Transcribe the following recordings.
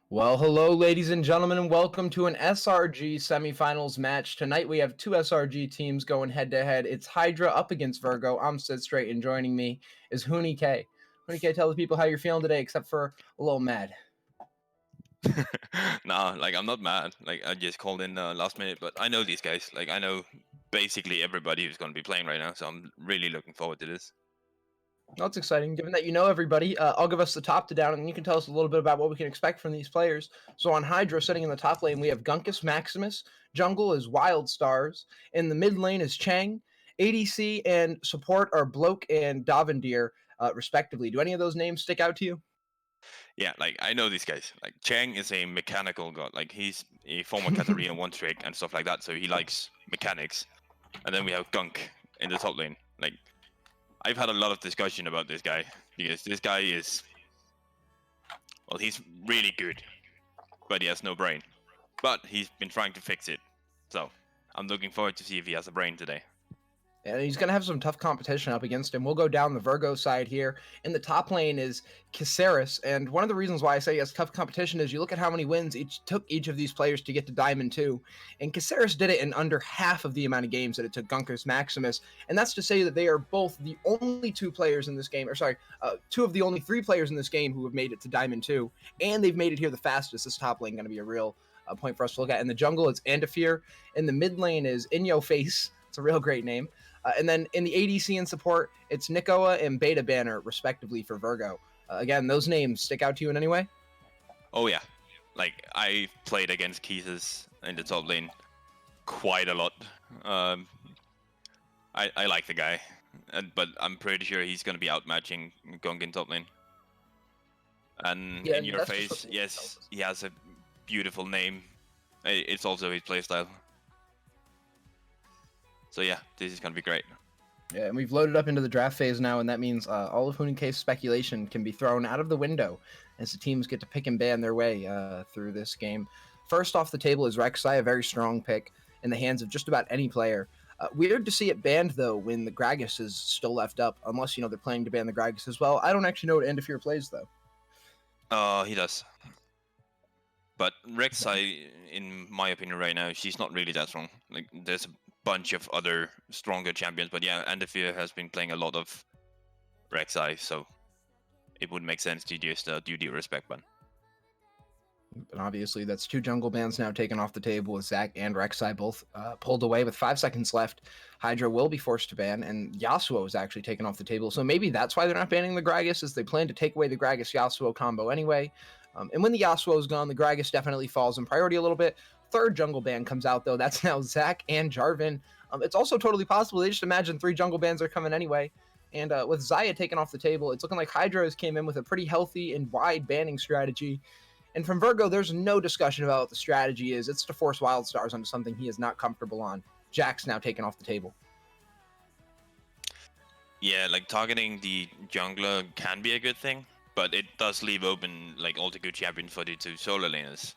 Well, hello, ladies and gentlemen, and welcome to an SRG semifinals match. Tonight we have two SRG teams going head to head. It's Hydra up against Virgo. I'm Sid Straight, and joining me is Hooney K. Hooney K, tell the people how you're feeling today, except for a little mad. Nah, I'm not mad. I just called in last minute, but I know these guys. I know basically everybody who's going to be playing right now, so I'm really looking forward to this. That's exciting. Given that you know everybody, I'll give us the top to down, and you can tell us a little bit about what we can expect from these players. So on Hydra, sitting in the top lane, we have Gunkus Maximus. Jungle is Wild Stars. In the mid lane is Chang. ADC and support are Bloke and Davendir, respectively. Do any of those names stick out to you? Yeah, I know these guys. Chang is a mechanical god. He's a former Katarina one trick and stuff like that, so he likes mechanics. And then we have Gunk in the top lane. I've had a lot of discussion about this guy because this guy is, well, he's really good, but he has no brain. But he's been trying to fix it, so I'm looking forward to see if he has a brain today. And he's going to have some tough competition up against him. We'll go down the Virgo side here. In the top lane is Caceres. And one of the reasons why I say he has tough competition is you look at how many wins took each of these players to get to Diamond 2. And Caceres did it in under half of the amount of games that it took Gunkus Maximus. And that's to say that they are both the only two players in this game, two of the only three players in this game who have made it to Diamond 2. And they've made it here the fastest. This top lane going to be a real point for us to look at. In the jungle, it's Andafir. In the mid lane is In Yo Face. It's a real great name. And then in the ADC and support, it's Nikoa and Beta Banner, respectively, for Virgo. Again, those names stick out to you in any way? Oh yeah, I played against Keith's in the top lane quite a lot. Um, I like the guy, but I'm pretty sure he's going to be outmatching Gong in top lane. And Yeah, in your that's just face, yes, he has a beautiful name. It's also his playstyle. So yeah, this is going to be great. Yeah, and we've loaded up into the draft phase now, and that means all of Huninke's speculation can be thrown out of the window as the teams get to pick and ban their way through this game. First off the table is Rek'Sai, a very strong pick in the hands of just about any player. Weird to see it banned, though, when the Gragas is still left up, unless, they're planning to ban the Gragas as well. I don't actually know what Endofir plays, though. He does. But Rek'Sai, in my opinion right now, she's not really that strong. There's a bunch of other stronger champions, but yeah, Andafir has been playing a lot of Rek'Sai, so it would make sense to just do the respect ban. And obviously, that's two jungle bans now taken off the table with Zac and Rek'Sai both pulled away with 5 seconds left. Hydra will be forced to ban, and Yasuo is actually taken off the table. So maybe that's why they're not banning the Gragas, is they plan to take away the Gragas-Yasuo combo anyway. And when the Yasuo is gone, the Gragas definitely falls in priority a little bit. Third jungle ban comes out, though. That's now Zac and Jarvan. It's also totally possible. They just imagine 3 jungle bans are coming anyway. And with Xayah taken off the table, it's looking like Hydra has came in with a pretty healthy and wide banning strategy. And from Virgo, there's no discussion about what the strategy is. It's to force Wild Stars onto something he is not comfortable on. Jack's now taken off the table. Yeah, targeting the jungler can be a good thing, but it does leave open all the good champions for the 2 solo laners.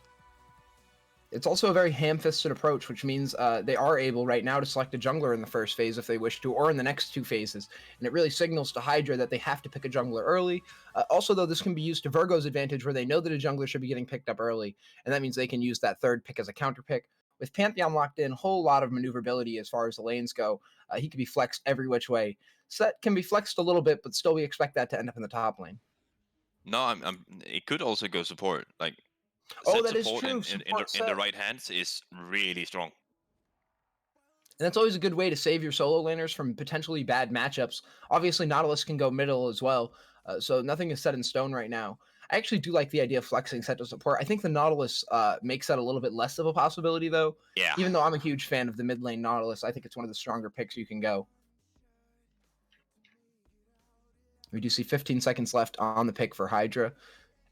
It's also a very ham-fisted approach, which means they are able right now to select a jungler in the first phase if they wish to, or in the next 2 phases. And it really signals to Hydra that they have to pick a jungler early. Also, though, this can be used to Virgo's advantage, where they know that a jungler should be getting picked up early, and that means they can use that third pick as a counter pick. With Pantheon locked in, a whole lot of maneuverability as far as the lanes go. He can be flexed every which way. Set can be flexed a little bit, but still we expect that to end up in the top lane. No, it could also go support. Oh, Set that is support true. in the right hands is really strong. And that's always a good way to save your solo laners from potentially bad matchups. Obviously, Nautilus can go middle as well, so nothing is set in stone right now. I actually do like the idea of flexing set to support. I think the Nautilus makes that a little bit less of a possibility, though. Yeah. Even though I'm a huge fan of the mid lane Nautilus, I think it's one of the stronger picks you can go. We do see 15 seconds left on the pick for Hydra.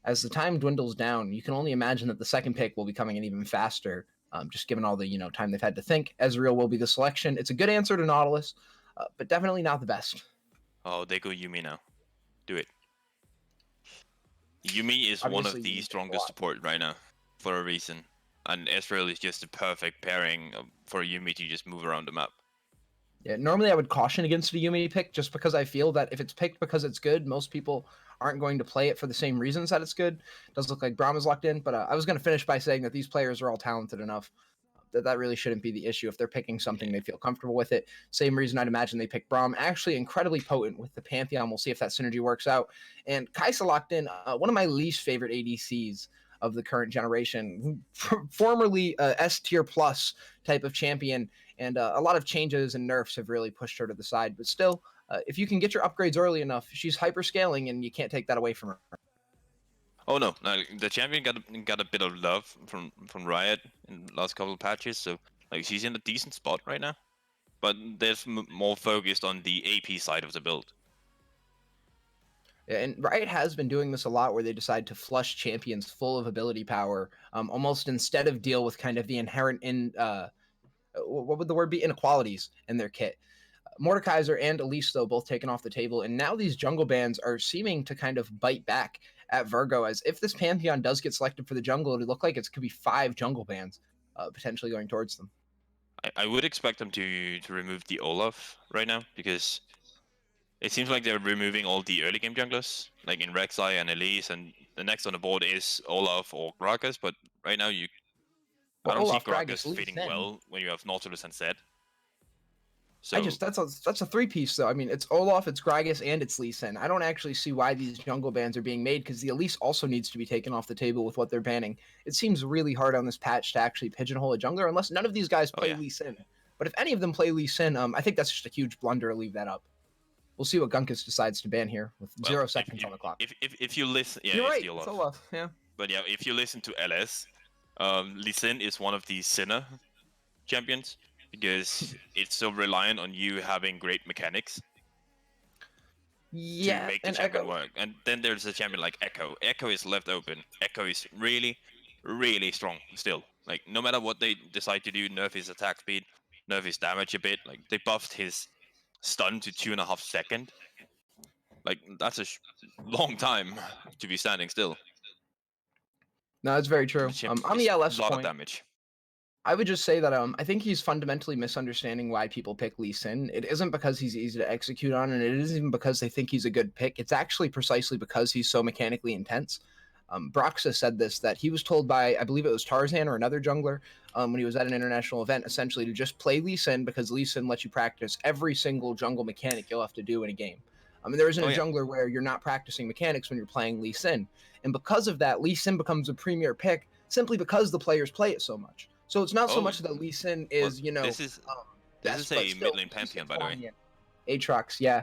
As the time dwindles down, you can only imagine that the second pick will be coming in even faster, just given all the time they've had to think. Ezreal will be the selection. It's a good answer to Nautilus, but definitely not the best. Oh, they go Yuumi now. Do it. Yuumi is Obviously, one of the strongest support right now, for a reason. And Ezreal is just the perfect pairing for Yuumi to just move around the map. Yeah, normally I would caution against a Yumi pick just because I feel that if it's picked because it's good, most people aren't going to play it for the same reasons that it's good. It does look like Braum is locked in, but I was going to finish by saying that these players are all talented enough that really shouldn't be the issue. If they're picking something, they feel comfortable with it. Same reason I'd imagine they pick Braum. Actually, incredibly potent with the Pantheon. We'll see if that synergy works out. And Kai'Sa locked in, one of my least favorite ADCs of the current generation, formerly S tier plus type of champion, and a lot of changes and nerfs have really pushed her to the side. But still, if you can get your upgrades early enough, she's hyper scaling, and you can't take that away from her. Oh no, no, the champion got a bit of love from Riot in the last couple of patches, so like she's in a decent spot right now. But there's more focused on the AP side of the build. And Riot has been doing this a lot where they decide to flush champions full of ability power, almost instead of deal with kind of the inherent what would the word be, inequalities in their kit. Mordekaiser and Elise, though, both taken off the table, and now these jungle bans are seeming to kind of bite back at Virgo, as if this Pantheon does get selected for the jungle, it would look like it could be 5 jungle bans potentially going towards them. I would expect them to remove the Olaf right now, because it seems like they're removing all the early game junglers, like in Rek'Sai and Elise, and the next on the board is Olaf or Gragas, but right now I don't see Olaf, Gragas, Gragas Lee fitting Sin. well when you have Nautilus and Zed. So that's a 3-piece though. I mean, it's Olaf, it's Gragas, and it's Lee Sin. I don't actually see why these jungle bans are being made because the Elise also needs to be taken off the table with what they're banning. It seems really hard on this patch to actually pigeonhole a jungler unless none of these guys play Lee Sin. But if any of them play Lee Sin, I think that's just a huge blunder to leave that up. We'll see what Gunkus decides to ban here with 0 seconds on the clock. If you listen, yeah, you're right. It's It's Olaf. Yeah. But yeah, if you listen to LS, Lee Sin is one of the Sinner champions because it's so reliant on you having great mechanics. Yeah, to make the champion work. And then there's a champion like Echo. Echo is left open. Echo is really, really strong still. Like, no matter what they decide to do, nerf his attack speed, nerf his damage a bit. Like, they buffed his stun to 2.5 seconds. Like, that's a long time to be standing still. No, that's very true. On the LS a lot point, of damage. I would just say that I think he's fundamentally misunderstanding why people pick Lee Sin. It isn't because he's easy to execute on, and it isn't even because they think he's a good pick. It's actually precisely because he's so mechanically intense. Broxa said this, that he was told by, I believe it was Tarzan or another jungler, when he was at an international event, essentially to just play Lee Sin because Lee Sin lets you practice every single jungle mechanic you'll have to do in a game. I mean, there isn't a jungler where you're not practicing mechanics when you're playing Lee Sin. And because of that, Lee Sin becomes a premier pick simply because the players play it so much. So it's not so much that Lee Sin is, this is a mid lane Pantheon, by the way. Aatrox, yeah.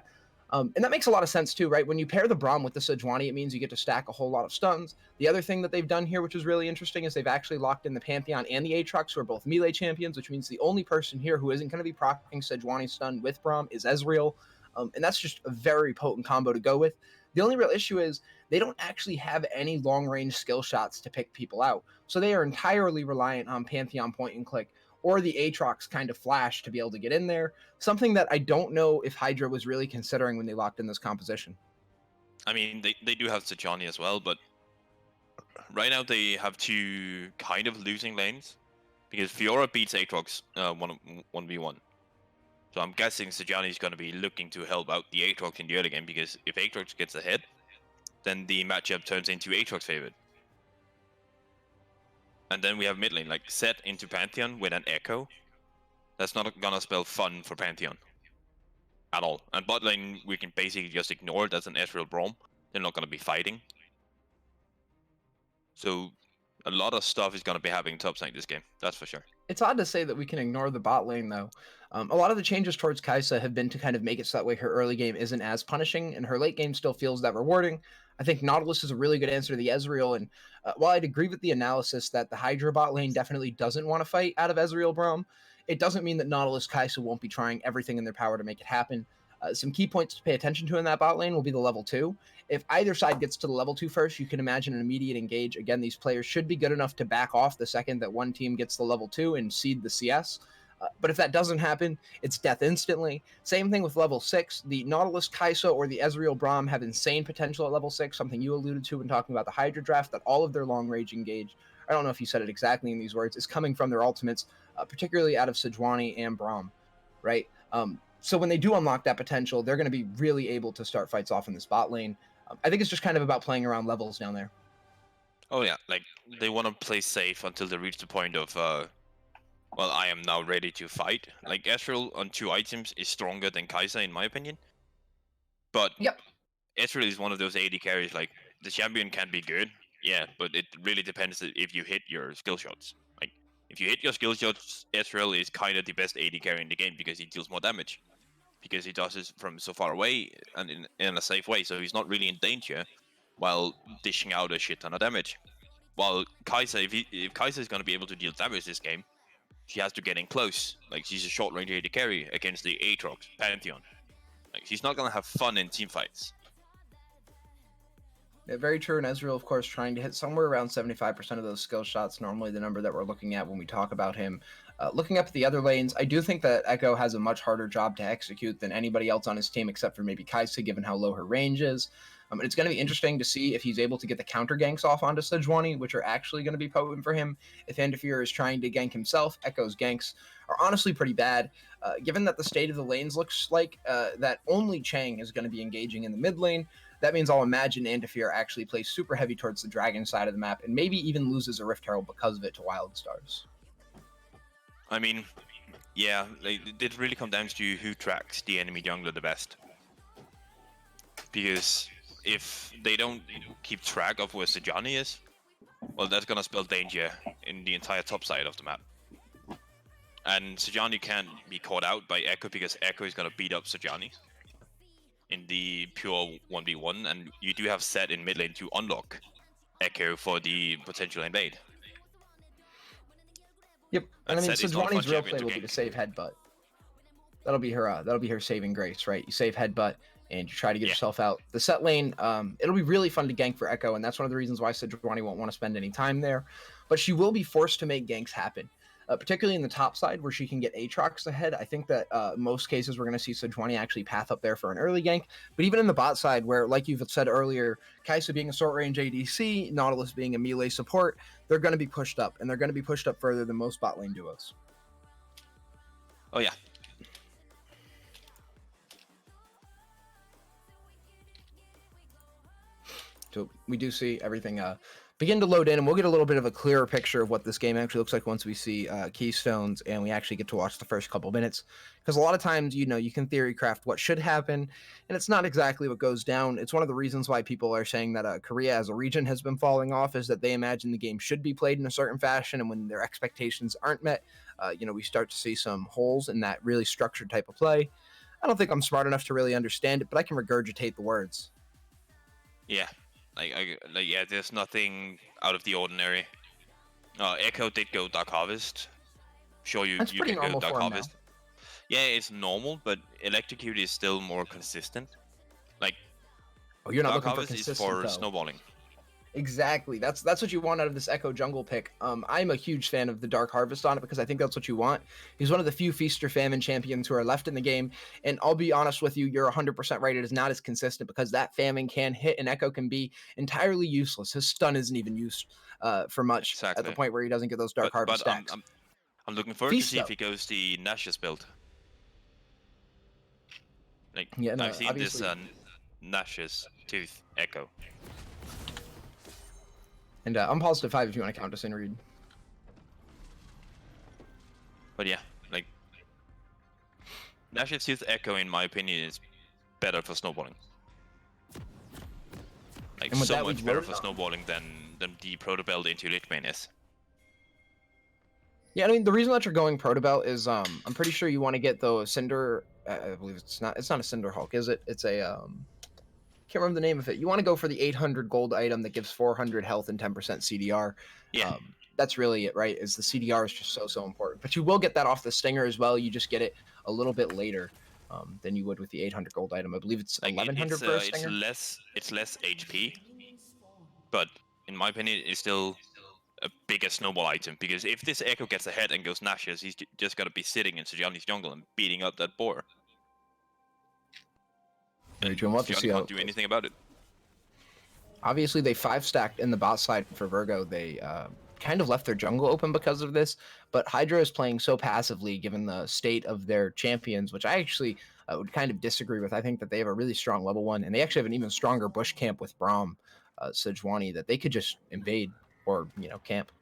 And that makes a lot of sense too, right? When you pair the Braum with the Sejuani, it means you get to stack a whole lot of stuns. The other thing that they've done here, which is really interesting, is they've actually locked in the Pantheon and the Aatrox, who are both melee champions, which means the only person here who isn't going to be proccing Sejuani stun with Braum is Ezreal. And that's just a very potent combo to go with. The only real issue is they don't actually have any long-range skill shots to pick people out. So they are entirely reliant on Pantheon point and click or the Aatrox kind of flash to be able to get in there. Something that I don't know if Hydra was really considering when they locked in this composition. I mean, they do have Sejuani as well, but right now they have 2 kind of losing lanes because Fiora beats Aatrox 1v1. So I'm guessing Sejuani is going to be looking to help out the Aatrox in the early game, because if Aatrox gets ahead, then the matchup turns into Aatrox favored. And then we have mid lane, like set into Pantheon with an Echo. That's not gonna spell fun for Pantheon at all. And bot lane, we can basically just ignore it as an Ezreal Braum. They're not gonna be fighting. So a lot of stuff is gonna be happening top side this game, that's for sure. It's odd to say that we can ignore the bot lane, though. A lot of the changes towards Kai'Sa have been to kind of make it so that way her early game isn't as punishing, and her late game still feels that rewarding. I think Nautilus is a really good answer to the Ezreal, and while I'd agree with the analysis that the Hydra bot lane definitely doesn't want to fight out of Ezreal Braum, it doesn't mean that Nautilus Kai'Sa won't be trying everything in their power to make it happen. Some key points to pay attention to in that bot lane will be the level 2. If either side gets to the level 2 first, you can imagine an immediate engage. Again, these players should be good enough to back off the second that one team gets the level 2 and seed the CS. But if that doesn't happen, it's death instantly. Same thing with level 6. The Nautilus Kai'Sa or the Ezreal Braum have insane potential at level 6, something you alluded to when talking about the Hydra draft, that all of their long-range engage, I don't know if you said it exactly in these words, is coming from their ultimates, particularly out of Sejuani and Braum, right? So when they do unlock that potential, they're going to be really able to start fights off in this bot lane. I think it's just kind of about playing around levels down there. Oh yeah, like they want to play safe until they reach the point of well, I am now ready to fight. Like Ezreal on 2 items is stronger than Kai'Sa in my opinion. But Yep. Ezreal is one of those AD carries. Like the champion can be good, yeah, but it really depends if you hit your skill shots. Like if you hit your skill shots, Ezreal is kind of the best AD carry in the game because he deals more damage. Because he does it from so far away and in a safe way, so he's not really in danger while dishing out a shit ton of damage. While Kai'Sa, if Kai'Sa is going to be able to deal damage this game, she has to get in close. Like she's a short range AD carry against the Aatrox Pantheon. Like she's not going to have fun in team fights. Yeah, very true. And Ezreal, of course, trying to hit somewhere around 75% of those skill shots, normally the number that we're looking at when we talk about him. Looking up at the other lanes, I do think that Echo has a much harder job to execute than anybody else on his team, except for maybe Kai'Sa, given how low her range is. And it's going to be interesting to see if he's able to get the counter ganks off onto Sejuani, which are actually going to be potent for him. If Andafir is trying to gank himself, Echo's ganks are honestly pretty bad. Given that the state of the lanes looks like that only Chang is going to be engaging in the mid lane, that means I'll imagine Andafir actually plays super heavy towards the dragon side of the map and maybe even loses a Rift Herald because of it to Wild Stars. I mean, yeah, like, it really comes down to who tracks the enemy jungler the best. Because if they don't keep track of where Sejuani is, well, that's gonna spell danger in the entire top side of the map. And Sejuani can't be caught out by Echo because Echo is gonna beat up Sejuani in the pure 1v1, and you do have set in mid lane to unlock Echo for the potential invade. Yep, and I mean, Sejuani's real play will be gank. to save headbutt. That'll be her saving grace, right? You save headbutt and you try to get yourself out. The set lane, it'll be really fun to gank for Echo, and that's one of the reasons why Sejuani won't want to spend any time there. But she will be forced to make ganks happen. Particularly in the top side where she can get Aatrox ahead. I think that most cases we're going to see Sejuani actually path up there for an early gank. But even in the bot side where, like you've said earlier, Kai'Sa being a short range ADC, Nautilus being a melee support, they're going to be pushed up. And they're going to be pushed up further than most bot lane duos. Oh, yeah. So we do see everything begin to load in, and we'll get a little bit of a clearer picture of what this game actually looks like once we see keystones and we actually get to watch the first couple minutes. Because a lot of times, you know, you can theory craft what should happen, and it's not exactly what goes down. It's one of the reasons why people are saying that Korea as a region has been falling off, is that they imagine the game should be played in a certain fashion, and when their expectations aren't met, we start to see some holes in that really structured type of play. I don't think I'm smart enough to really understand it, but I can regurgitate the words. Yeah. Yeah, there's nothing out of the ordinary. Echo did go Dark Harvest. Sure, you can go Dark Harvest. Yeah, it's normal, but Electrocute is still more consistent. Like, you're not Dark looking Harvest for is for snowballing. Exactly. That's what you want out of this Echo jungle pick. I'm a huge fan of the Dark Harvest on it because I think that's what you want. He's one of the few Feast or Famine champions who are left in the game. And I'll be honest with you, you're 100% right. It is not as consistent because that Famine can hit and Echo can be entirely useless. His stun isn't even used for much at the point where he doesn't get those Dark Harvest stacks. I'm looking forward to see if he goes the Nash's build. Like, yeah, no, I've seen this Nash's Tooth Echo. And I'm positive 5 if you want to count us in, Reed. But yeah, like, Nash's Tooth Echo, in my opinion, is better for snowballing. Like, so much better for snowballing than the Protobelt into Lich Bane is. Yeah, I mean, the reason that you're going Protobelt is I'm pretty sure you want to get the Cinder. I believe it's not a Cinder Hulk, is it? It's a can't remember the name of it. You want to go for the 800 gold item that gives 400 health and 10% CDR. Yeah. That's really it, right? Is the CDR is just so important. But you will get that off the Stinger as well. You just get it a little bit later than you would with the 800 gold item. I believe it's 1100 for a Stinger. It's less HP, but in my opinion, it's still a bigger snowball item, because if this Echo gets ahead and goes Nash's, he's just gonna be sitting in Sejuani's jungle and beating up that boar. Sejuani can't do anything about it. Obviously, they 5-stacked in the bot side for Virgo. They kind of left their jungle open because of this, but Hydra is playing so passively given the state of their champions, which I actually would kind of disagree with. I think that they have a really strong level 1, and they actually have an even stronger bush camp with Braum, Sejuani, that they could just invade or, camp.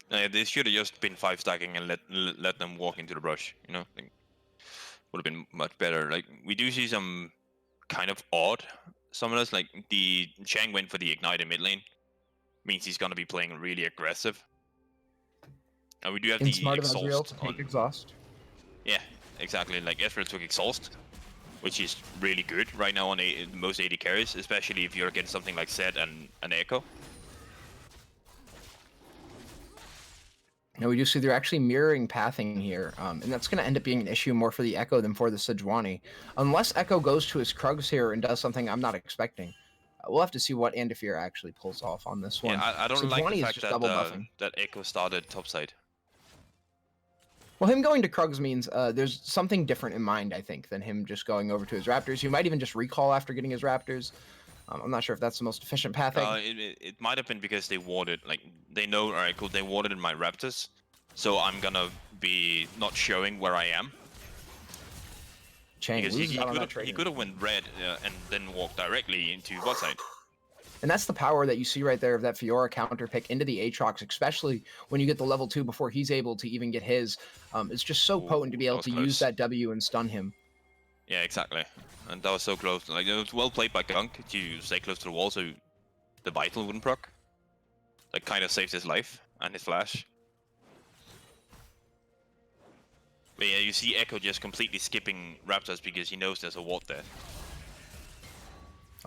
They should have just been 5-stacking and let them walk into the brush. Like, would have been much better. Like, we do see some kind of odd summoners. Like, the Chang went for the ignite in mid lane. Means he's going to be playing really aggressive. And we do have In the smart of Ezreal exhaust to take on. exhaust. Yeah, exactly. Like, Ezreal took exhaust, which is really good right now on most AD carries, especially if you're against something like Zed and an Echo. Now we do see they're actually mirroring pathing here, and that's going to end up being an issue more for the Echo than for the Sejuani. Unless Echo goes to his Krugs here and does something I'm not expecting. We'll have to see what Andafir actually pulls off on this one. Yeah, I don't like the fact that that Echo started topside. Well, him going to Krugs means there's something different in mind, I think, than him just going over to his Raptors. He might even just recall after getting his Raptors. I'm not sure if that's the most efficient pathing. It might have been because they warded, like, they know, alright, cool, they warded in my Raptors, so I'm gonna be not showing where I am. Chang because he could have went red and then walked directly into bot side. And that's the power that you see right there of that Fiora counter pick into the Aatrox, especially when you get the level 2 before he's able to even get his. It's just so potent to be able to use that W and stun him. Yeah, exactly. And that was so close. Like, it was well played by Gunk to stay close to the wall so the Vital wouldn't proc. That kind of saved his life and his flash. But yeah, you see Echo just completely skipping Raptors because he knows there's a ward there.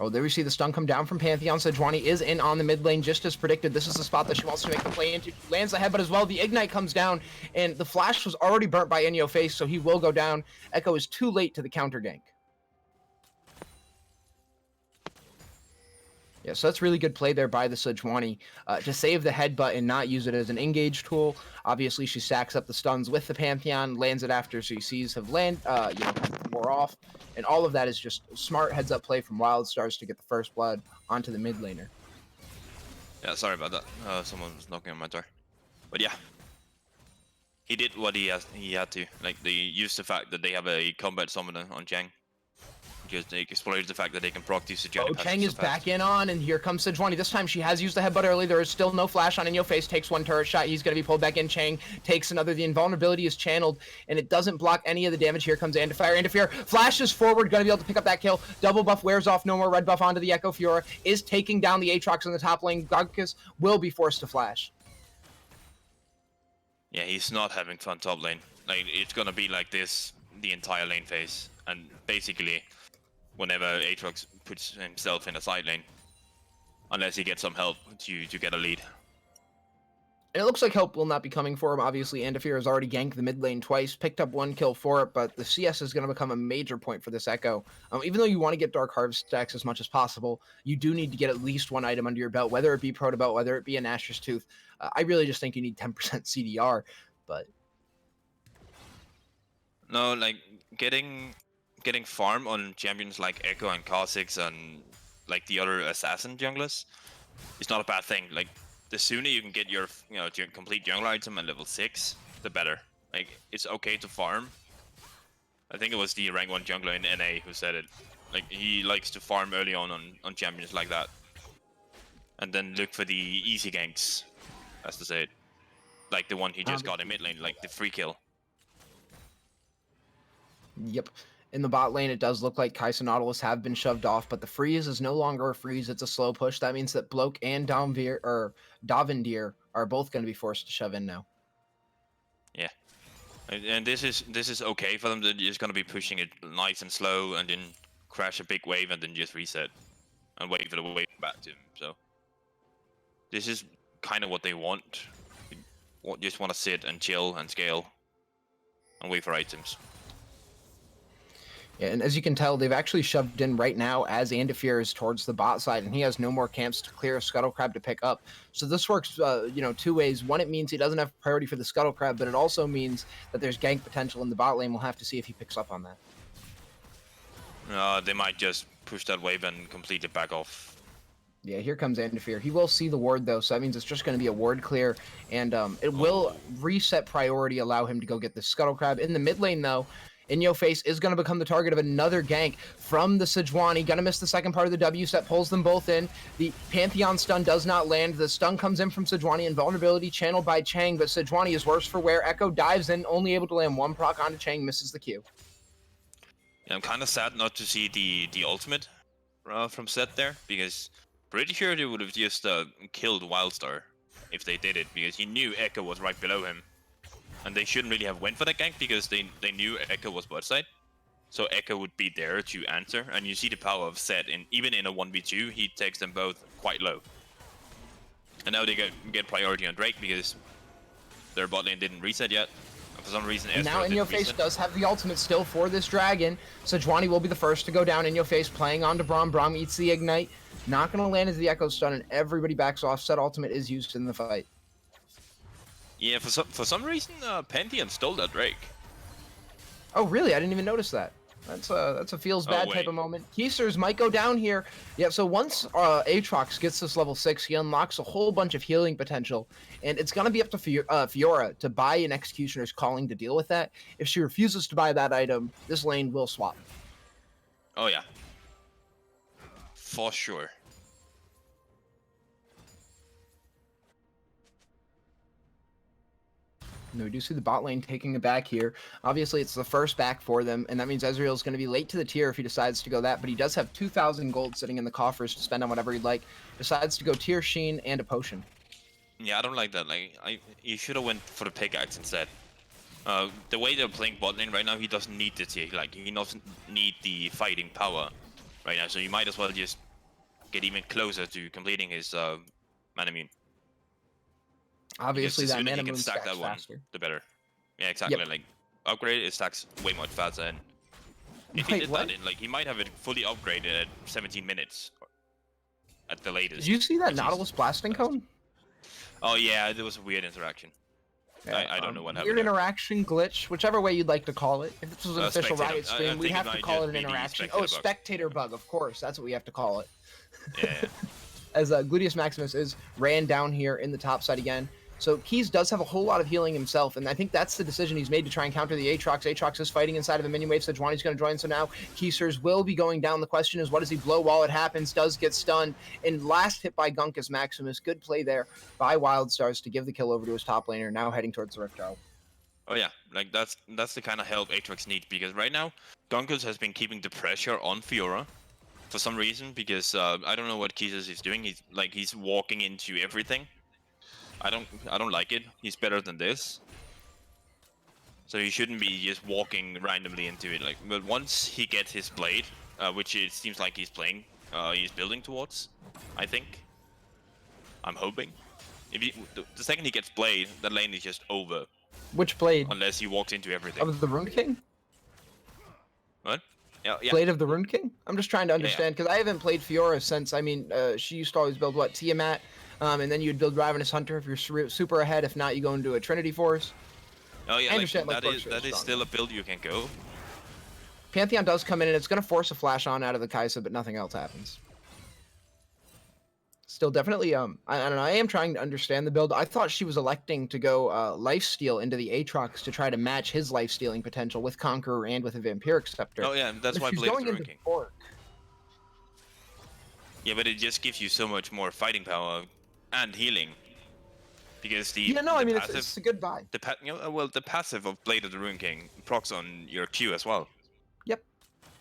Oh, there we see the stun come down from Pantheon. Sejuani is in on the mid lane, just as predicted. This is the spot that she wants to make the play into. Lands the headbutt as well. The Ignite comes down, and the flash was already burnt by Enyo Face, so he will go down. Echo is too late to the counter gank. Yeah, so that's really good play there by the Sejuani to save the headbutt and not use it as an engage tool. Obviously, she stacks up the stuns with the Pantheon, lands it after, so you see have land, wore off. And all of that is just smart heads-up play from Wild Stars to get the first blood onto the mid laner. Yeah, sorry about that. Someone was knocking on my door. But yeah, he did what he had to. Like, they used the fact that they have a combat summoner on Chang. Just they exploited the fact that they can proc these Sejuani. Oh, Chang is back in on, and here comes Sejuani. This time she has used the headbutt early. There is still no flash on Enyo Face. Takes one turret shot. He's going to be pulled back in. Chang takes another. The invulnerability is channeled, and it doesn't block any of the damage. Here comes Andafir. Andafir flashes forward, going to be able to pick up that kill. Double buff wears off. No more red buff onto the Echo. Fiora is taking down the Aatrox in the top lane. Gogkus will be forced to flash. Yeah, he's not having fun top lane. Like, it's going to be like this the entire lane phase, and basically whenever Aatrox puts himself in a side lane, unless he gets some help to get a lead. And it looks like help will not be coming for him. Obviously, Andafir has already ganked the mid lane twice, picked up one kill for it, but the CS is going to become a major point for this Echo. Even though you want to get Dark Harvest stacks as much as possible, you do need to get at least one item under your belt, whether it be Proto Belt, whether it be a Nashor's Tooth. I really just think you need 10% CDR, but... No, like, getting farm on champions like Echo and Kha'Zix and like the other assassin junglers is not a bad thing. Like, the sooner you can get your your complete jungler item at level 6, the better. Like, it's okay to farm. I think it was the rank 1 jungler in NA who said it. Like, he likes to farm early on champions like that, and then look for the easy ganks, as to say it. Like the one he just got in mid lane, like the free kill. Yep. In the bot lane, it does look like Kai'Sa Nautilus have been shoved off, but the freeze is no longer a freeze. It's a slow push. That means that Bloke and Davindir are both going to be forced to shove in now. Yeah. And this is okay for them. They're just going to be pushing it nice and slow and then crash a big wave and then just reset and wait for the wave back to him. So this is kind of what they want. They just want to sit and chill and scale and wait for items. Yeah, and as you can tell, they've actually shoved in right now as Andafir is towards the bot side, and he has no more camps to clear a Scuttle Crab to pick up. So this works, two ways. One, it means he doesn't have priority for the Scuttle Crab, but it also means that there's gank potential in the bot lane. We'll have to see if he picks up on that. They might just push that wave and completely back off. Yeah, here comes Interfere. He will see the ward, though, so that means it's just going to be a ward clear, and it will reset priority, allow him to go get the Scuttle Crab. In the mid lane, though, In Your Face is going to become the target of another gank from the Sejuani. Going to miss the second part of the W set, pulls them both in. The Pantheon stun does not land. The stun comes in from Sejuani, and vulnerability channeled by Chang, but Sejuani is worse for wear. Echo dives in, only able to land one proc onto Chang, misses the Q. Yeah, I'm kind of sad not to see the ultimate from Set there, because pretty sure they would have just killed Wildstar if they did it, because he knew Echo was right below him. And they shouldn't really have went for that gank because they knew Echo was bot side. So Echo would be there to answer, and you see the power of Set, even in a 1v2, he takes them both quite low. And now they get priority on Drake because their bot lane didn't reset yet. And for some reason, and now In Your Face does have the ultimate still for this dragon. Sejuani will be the first to go down. In Your Face playing onto Braum. Braum eats the ignite. Not going to land into the Echo stun, and everybody backs off. Set ultimate is used in the fight. Yeah, for some reason, Pantheon stole that Drake. Oh, really? I didn't even notice that. That's a feels bad type of moment. Keysters might go down here. Yeah, so once Aatrox gets this level 6, he unlocks a whole bunch of healing potential, and it's going to be up to Fiora to buy an Executioner's Calling to deal with that. If she refuses to buy that item, this lane will swap. Oh, yeah. For sure. No, we do see the bot lane taking it back here. Obviously, it's the first back for them, and that means Ezreal's going to be late to the tier if he decides to go that, but he does have 2,000 gold sitting in the coffers to spend on whatever he'd like. Decides to go tier Sheen and a potion. Yeah, I don't like that. Like, you should have went for the pickaxe instead. The way they're playing bot lane right now, he doesn't need the tier. Like, he doesn't need the fighting power right now, so you might as well just get even closer to completing his mana immune. Obviously, that mana moon stacks that one, faster. the better. Yeah, exactly. Yep. Like, upgrade, it stacks way much faster. And if he did that in, like, he might have it fully upgraded at 17 minutes at the latest. Did you see that Nautilus blasting cone? Oh yeah, there was a weird interaction. Yeah, I don't know what happened. Weird interaction glitch, whichever way you'd like to call it. If this was an official Riot stream, we'd have to call it an interaction. Oh, spectator bug, of course. That's what we have to call it. Yeah. As Gluteus Maximus is ran down here in the top side again. So Keys does have a whole lot of healing himself, and I think that's the decision he's made to try and counter the Aatrox. Aatrox is fighting inside of a minion wave, so Sejuani's going to join, so now Keysters will be going down. The question is, what does he blow while it happens? Does get stunned, and last hit by Gunkus Maximus. Good play there by Wildstars to give the kill over to his top laner, now heading towards the Rift Tower. Oh yeah, like that's the kind of help Aatrox needs, because right now, Gunkus has been keeping the pressure on Fiora for some reason, because I don't know what Keysters is doing. He's walking into everything. I don't like it. He's better than this. So he shouldn't be just walking randomly into it. Like, but once he gets his blade, which it seems like he's building towards, I think. I'm hoping. If the second he gets blade, the lane is just over. Which blade? Unless he walks into everything. Of the Rune King? What? Yeah. Blade of the Rune King? I'm just trying to understand, because I haven't played Fiora since, I mean, she used to always build, what, Tiamat? And then you'd build Ravenous Hunter if you're super ahead. If not, you go into a Trinity Force. Oh yeah, I understand, that is still a build you can go. Pantheon does come in, and it's going to force a flash on out of the Kai'Sa, but nothing else happens. Still, definitely, I don't know. I am trying to understand the build. I thought she was electing to go lifesteal into the Aatrox to try to match his lifestealing potential with Conqueror and with a Vampiric Scepter. Oh yeah, that's why Blade of the Rune King. Yeah, but it just gives you so much more fighting power and healing, because it's a good buy. The passive of Blade of the Rune King procs on your Q as well. Yep.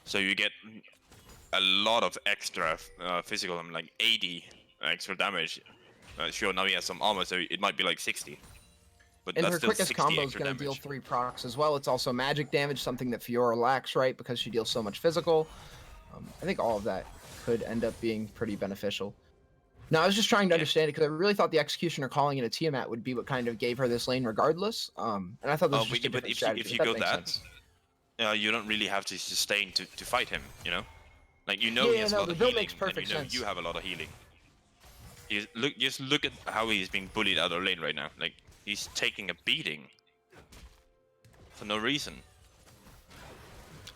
So you get a lot of extra physical, like 80 extra damage. Sure, now he has some armor, so it might be like 60. But and that's her still quickest 60 combo is extra going to deal damage. 3 procs as well. It's also magic damage, something that Fiora lacks, right? Because she deals so much physical. I think all of that could end up being pretty beneficial. No, I was just trying to understand it, because I really thought the Executioner calling in a Tiamat would be what kind of gave her this lane regardless. And I thought this was just a different strategy. If you go that, you don't really have to sustain to fight him, you know? Like, he has a lot of healing, makes perfect and sense. You have a lot of healing. Just look at how he's being bullied out of lane right now. Like, he's taking a beating for no reason.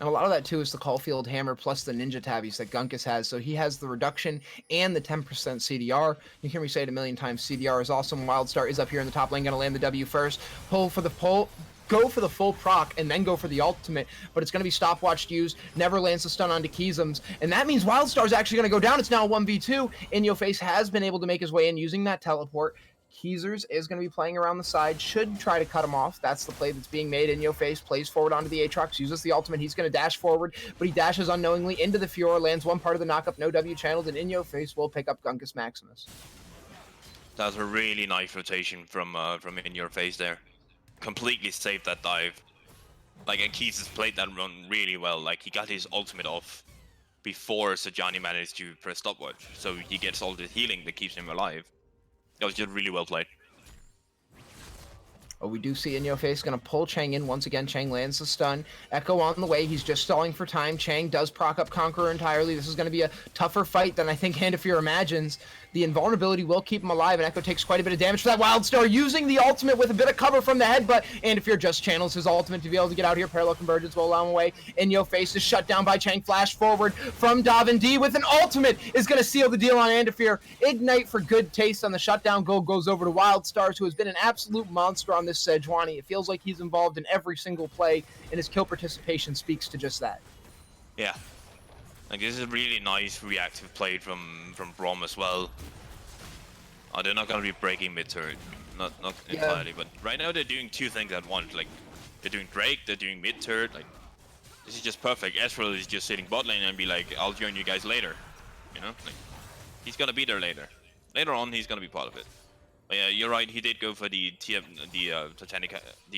And a lot of that too is the Caulfield Hammer plus the Ninja Tabbies that Gunkus has. So he has the reduction and the 10% CDR. You hear me say it a million times. CDR is awesome. Wildstar is up here in the top lane, going to land the W first. Go for the full proc and then go for the ultimate, but it's going to be stopwatch used. Never lands the stun onto Keysums, and that means Wildstar's actually going to go down. It's now a 1v2. In Your Face has been able to make his way in using that teleport. Keezers is going to be playing around the side, should try to cut him off. That's the play that's being made. In Your Face plays forward onto the Aatrox, uses the ultimate. He's going to dash forward, but he dashes unknowingly into the Fiora, lands one part of the knockup, no W channeled, and In Your Face will pick up Gunkus Maximus. That's a really nice rotation from In Your Face there. Completely saved that dive. Like, and Keys has played that run really well. Like, he got his ultimate off before Sajani managed to press stopwatch, so he gets all the healing that keeps him alive. That was just really well played. Oh, we do see In Your Face going to pull Chang in once again. Chang lands the stun. Echo on the way. He's just stalling for time. Chang does proc up Conqueror entirely. This is going to be a tougher fight than I think Hand of Fear imagines. The invulnerability will keep him alive, and Echo takes quite a bit of damage for that Wildstar, using the ultimate with a bit of cover from the headbutt. And if you're just channels his ultimate to be able to get out here, Parallel Convergence will allow him away. In Your Face is shut down by Chang. Flash forward from Davin D with an ultimate is going to seal the deal on Andafir. Ignite for good taste on the shutdown goal goes over to Wildstars, who has been an absolute monster on this Sejuani. It feels like he's involved in every single play, and his kill participation speaks to just that. Yeah. Like, this is a really nice reactive play from Brom as well. Oh, they're not gonna be breaking mid-turret, not entirely, but right now they're doing two things at once. Like, they're doing Drake, they're doing mid-turret. Like, this is just perfect. Ezreal is just sitting bot lane and be like, I'll join you guys later. You know, like, he's gonna be there later. Later on, he's gonna be part of it. But yeah, you're right. He did go for the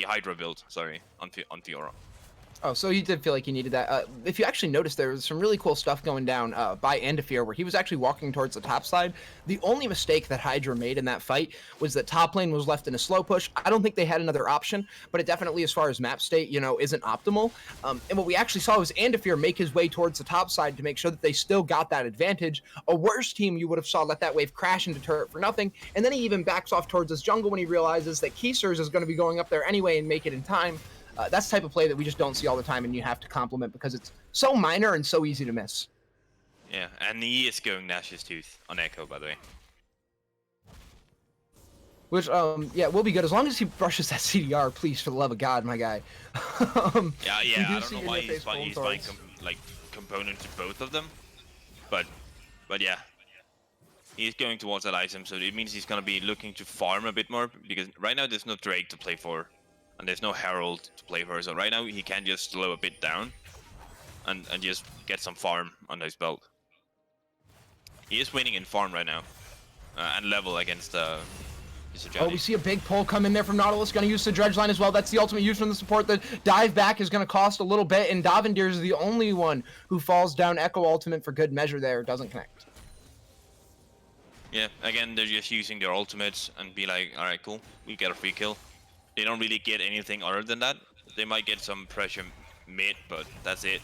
Hydra build. Sorry, on Fiora. Oh, so he did feel like he needed that. If you actually noticed, there was some really cool stuff going down by Andafir, where he was actually walking towards the top side. The only mistake that Hydra made in that fight was that top lane was left in a slow push. I don't think they had another option, but it definitely, as far as map state, you know, isn't optimal. And what we actually saw was Andafir make his way towards the top side to make sure that they still got that advantage. A worse team you would have saw let that wave crash into turret for nothing, and then he even backs off towards his jungle when he realizes that Keysers is going to be going up there anyway and make it in time. That's the type of play that we just don't see all the time, and you have to compliment because it's so minor and so easy to miss. Yeah, and he is going Nash's Tooth on Echo, by the way. Which, yeah, will be good as long as he brushes that CDR, please, for the love of God, my guy. Yeah, I don't know why he's buying components to both of them, but yeah, he's going towards that item, so it means he's gonna be looking to farm a bit more, because right now there's no Drake to play for. And there's no Herald to play for, so right now he can just slow a bit down and just get some farm under his belt. He is winning in farm right now, and level against Oh, we see a big pull come in there from Nautilus, going to use the dredge line as well. That's the ultimate use from the support. The dive back is going to cost a little bit, and Davindir is the only one who falls down. Echo ultimate for good measure there, doesn't connect. Yeah, again, they're just using their ultimates and be like, alright, cool, we get a free kill. They don't really get anything other than that. They might get some pressure mid, but that's it.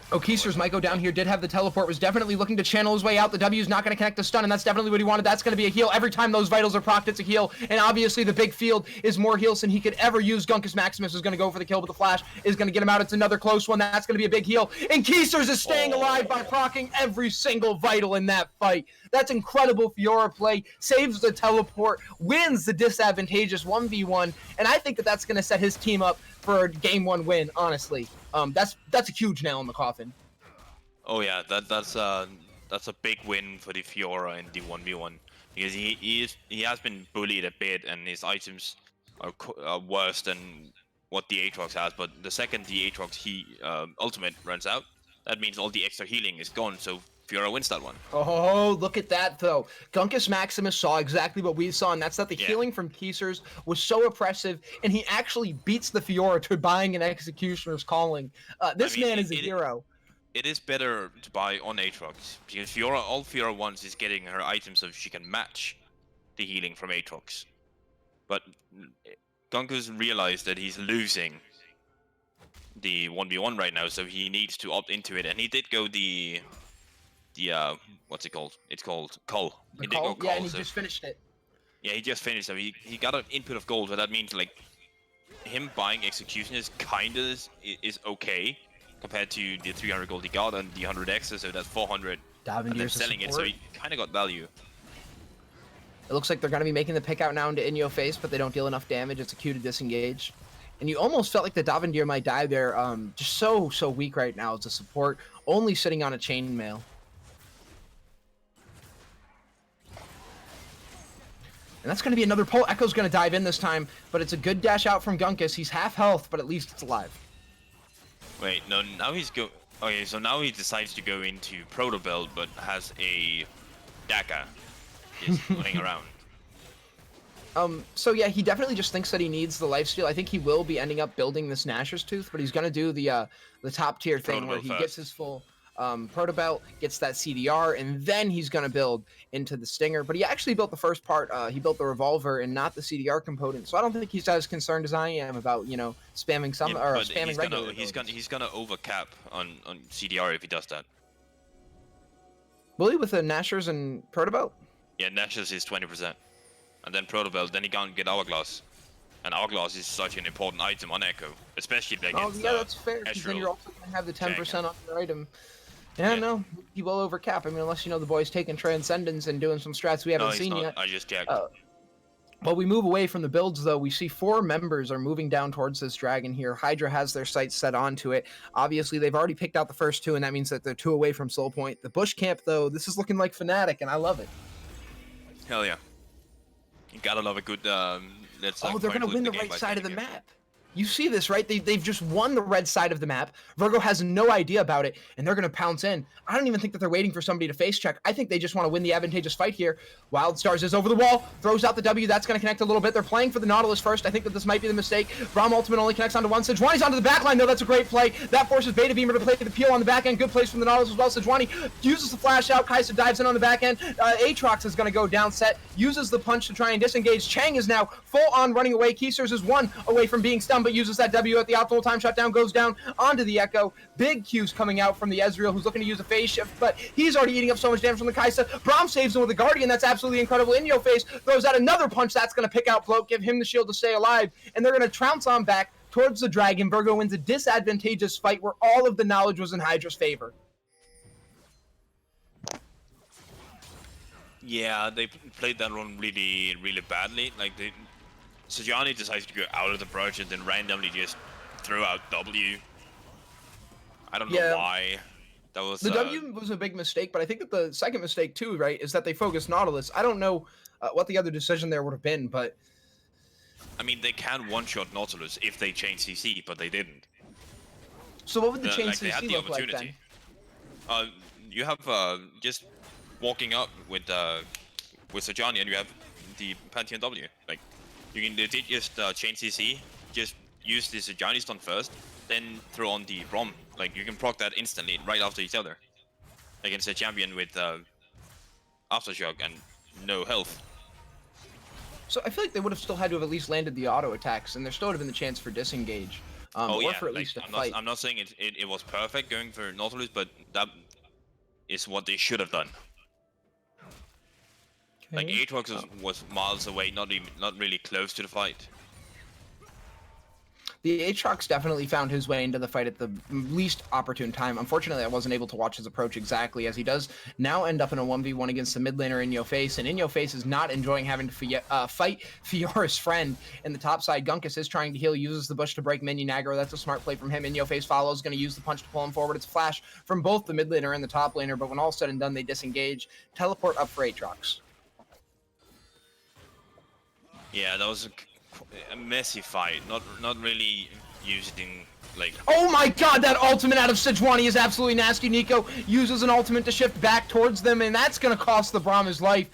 Oh, Keysters might go down here, did have the teleport, was definitely looking to channel his way out. The W is not going to connect the stun, and that's definitely what he wanted. That's going to be a heal. Every time those vitals are procced, it's a heal. And obviously the big field is more heals than he could ever use. Gunkus Maximus is going to go for the kill, but the flash is going to get him out. It's another close one. That's going to be a big heal. And Keysters is staying alive by proccing every single vital in that fight. That's incredible Fiora play. Saves the teleport, wins the disadvantageous 1v1, and I think that that's going to set his team up for a game 1 win, honestly. That's a huge nail in the coffin. Oh yeah, that's a big win for the Fiora in the 1v1, because he has been bullied a bit, and his items are worse than what the Aatrox has. But the second the Aatrox ultimate runs out, that means all the extra healing is gone. So Fiora wins that one. Oh, look at that, though. Gunkus Maximus saw exactly what we saw, and that's that the healing from Keysers was so oppressive, and he actually beats the Fiora to buying an Executioner's Calling. This man is a hero. It is better to buy on Aatrox, because all Fiora wants is getting her items so she can match the healing from Aatrox. But Gunkus realized that he's losing the 1v1 right now, so he needs to opt into it, and he did go the what's it called? It's called Cull. He did go Cull, yeah, and he just finished it. Yeah, he just finished. So he got an input of gold, so that means like him buying Executioners kind of is okay compared to the 300 gold he got and the 100x, so that's 400. And then Davendier's a selling it, so support. he kind of got value. It looks like they're going to be making the pick out now into In-Yo face, but they don't deal enough damage. It's a Q to disengage. And you almost felt like the Davendier might die there. Just so weak right now as a support, only sitting on a chainmail. And that's going to be another pull. Echo's going to dive in this time, but it's a good dash out from Gunkus. He's half health, but at least it's alive. Wait, no, now he's go. Okay, so now he decides to go into Proto Build, but has a Dagger just laying around. So yeah, he definitely just thinks that he needs the lifesteal. I think he will be ending up building this Gnasher's Tooth, but he's gonna do the top tier thing where he gets his full Proto Belt, gets that CDR, and then he's gonna build into the Stinger. But he actually built the first part. He built the Revolver and not the CDR component. So I don't think he's as concerned as I am about spamming some Yeah, or but spamming regular. he's gonna overcap on CDR if he does that. Will he with the Gnashers and Proto Belt? Yeah, Nash's is 20%. And then Proto Belt, then he can't get Hourglass. And Hourglass is such an important item on Echo, especially against Oh yeah, that's fair, because then you're also going to have the 10% on your item. Yeah, no, he will overcap. I mean, unless the boy's taking Transcendence and doing some strats we haven't seen yet. I just checked. While we move away from the builds, though, we see 4 members are moving down towards this dragon here. Hydra has their sights set onto it. Obviously, they've already picked out the first 2, and that means that they're 2 away from Soul Point. The Bush Camp, though, this is looking like Fnatic, and I love it. Hell yeah. You gotta love a good, let's they're going to win the right side of the map. You see this, right? They've just won the red side of the map. Virgo has no idea about it, and they're going to pounce in. I don't even think that they're waiting for somebody to face check. I think they just want to win the advantageous fight here. Wildstars is over the wall, throws out the W. That's going to connect a little bit. They're playing for the Nautilus first. I think that this might be the mistake. Braum ultimate only connects onto one. Sejuani's onto the back line, though. That's a great play. That forces Beta Beamer to play the peel on the back end. Good plays from the Nautilus as well. Sejuani uses the flash out. Kai'Sa dives in on the back end. Aatrox is going to go down set. Uses the punch to try and disengage. Chang is now full on running away. Keisers is 1 away from being stunned, but uses that W at the optimal time. Shutdown goes down onto the Echo. Big Q's coming out from the Ezreal, who's looking to use a phase shift, but he's already eating up so much damage from the Kai'Sa. Braum saves him with a Guardian. That's absolutely incredible. In-Yo face throws out another punch. That's going to pick out Float, give him the shield to stay alive, and they're going to trounce on back towards the dragon. Virgo wins a disadvantageous fight where all of the knowledge was in Hydra's favor. Yeah, they played that one really, really badly. Like, Sejuani decides to go out of the brush and then randomly just throw out W. I don't know why. That was the W was a big mistake, but I think that the second mistake too, right, is that they focused Nautilus. I don't know what the other decision there would have been, but I mean, they can one-shot Nautilus if they change CC, but they didn't. So what would the change CC look like then? You have just walking up with Sejuani, and you have the Pantheon W. Like, you can just change CC, just use the Sejuani stun first, then throw on the Braum. Like, you can proc that instantly right after each other against a champion with Aftershock and no health. So I feel like they would have still had to have at least landed the auto attacks, and there still would have been the chance for disengage. Or for at least a fight. I'm not saying it was perfect going for Nautilus, but that is what they should have done. Okay. Like, Aatrox was miles away, not really close to the fight. The Aatrox definitely found his way into the fight at the least opportune time. Unfortunately, I wasn't able to watch his approach exactly, as he does now end up in a 1v1 against the mid laner In-Yo face, and In-Yo face is not enjoying having to fight Fiora's friend in the top side. Gunkus is trying to heal, uses the bush to break minion aggro. That's a smart play from him. In-Yo face follows, going to use the punch to pull him forward. It's a flash from both the mid laner and the top laner, but when all said and done, they disengage. Teleport up for Aatrox. Yeah, that was a messy fight. Not really using, like... Oh my god, that ultimate out of Sejuani is absolutely nasty. Nico uses an ultimate to shift back towards them, and that's going to cost the Braum his life.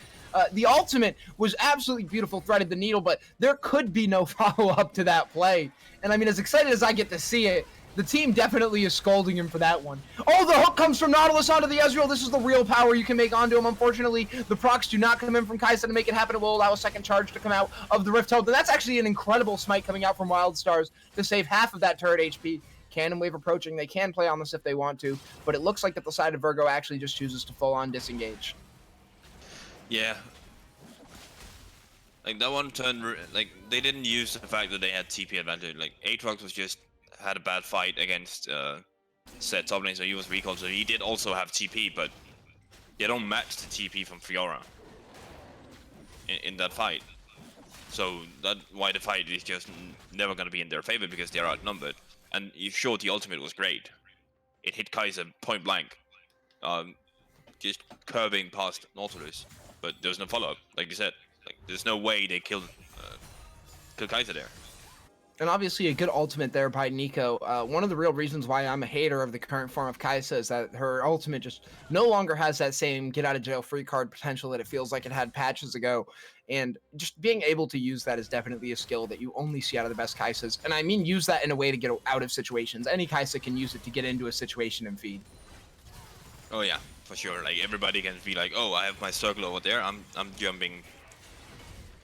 The ultimate was absolutely beautiful, threaded the needle, but there could be no follow-up to that play. And I mean, as excited as I get to see it, the team definitely is scolding him for that one. Oh, the hook comes from Nautilus onto the Ezreal. This is the real power you can make onto him. Unfortunately, the procs do not come in from Kai'Sa to make it happen. It will allow a second charge to come out of the Rift Hold. And that's actually an incredible smite coming out from Wildstars to save half of that turret HP. Cannon Wave approaching. They can play on this if they want to, but it looks like that the side of Virgo actually just chooses to full-on disengage. Yeah. Like that one turn, like they didn't use the fact that they had TP advantage. Like Aatrox was just had a bad fight against Set top lane, so he was recalled. So he did also have TP, but they don't match the TP from Fiora in that fight. So that's why the fight is just never gonna be in their favor because they're outnumbered. And you showed the ultimate was great. It hit Kai'Sa point blank, just curving past Nautilus, but there's no follow-up. Like you said, like there's no way they killed Kai'Sa there. And obviously a good ultimate there by Nico. One of the real reasons why I'm a hater of the current form of Kai'Sa is that her ultimate just no longer has that same get out of jail free card potential that it feels like it had patches ago. And just being able to use that is definitely a skill that you only see out of the best Kai'Sas. And I mean use that in a way to get out of situations. Any Kai'Sa can use it to get into a situation and feed. Oh yeah, for sure. Like everybody can be like, oh, I have my circle over there. I'm jumping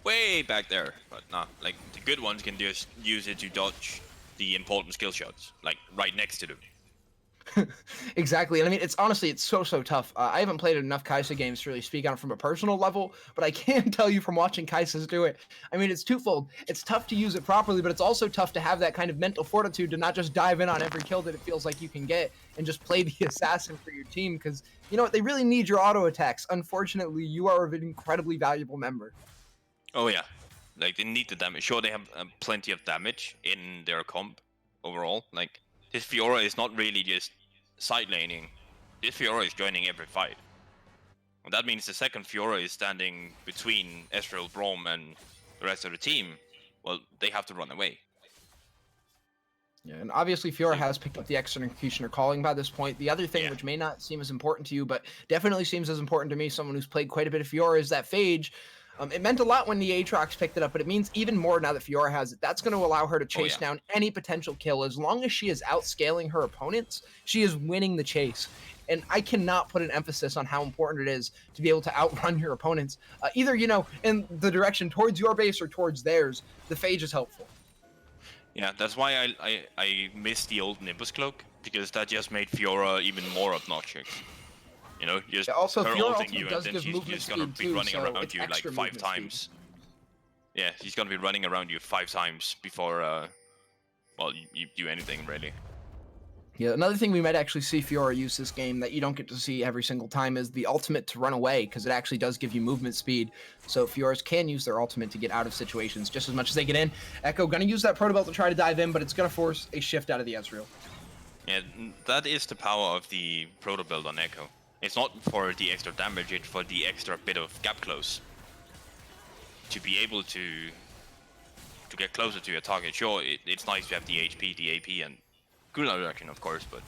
way back there, but nah, like the good ones can just use it to dodge the important skill shots, like right next to them. Exactly. And I mean, it's honestly, it's so tough. I haven't played enough Kai'Sa games to really speak on it from a personal level, but I can tell you from watching Kai'Sas do it. I mean, it's twofold. It's tough to use it properly, but it's also tough to have that kind of mental fortitude to not just dive in on every kill that it feels like you can get and just play the assassin for your team. Because you know what? They really need your auto attacks. Unfortunately, you are an incredibly valuable member. Oh yeah, like they need the damage. Sure, they have plenty of damage in their comp overall. Like this Fiora is not really just side laning. This Fiora is joining every fight. And that means the second Fiora is standing between Ezreal, Braum, and the rest of the team. Well, they have to run away. Yeah, and obviously Fiora has picked up the Executioner calling by this point. The other thing, which may not seem as important to you, but definitely seems as important to me, someone who's played quite a bit of Fiora, is that Phage. It meant a lot when the Aatrox picked it up, but it means even more now that Fiora has it. That's going to allow her to chase down any potential kill. As long as she is outscaling her opponents, she is winning the chase. And I cannot put an emphasis on how important it is to be able to outrun your opponents, either, you know, in the direction towards your base or towards theirs. The Phage is helpful. Yeah, that's why I miss the old Nimbus Cloak, because that just made Fiora even more obnoxious. You know, just also, her Fiora ulting you, and then she's just gonna be running around you like 5 times. Yeah, she's gonna be running around you 5 times before, well, you do anything, really. Yeah, another thing we might actually see Fiora use this game that you don't get to see every single time is the ultimate to run away, because it actually does give you movement speed. So Fioras can use their ultimate to get out of situations just as much as they get in. Echo gonna use that Proto Belt to try to dive in, but it's gonna force a shift out of the Ezreal. Yeah, that is the power of the Proto Build on Echo. It's not for the extra damage, it's for the extra bit of gap close. To be able to get closer to your target. Sure, it's nice to have the HP, the AP, and cooldown reduction, of course, but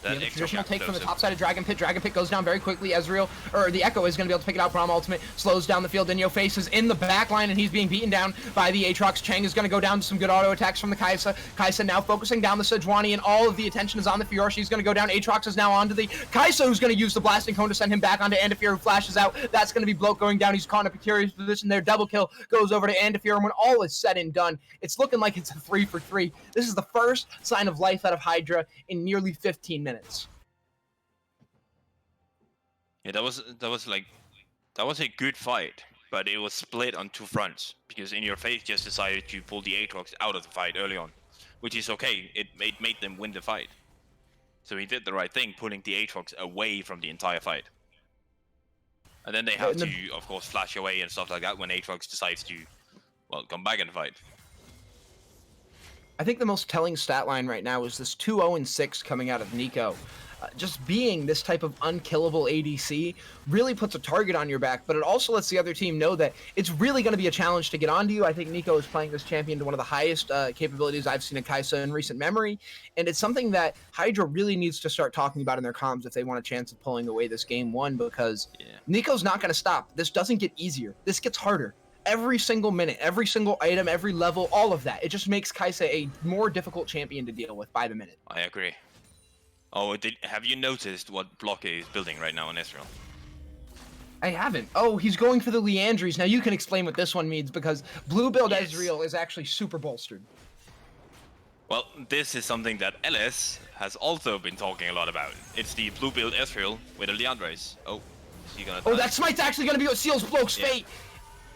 that the traditional take from the top side of Dragon Pit. Dragon Pit goes down very quickly. Ezreal, or the Echo, is going to be able to pick it out. Braum ultimate slows down the field. Inyo faces in the back line, and he's being beaten down by the Aatrox. Chang is going to go down to some good auto attacks from the Kai'Sa. Kai'Sa now focusing down the Sejuani, and all of the attention is on the Fiora. She's going to go down. Aatrox is now onto the Kai'Sa, who's going to use the Blasting Cone to send him back onto Andafir, who flashes out. That's going to be Bloat going down. He's caught in a precarious position there. Double kill goes over to Andafir, and when all is said and done, it's looking like it's a 3 for 3. This is the first sign of life out of Hydra in nearly 15 minutes. Yeah, that was a good fight, but it was split on 2 fronts, because In Your Face just decided to pull the Aatrox out of the fight early on, which is okay. It made them win the fight. So he did the right thing, pulling the Aatrox away from the entire fight. And then they have to, of course, flash away and stuff like that when Aatrox decides to, well, come back in the fight. I think the most telling stat line right now is this 2-0-6 coming out of Nico. Just being this type of unkillable ADC really puts a target on your back, but it also lets the other team know that it's really going to be a challenge to get onto you. I think Nico is playing this champion to one of the highest capabilities I've seen in Kai'Sa in recent memory, and it's something that Hydra really needs to start talking about in their comms if they want a chance of pulling away this game 1, because Nico's not going to stop. This doesn't get easier. This gets harder. Every single minute, every single item, every level, all of that. It just makes Kai'Sa a more difficult champion to deal with by the minute. I agree. Oh, have you noticed what Block is building right now in Ezreal? I haven't. Oh, he's going for the Leandries. Now you can explain what this one means, because blue build Ezreal is actually super bolstered. Well, this is something that LS has also been talking a lot about. It's the blue build Ezreal with a Leandries. Oh, is he gonna die? Oh, that smite's actually gonna be what seals Bloke's fate.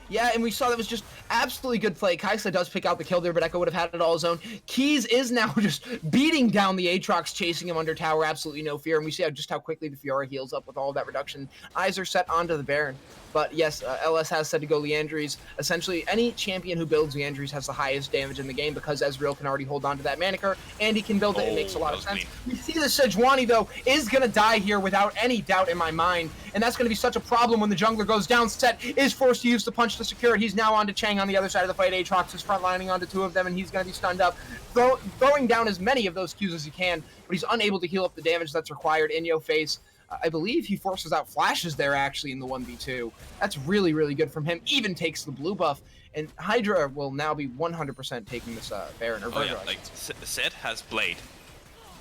Yeah, and we saw that was just absolutely good play. Kaisa does pick out the kill there, but Echo would have had it all his own. Keys is now just beating down the Aatrox, chasing him under tower, absolutely no fear. And we see just how quickly the Fiora heals up with all of that reduction. Eyes are set onto the Baron. But yes, LS has said to go Leandries. Essentially, any champion who builds Leandries has the highest damage in the game because Ezreal can already hold on to that Manicure, and he can build it. It makes a lot of sense. We see the Sejuani, though, is going to die here without any doubt in my mind, and that's going to be such a problem when the jungler goes down. Set is forced to use the punch to secure it. He's now on to Chang on the other side of the fight. Aatrox is frontlining onto two of them, and he's going to be stunned up. Throwing down as many of those Qs as he can, but he's unable to heal up the damage that's required in your face. I believe he forces out flashes there, actually, in the 1v2. That's really, really good from him. Even takes the blue buff. And Hydra will now be 100% taking this Baron or Virgo. Oh, yeah. Like, Zed has Blade,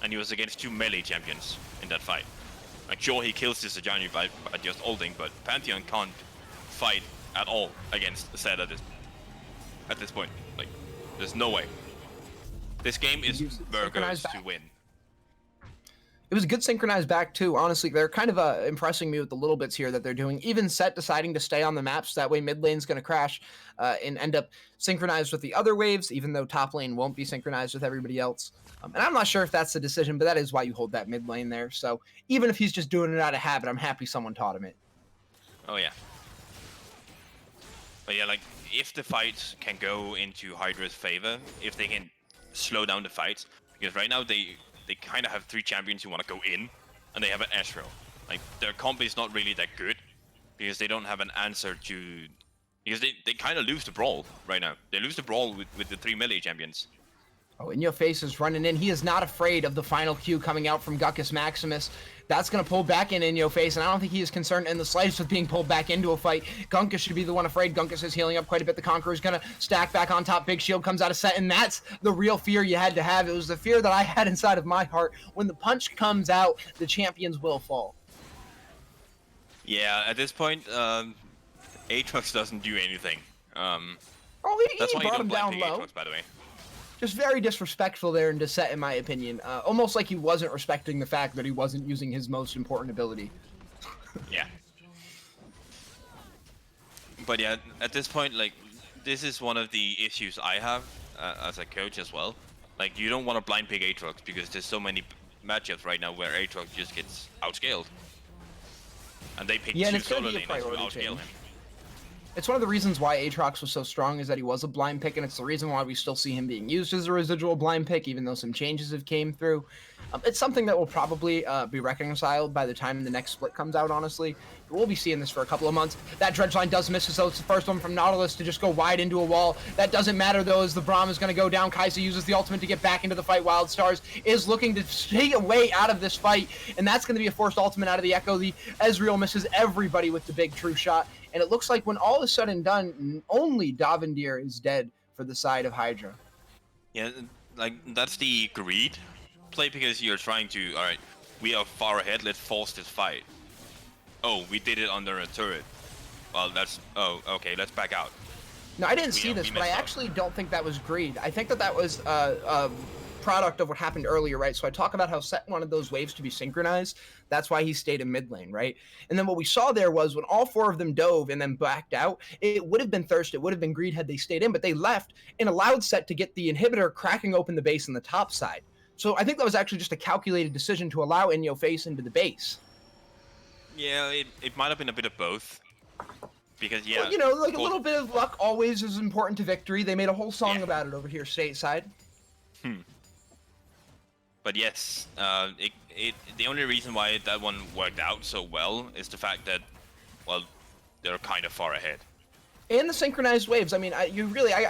and he was against 2 melee champions in that fight. Like, sure, he kills this Sejuani by just ulting, but Pantheon can't fight at all against Zed at this point. Like, there's no way. This game is Virgo's to win. It was a good synchronized back, too. Honestly, they're kind of impressing me with the little bits here that they're doing. Even Set deciding to stay on the maps. That way mid lane's going to crash and end up synchronized with the other waves, even though top lane won't be synchronized with everybody else. And I'm not sure if that's the decision, but that is why you hold that mid lane there. So even if he's just doing it out of habit, I'm happy someone taught him it. Oh, yeah. But yeah, like, if the fights can go into Hydra's favor, if they can slow down the fights, because right now they kind of have 3 champions who want to go in, and they have an Ezreal. Like, their comp is not really that good, because they don't have an answer to... Because they kind of lose the brawl right now. They lose the brawl with the 3 melee champions. Oh, In Your Face is running in. He is not afraid of the final Q coming out from Guckus Maximus. That's going to pull back in Your Face, and I don't think he is concerned in the slightest with being pulled back into a fight. Gunkus should be the one afraid. Gunkus is healing up quite a bit. The Conqueror is going to stack back on top. Big shield comes out of Set, and that's the real fear you had to have. It was the fear that I had inside of my heart. When the punch comes out, the champions will fall. Yeah, at this point, Aatrox doesn't do anything. He brought him down low. Aatrox, by the way. Just very disrespectful there in Set, in my opinion. Almost like he wasn't respecting the fact that he wasn't using his most important ability. Yeah. But yeah, at this point, like, this is one of the issues I have as a coach as well. Like, you don't want to blind pick Aatrox because there's so many matchups right now where Aatrox just gets outscaled. And they pick 2 solo laners to outscale him. It's one of the reasons why Aatrox was so strong is that he was a blind pick, and it's the reason why we still see him being used as a residual blind pick, even though some changes have came through. It's something that will probably be reconciled by the time the next split comes out, honestly. We'll be seeing this for a couple of months. That dredge line does miss, so it's the first one from Nautilus to just go wide into a wall. That doesn't matter, though, as the Braum is going to go down. Kaisa uses the ultimate to get back into the fight. Wild Stars is looking to stay away out of this fight, and that's going to be a forced ultimate out of the Echo. The Ezreal misses everybody with the big true shot. And it looks like when all is said and done, only Davendir is dead for the side of Hydra. Yeah, like, that's the greed play, because you're trying to, alright, we are far ahead, let's force this fight. Oh, we did it under a turret. Well, oh, okay, let's back out. No, I didn't see this, but I actually don't think that was greed. I think that was a product of what happened earlier, right? So I talk about how Set wanted those waves to be synchronized. That's why he stayed in mid lane, right? And then what we saw there was when all 4 of them dove and then backed out, it would have been thirst, it would have been greed had they stayed in, but they left and allowed Set to get the inhibitor cracking open the base on the top side. So I think that was actually just a calculated decision to allow In Your Face into the base. Yeah, it might have been a bit of both. Because, yeah... Well, you know, like a little bit of luck always is important to victory. They made a whole song about it over here stateside. But yes, the only reason why that one worked out so well is the fact that, well, they're kind of far ahead. And the synchronized waves. I mean, I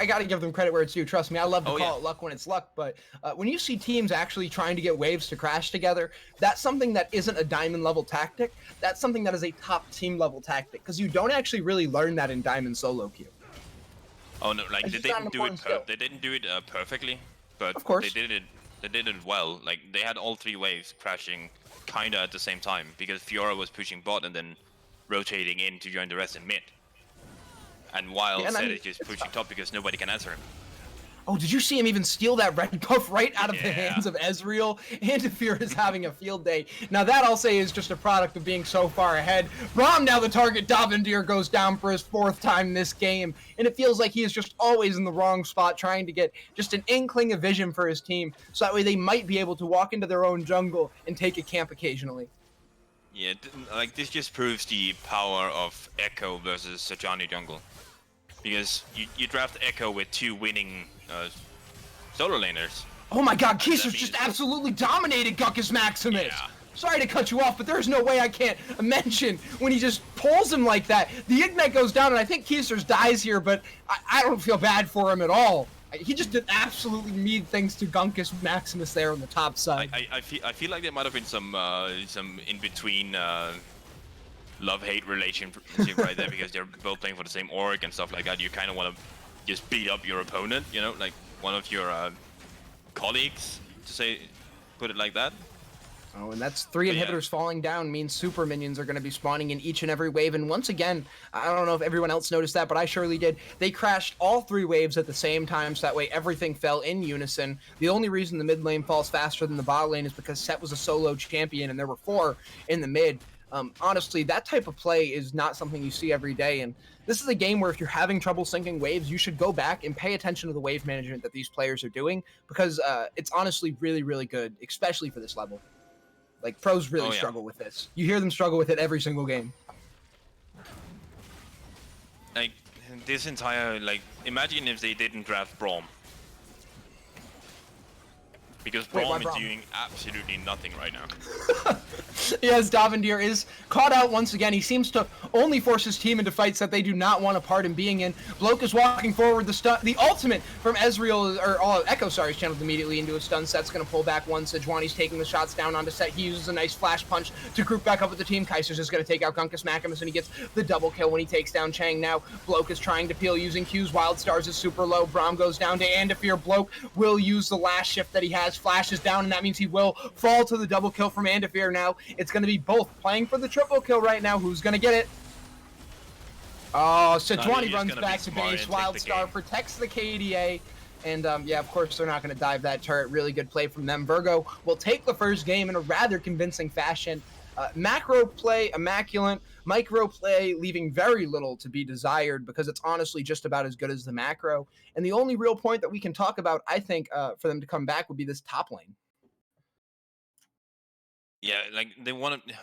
got to give them credit where it's due. Trust me, I love to call it luck when it's luck. But when you see teams actually trying to get waves to crash together, that's something that isn't a diamond level tactic. That's something that is a top team level tactic, because you don't actually really learn that in diamond solo queue. Oh no, like they didn't do it perfectly, but of course. They did it well. Like, they had all 3 waves crashing kinda at the same time, because Fiora was pushing bot and then rotating in to join the rest in mid. And while Zed is just pushing top because nobody can answer him. Oh, did you see him even steal that red buff right out of the Yeah. hands of Ezreal? Andafir is having a field day. Now that I'll say is just a product of being so far ahead. Braum now the target. Davendir goes down for his 4th time this game. And it feels like he is just always in the wrong spot trying to get just an inkling of vision for his team. So that way they might be able to walk into their own jungle and take a camp occasionally. Yeah, like this just proves the power of Echo versus Sejuani jungle. Because you draft Echo with 2 winning solo laners. Oh my god, Kisser's just absolutely dominated Guckus Maximus! Yeah. Sorry to cut you off, but there's no way I can't mention when he just pulls him like that. The Ignite goes down, and I think Kisser's dies here, but I don't feel bad for him at all. He just did absolutely mean things to Guckus Maximus there on the top side. I feel like there might have been some in between love-hate relationship right there, because they're both playing for the same org and stuff like that. You kind of want to just beat up your opponent, you know, like one of your colleagues, to put it like that. Oh, and that's 3 inhibitors falling down means super minions are going to be spawning in each and every wave. And once again, I don't know if everyone else noticed that, but I surely did. They crashed all 3 waves at the same time, so that way everything fell in unison. The only reason the mid lane falls faster than the bot lane is because Set was a solo champion and there were 4 in the mid. Honestly, that type of play is not something you see every day, and this is a game where if you're having trouble syncing waves, you should go back and pay attention to the wave management that these players are doing, because it's honestly really, really good, especially for this level. Like, pros really struggle with this. You hear them struggle with it every single game. Like, this entire, like, imagine if they didn't draft Braum. Because Braum is doing absolutely nothing right now. Yes, Davendir is caught out once again. He seems to only force his team into fights that they do not want a part in being in. Bloke is walking forward. The ultimate from Ezreal, or Echo, sorry, is channeled immediately into a stun. Set's going to pull back one. Sejuani's taking the shots down onto Set. He uses a nice flash punch to group back up with the team. Kaiser's just going to take out Guckus Maximus, and he gets the double kill when he takes down Chang. Now, Bloke is trying to peel using Q's. Wild Stars is super low. Braum goes down to Andafir. Bloke will use the last shift that he has. Flashes down, and that means he will fall to the double kill from Andafir. Now it's going to be both playing for the triple kill right now. Who's going to get it? Oh, Sejuani runs back to base. Wildstar protects the KDA. And yeah, of course, they're not going to dive that turret. Really good play from them. Virgo will take the first game in a rather convincing fashion. Macro play, immaculate. Micro play, leaving very little to be desired, because it's honestly just about as good as the macro. And the only real point that we can talk about, I think, for them to come back would be this top lane. Yeah, like, they want to...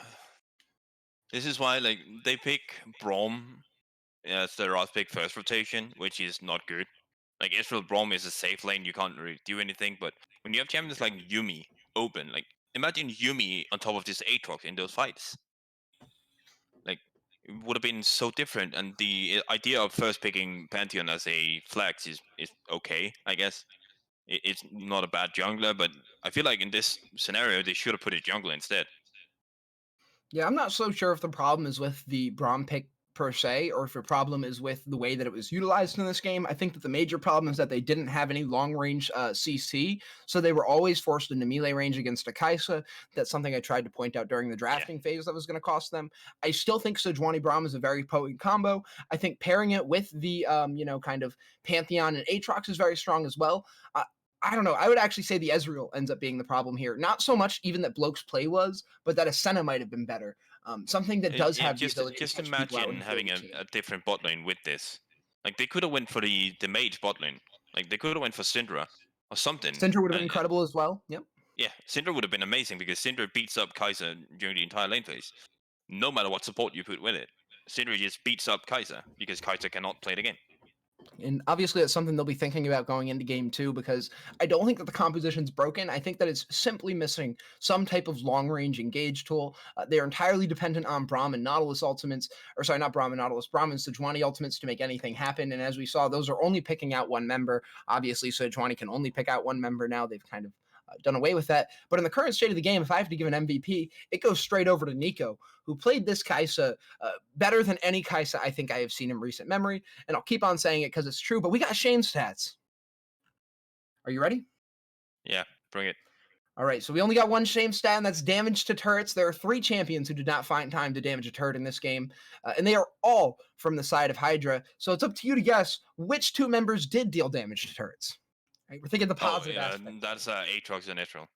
This is why, like, they pick Braum as their Roth pick first rotation, which is not good. Like, Israel Braum is a safe lane, you can't really do anything, but when you have champions like Yuumi open, like, imagine Yuumi on top of this Aatrox in those fights. Like, it would have been so different, and the idea of first picking Pantheon as a flex is okay, I guess. It's not a bad jungler, but I feel like in this scenario, they should have put a jungler instead. Yeah, I'm not so sure if the problem is with the Braum pick per se, or if the problem is with the way that it was utilized in this game. I think that the major problem is that they didn't have any long-range CC, so they were always forced into melee range against a Kai'Sa. That's something I tried to point out during the drafting phase that was going to cost them. I still think Sejuani Braum is a very potent combo. I think pairing it with the, kind of Pantheon and Aatrox is very strong as well. I don't know. I would actually say the Ezreal ends up being the problem here. Not so much even that Bloke's play was, but that Ascena might have been better. Something that does have the ability just to catch people out imagine and having a different bot lane with this. Like, they could have went for the mage bot lane. Like, they could have went for Syndra or something. Syndra would have been incredible as well. Yep. Yeah, Syndra would have been amazing, because Syndra beats up Kai'Sa during the entire lane phase. No matter what support you put with it, Syndra just beats up Kai'Sa, because Kai'Sa cannot play the game. And obviously that's something they'll be thinking about going into game 2, because I don't think that the composition's broken. I think that it's simply missing some type of long-range engage tool. They're entirely dependent on Braum and Nautilus ultimates, or sorry, not Braum and Nautilus, Braum and Sejuani ultimates to make anything happen. And as we saw, those are only picking out one member. Obviously, Sejuani can only pick out one member now. They've kind of done away with that. But in the current state of the game, if I have to give an MVP, it goes straight over to Nico, who played this Kai'Sa better than any Kai'Sa I think I have seen in recent memory. And I'll keep on saying it because it's true, but we got Shane's stats. Are you ready? Yeah, bring it. All right, so we only got one Shame stat, and that's damage to turrets. There are 3 champions who did not find time to damage a turret in this game, and they are all from the side of Hydra. So it's up to you to guess which 2 members did deal damage to turrets. Right? We're thinking the Oh, positive yeah, aspect. that's Aatrox and Neutral.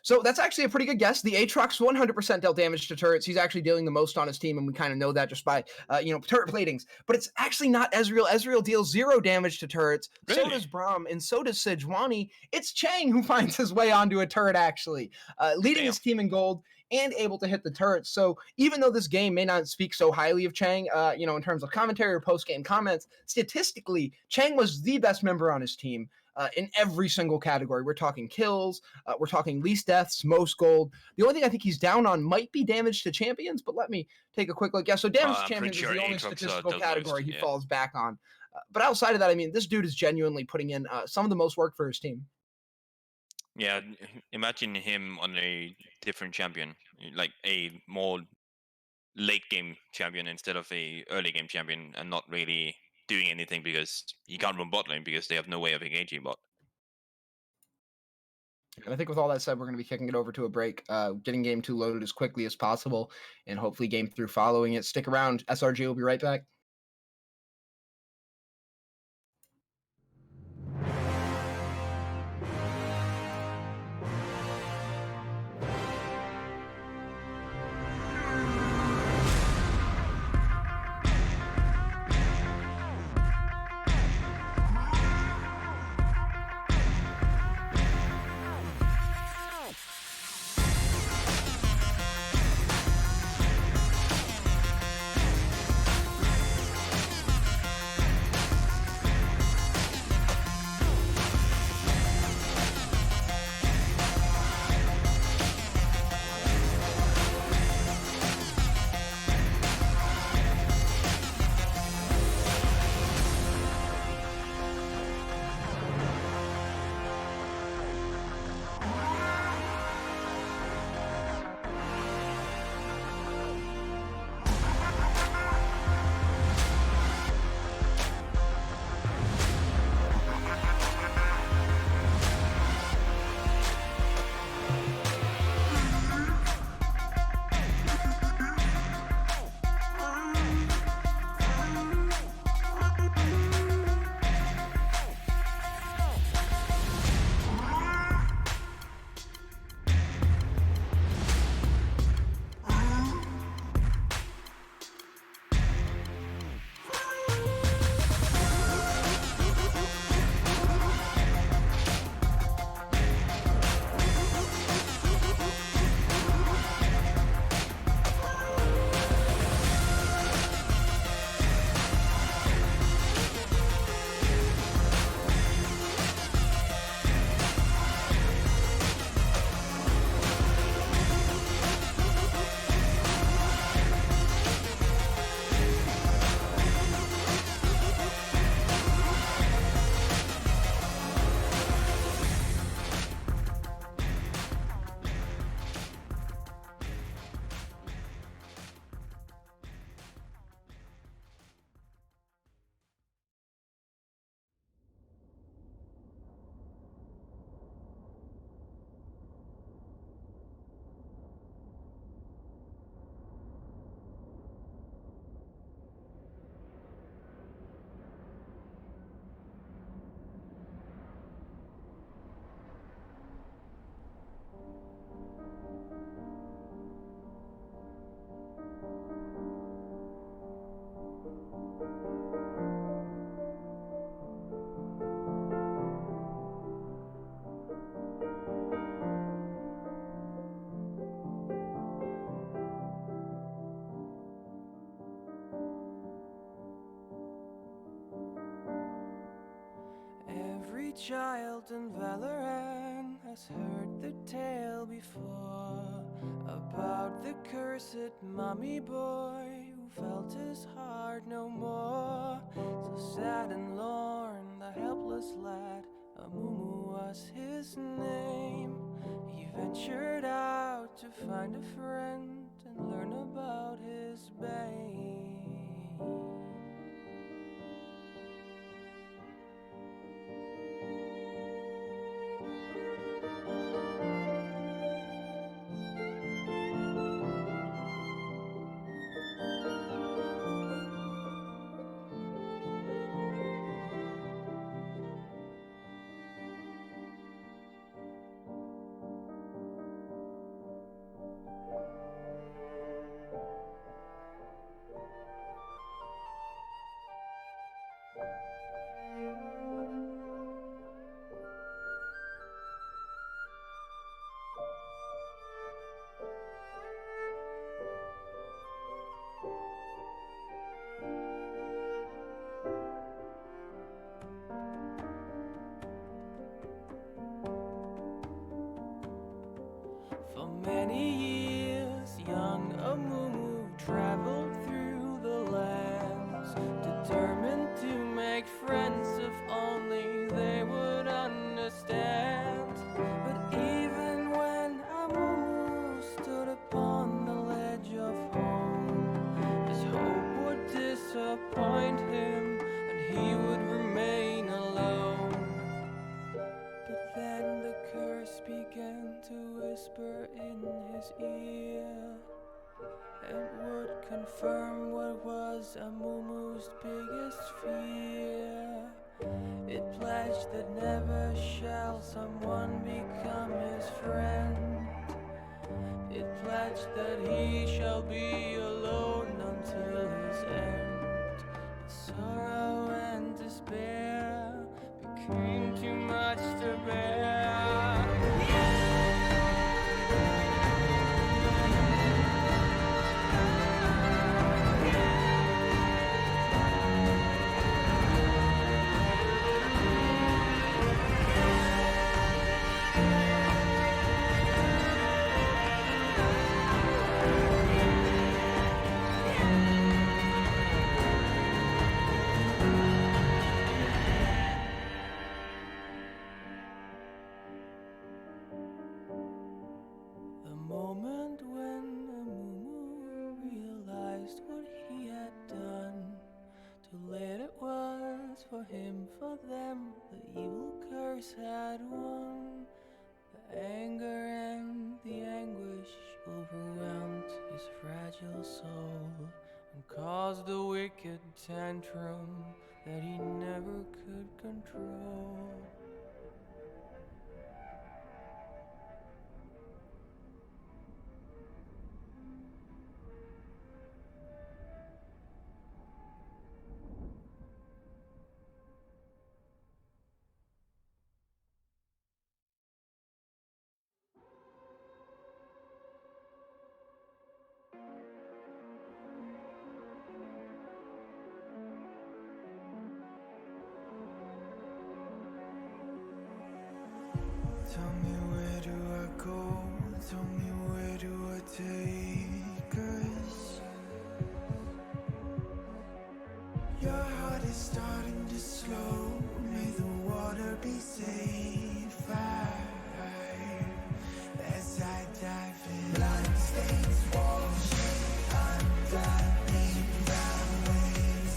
So that's actually a pretty good guess. The Aatrox 100% dealt damage to turrets. He's actually dealing the most on his team, and we kind of know that just by, turret platings. But it's actually not Ezreal. Ezreal deals 0 damage to turrets. So Really? does Braum, and so does Sejuani. It's Chang who finds his way onto a turret, actually, leading Damn. his team in gold and able to hit the turrets. So even though this game may not speak so highly of Chang, in terms of commentary or post-game comments, statistically, Chang was the best member on his team. In every single category. We're talking kills, we're talking least deaths, most gold. The only thing I think he's down on might be damage to champions, but let me take a quick look. Yeah, so damage to I'm pretty champions sure is the only Aatrox statistical does category most. he Yeah. falls back on. But outside of that, I mean, this dude is genuinely putting in some of the most work for his team. Yeah, imagine him on a different champion, like a more late game champion instead of a early game champion, and not really doing anything because he can't run bot lane because they have no way of engaging bot. And I think with all that said, we're going to be kicking it over to a break, getting game 2 loaded as quickly as possible, and hopefully game 3 following it. Stick around. SRG will be right back. Every child in Valorant has heard the tale before about the cursed mummy boy who felt his heart no more. So sad and lorn, the helpless lad, Amumu was his name. He ventured out to find a friend and learn about his bane. It would confirm what was a Mumu's biggest fear. It pledged that never shall someone become his friend. It pledged that he shall be alone until his end. But sorrow and despair became too much to bear. The moment when Amumu realized what he had done, too late it was for him, for them, the evil curse had won. The anger and the anguish overwhelmed his fragile soul and caused a wicked tantrum that he never could control. Tell me, where do I go? Tell me, where do I take us? Your heart is starting to slow. May the water be safe. As I dive in, blood stains washing underneath the waves.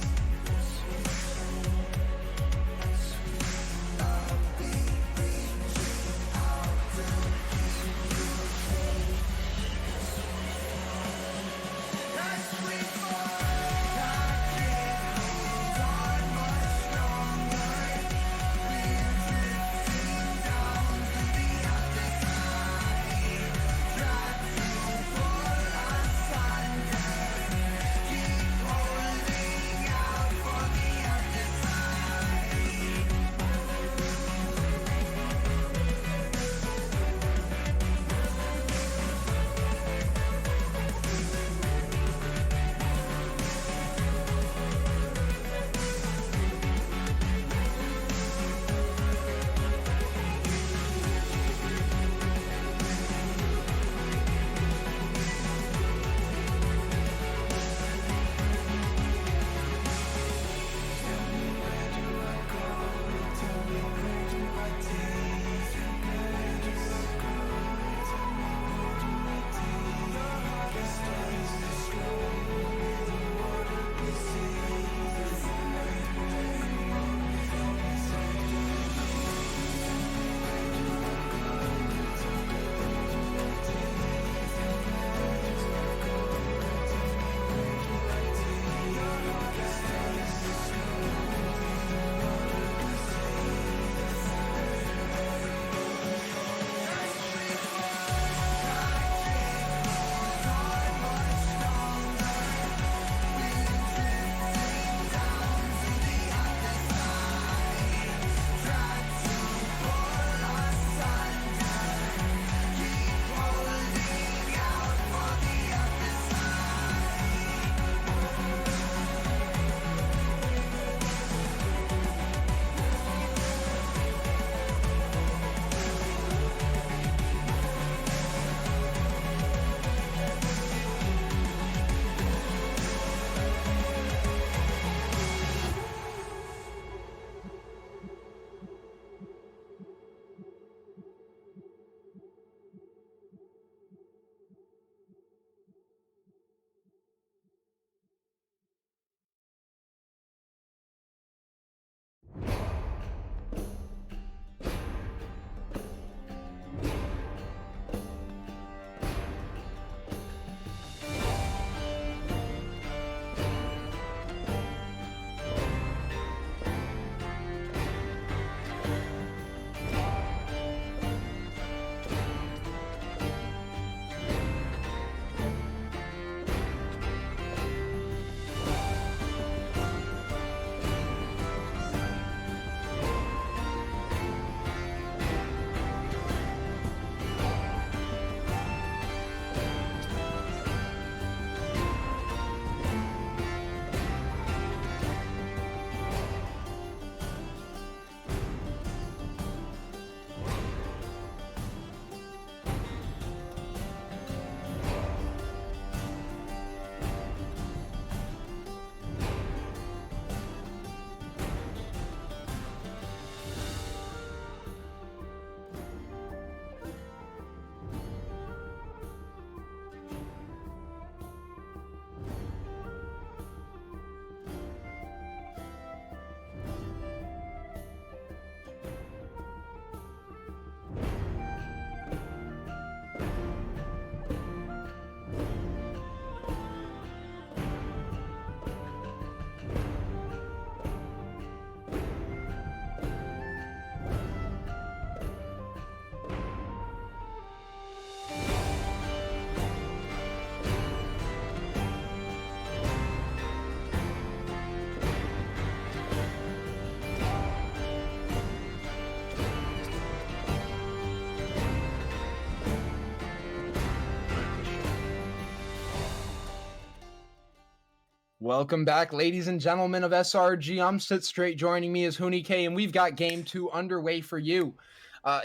Welcome back, ladies and gentlemen of SRG. I'm Sit Straight. Joining me is Huni K, and we've got game 2 underway for you.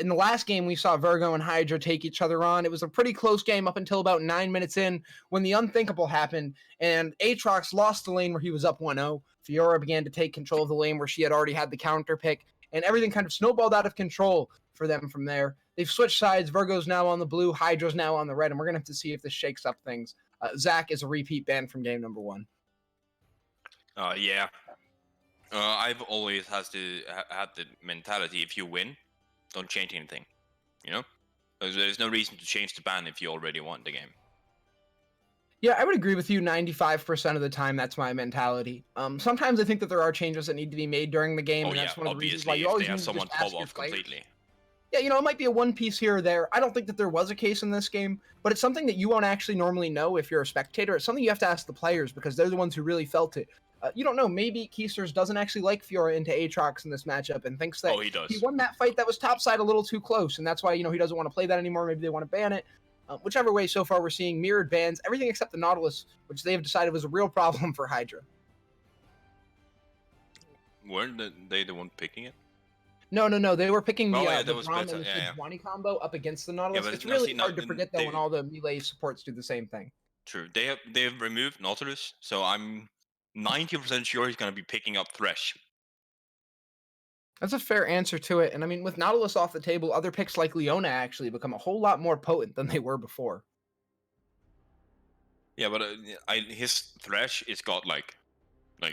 In the last game, we saw Virgo and Hydra take each other on. It was a pretty close game up until about 9 minutes in when the unthinkable happened, and Aatrox lost the lane where he was up 1-0. Fiora began to take control of the lane where she had already had the counter pick, and everything kind of snowballed out of control for them from there. They've switched sides. Virgo's now on the blue, Hydra's now on the red, and we're going to have to see if this shakes up things. Zach is a repeat ban from game number 1. Yeah. I've always had the mentality: if you win, don't change anything. You know, there's no reason to change the ban if you already won the game. Yeah, I would agree with you 95% of the time. That's my mentality. Sometimes I think that there are changes that need to be made during the game, Oh and yeah, that's one of the reasons obviously, why you if always they have need to someone just ask pop your off players. completely. Yeah, it might be a one piece here or there. I don't think that there was a case in this game, but it's something that you won't actually normally know if you're a spectator. It's something you have to ask the players because they're the ones who really felt it. You don't know. Maybe Keisters doesn't actually like Fiora into Aatrox in this matchup and thinks that He does. he won that fight that was topside a little too close, and that's why he doesn't want to play that anymore. Maybe they want to ban it. Whichever way, so far we're seeing mirrored bans, everything except the Nautilus, which they have decided was a real problem for Hydra. Weren't they the one picking it? No. They were picking the Braum and the yeah. Sejuani combo up against the Nautilus. but It's now really see, hard now to forget, though, when all the melee supports do the same thing. True. They've removed Nautilus, so I'm 90% sure he's gonna be picking up Thresh. That's a fair answer to it. And I mean, with Nautilus off the table, other picks like Leona actually become a whole lot more potent than they were before. Yeah, but his Thresh is godlike.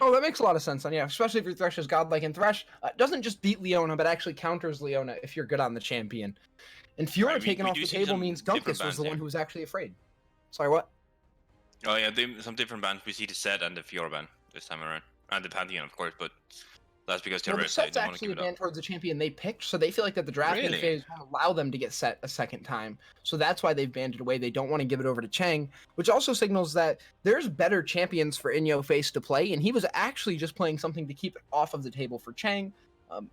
Oh, that makes a lot of sense. And yeah, especially if your Thresh is godlike. And Thresh doesn't just beat Leona, but actually counters Leona if you're good on the champion. And Fiora taken off the table means Gunkus was the one who was actually afraid. Sorry, what? Oh yeah, some different bans. We see the Set and the Fiora ban this time around. And the Pantheon, of course, but that's because they're the Set's actually a ban towards the champion they picked, so they feel like that the drafting phase won't allow them to get Set a second time. So that's why they've banned it away. They don't want to give it over to Chang, which also signals that there's better champions for Inyo Face to play, and he was actually just playing something to keep it off of the table for Chang.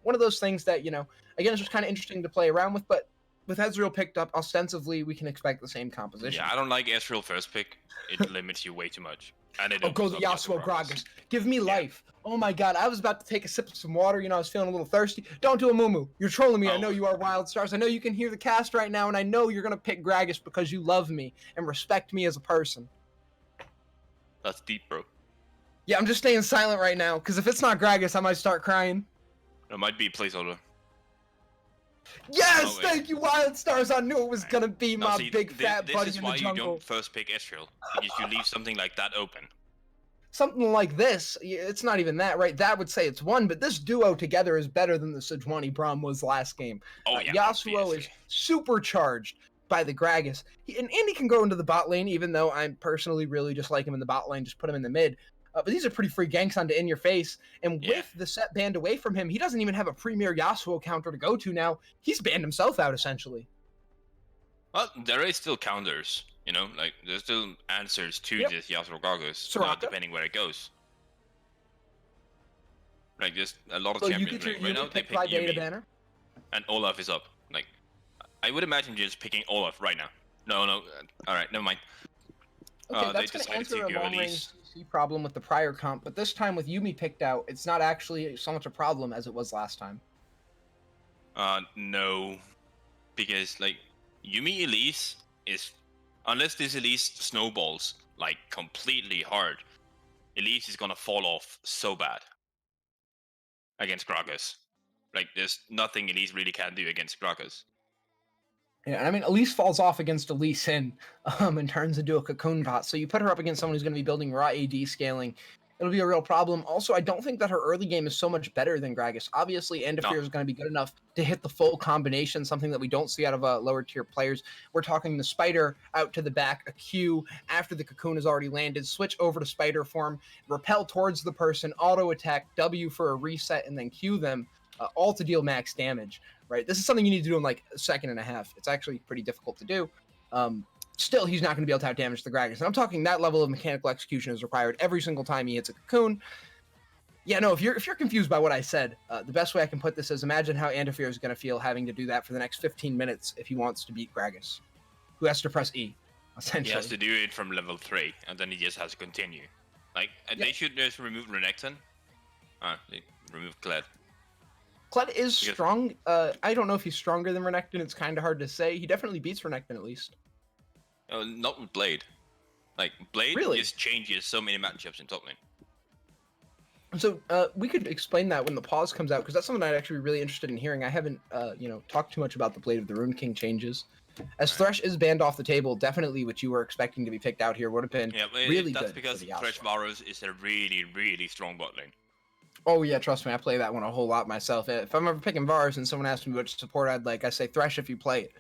One of those things that, again, it's just kind of interesting to play around with, but with Ezreal picked up, ostensibly, we can expect the same composition. Yeah, I don't like Ezreal first pick. It limits you way too much. And it go the Yasuo Gragas. Give me life. Oh my god, I was about to take a sip of some water. I was feeling a little thirsty. Don't do a moo-moo. You're trolling me. I know you are Wild Stars. I know you can hear the cast right now, and I know you're going to pick Gragas because you love me and respect me as a person. That's deep, bro. Yeah, I'm just staying silent right now, because if it's not Gragas, I might start crying. It might be placeholder. Yes, thank you, Wild Stars. I knew it was going to be my big fat buddy in the jungle. This is why you don't first pick Ezreal, because you leave something like that open. Something like this, it's not even that, right? That would say it's one, but this duo together is better than the Sejuani Braum was last game. Yasuo is supercharged by the Gragas. And he can go into the bot lane, even though I personally really just like him in the bot lane, just put him in the mid. But these are pretty free ganks onto In Your Face. And with the Set banned away from him, he doesn't even have a premier Yasuo counter to go to now. He's banned himself out, essentially. Well, there is still counters. There's still answers to this Yasuo Gragas, depending where it goes. There's a lot of champions. Right now, they pick Yumi, banner. And Olaf is up. I would imagine you're just picking Olaf right now. No. All right, never mind. Okay, that's going to answer a long-range CC problem with the prior comp, but this time with Yumi picked out, it's not actually so much a problem as it was last time. No. Because, Yumi Elise is... Unless this Elise snowballs, completely hard, Elise is gonna fall off so bad against Gragas. There's nothing Elise really can do against Gragas. Yeah, I mean, Elise falls off against Elise and turns into a cocoon bot. So you put her up against someone who's going to be building raw AD scaling, it'll be a real problem. Also, I don't think that her early game is so much better than Gragas. Obviously, Endofear is going to be good enough to hit the full combination, something that we don't see out of lower tier players. We're talking the Spider out to the back, a Q after the cocoon has already landed, switch over to Spider form, repel towards the person, auto attack, W for a reset, and then Q them, all to deal max damage. Right, this is something you need to do in a second and a half. It's actually pretty difficult to do. Still, he's not going to be able to out damage the Gragas. And I'm talking that level of mechanical execution is required every single time he hits a cocoon. Yeah, no, if you're confused by what I said, the best way I can put this is imagine how Endofear is going to feel having to do that for the next 15 minutes if he wants to beat Gragas, who has to press E, essentially. He has to do it from level 3, and then he just has to continue. Like they should just remove Renekton. They remove Kled. Kled is strong. I don't know if he's stronger than Renekton. It's kind of hard to say. He definitely beats Renekton at least. Not with Blade. Like Blade just changes so many matchups in top lane. So we could explain that when the pause comes out, because that's something I'd actually be really interested in hearing. I haven't, talked too much about the Blade of the Rune King changes. As Thresh is banned off the table, definitely what you were expecting to be picked out here would have been really good. That's because Thresh Varus is a really, really strong bot lane. Oh yeah, trust me, I play that one a whole lot myself. If I'm ever picking Varus and someone asks me which support I'd like, I say Thresh if you play it.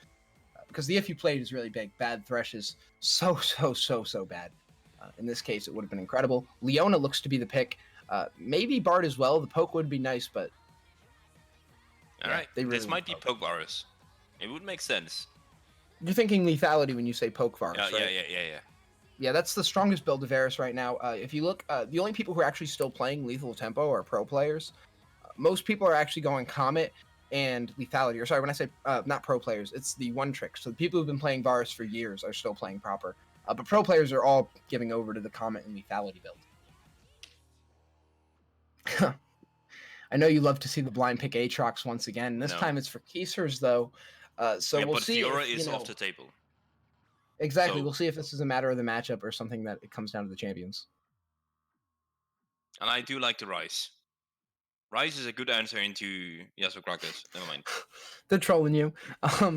Because the if you played is really big. Bad Thresh is so bad. In this case, it would have been incredible. Leona looks to be the pick. Maybe Bard as well. The poke would be nice, but... Alright, this might be poke Varus. It would make sense. You're thinking lethality when you say poke Varus, right? Yeah. Yeah, that's the strongest build of Varus right now. If you look, the only people who are actually still playing lethal tempo are pro players. Most people are actually going Comet and lethality. Or sorry, when I say not pro players, it's the one trick. So the people who've been playing Varus for years are still playing proper. But pro players are all giving over to the Comet and lethality build. I know you love to see the blind pick Aatrox once again. This time it's for Keisers, though. So we'll see. Fiora is off the table. Exactly. We'll see if this is a matter of the matchup or something that it comes down to the champions. And I do like the Rise. Rise is a good answer into Yasuo Krakus. Never mind. They're trolling you.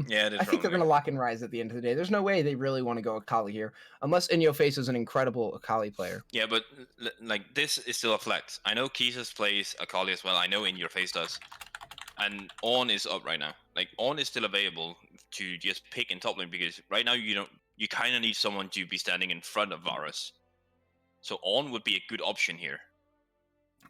Yeah, I think they're going to lock in Rise at the end of the day. There's no way they really want to go Akali here, unless Inyo faces an incredible Akali player. Yeah, but like this is still a flex. I know Keesus plays Akali as well. I know In Your Face does. And On is up right now. Like On is still available to just pick in top lane because right now you kind of need someone to be standing in front of Varus. So On would be a good option here.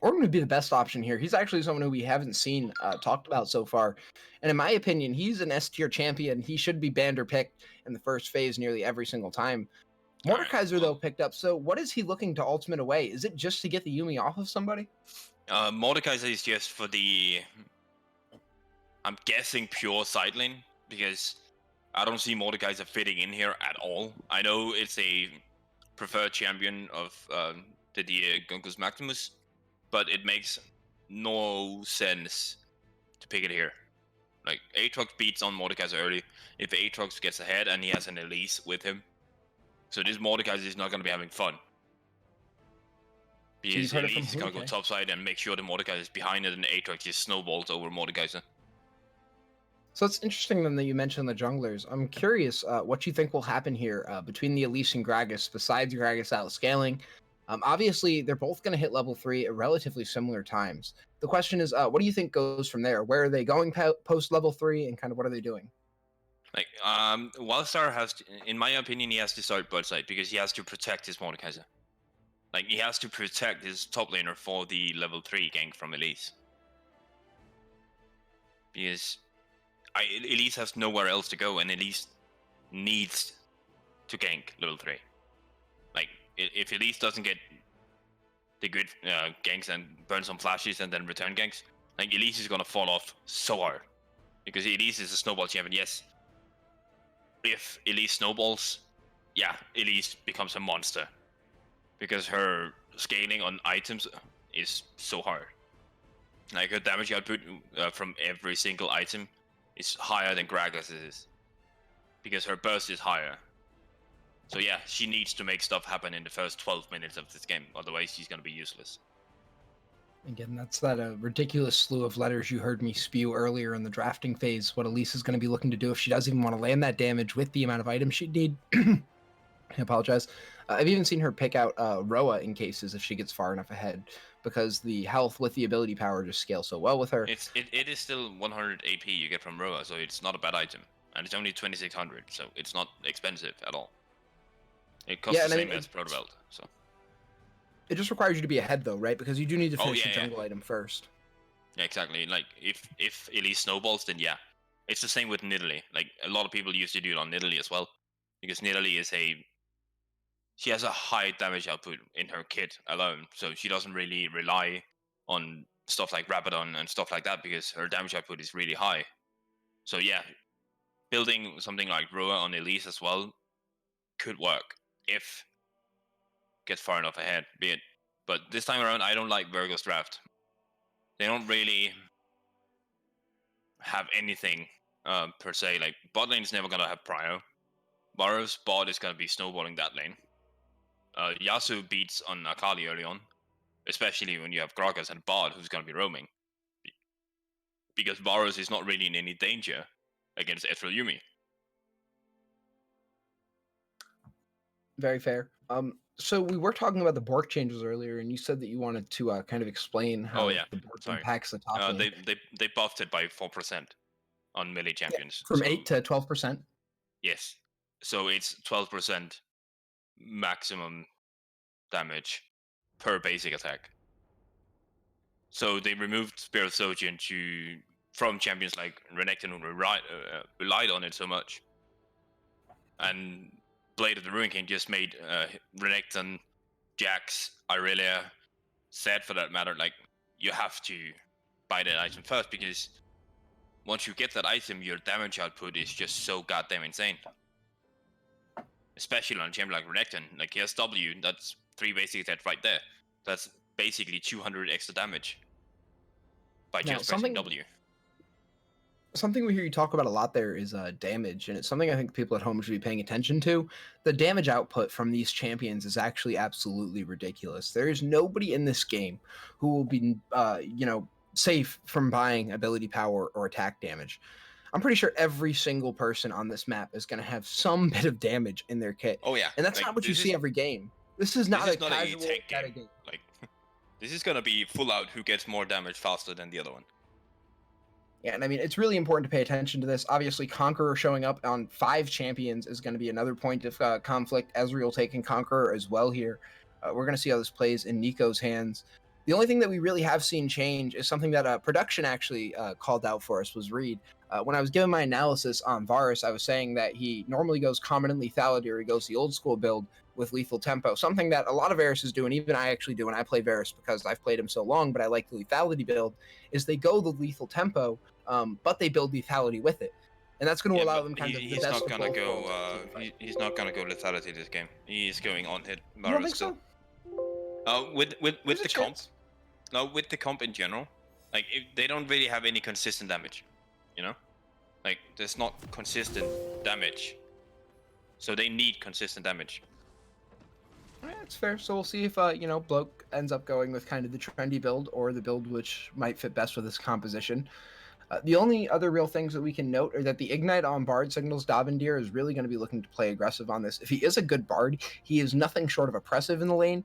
Ornn would be the best option here. He's actually someone who we haven't seen talked about so far. And in my opinion, he's an S-tier champion. He should be banned or picked in the first phase nearly every single time. Mordekaiser, though, picked up. So what is he looking to ultimate away? Is it just to get the Yuumi off of somebody? Mordekaiser is just for the... I'm guessing pure side lane, because I don't see Mordekaiser fitting in here at all. I know it's a preferred champion of the Gunkus Maximus, but it makes no sense to pick it here. Like, Aatrox beats on Mordekaiser early. If Aatrox gets ahead and he has an Elise with him, so this Mordekaiser is not going to be having fun. Because Elise is going to go topside and make sure the Mordekaiser is behind it and Aatrox just snowballs over Mordekaiser. So it's interesting then that you mentioned the junglers. I'm curious what you think will happen here between the Elise and Gragas, besides Gragas outscaling. Obviously, they're both going to hit level 3 at relatively similar times. The question is, what do you think goes from there? Where are they going post level 3, and kind of what are they doing? Like, Wildstar has to, in my opinion, he has to start bot side because he has to protect his Mordekaiser. Like, he has to protect his top laner for the level 3 gank from Elise. Because Elise has nowhere else to go, and Elise needs to gank level 3. Like, if Elise doesn't get the good ganks and burn some flashes and then return ganks, like, Elise is gonna fall off so hard. Because Elise is a snowball champion, yes. If Elise snowballs, yeah, Elise becomes a monster. Because her scaling on items is so hard. Like, her damage output from every single item is higher than Gragas is. Because her burst is higher. So yeah, she needs to make stuff happen in the first 12 minutes of this game, otherwise she's going to be useless. Again, that's that ridiculous slew of letters you heard me spew earlier in the drafting phase, what Elise is going to be looking to do if she doesn't even want to land that damage with the amount of items she'd need. I apologize. I've even seen her pick out Roa in cases if she gets far enough ahead, because the health with the ability power just scales so well with her. It is still 100 AP you get from Roa, so it's not a bad item. And it's only 2600, so it's not expensive at all. It costs the same as Proto Belt, so. It just requires you to be ahead, though, right? Because you do need to finish the jungle item first. Yeah, exactly. Like, if Elise snowballs, then yeah. It's the same with Nidalee. Like, a lot of people used to do it on Nidalee as well. Because Nidalee is she has a high damage output in her kit alone, so she doesn't really rely on stuff like Rabadon and stuff like that, because her damage output is really high. So yeah, building something like Roa on Elise as well could work if gets far enough ahead, be it But this time around, I don't like Virgo's draft. They don't really have anything per se. Like, bot lane's never gonna have prio. Varus bot is gonna be snowballing that lane. Yasuo beats on Akali early on, especially when you have Gragas and bot who's gonna be roaming. Because Varus is not really in any danger against Ethereal Yumi. Very fair. So we were talking about the Bork changes earlier, and you said that you wanted to kind of explain how yeah. the Bork Sorry. impacts the top lane. They buffed it by 4% on melee champions. From 8 to 12%. Yes. So it's 12% maximum damage per basic attack. So they removed Spirit of Sojourn from champions like Renekton, who relied on it so much. And Blade of the Ruin King just made Renekton, Jax, Irelia, Zed for that matter, like, you have to buy that item first, because once you get that item, your damage output is just so goddamn insane. Especially on a champion like Renekton. Like, he has W, that's 3 basic attacks right there. That's basically 200 extra damage by just pressing W. Something we hear you talk about a lot there is damage, and it's something I think people at home should be paying attention to. The damage output from these champions is actually absolutely ridiculous. There is nobody in this game who will be, safe from buying ability power or attack damage. I'm pretty sure every single person on this map is going to have some bit of damage in their kit. Oh yeah, and that's not what you see every game. This is not a casual tank game. Like, this is gonna be full out who gets more damage faster than the other one. Yeah, and I mean, it's really important to pay attention to this. Obviously, Conqueror showing up on 5 champions is going to be another point of conflict. Ezreal taking Conqueror as well here. We're going to see how this plays in Nico's hands. The only thing that we really have seen change is something that production actually called out for us, was Reed. When I was giving my analysis on Varus, I was saying that he normally goes Common and Lethality, or he goes the old school build with Lethal Tempo, something that a lot of Varus do, and even I actually do when I play Varus because I've played him so long, but I like the Lethality build, is they go the Lethal Tempo, but they build Lethality with it. And that's going to allow them kind of... He's not going to go he's not going to go Lethality this game. He's going on hit Varus. You don't think so? With the comp. No, with the comp in general, like, they don't really have any consistent damage, you know? Like, there's not consistent damage. So they need consistent damage. Yeah, it's fair. So we'll see if, Bloke ends up going with kind of the trendy build, or the build which might fit best with his composition. The only other real things that we can note are that the Ignite on Bard signals Davendir is really going to be looking to play aggressive on this. If he is a good Bard, he is nothing short of oppressive in the lane.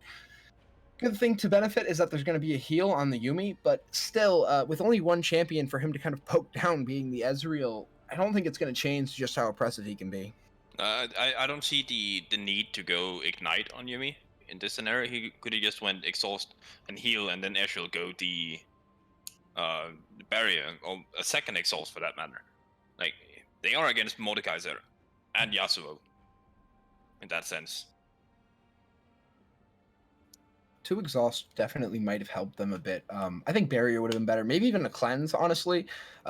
Good thing to benefit is that there's going to be a heal on the Yumi, but still, with only one champion for him to kind of poke down, being the Ezreal, I don't think it's going to change just how oppressive he can be. I don't see the need to go Ignite on Yumi in this scenario. He could have just went Exhaust and heal, and then Ezreal go the barrier, or a second Exhaust for that matter. Like, they are against Mordekaiser and Yasuo in that sense. 2 exhaust definitely might have helped them a bit. I think barrier would have been better. Maybe even a cleanse, honestly.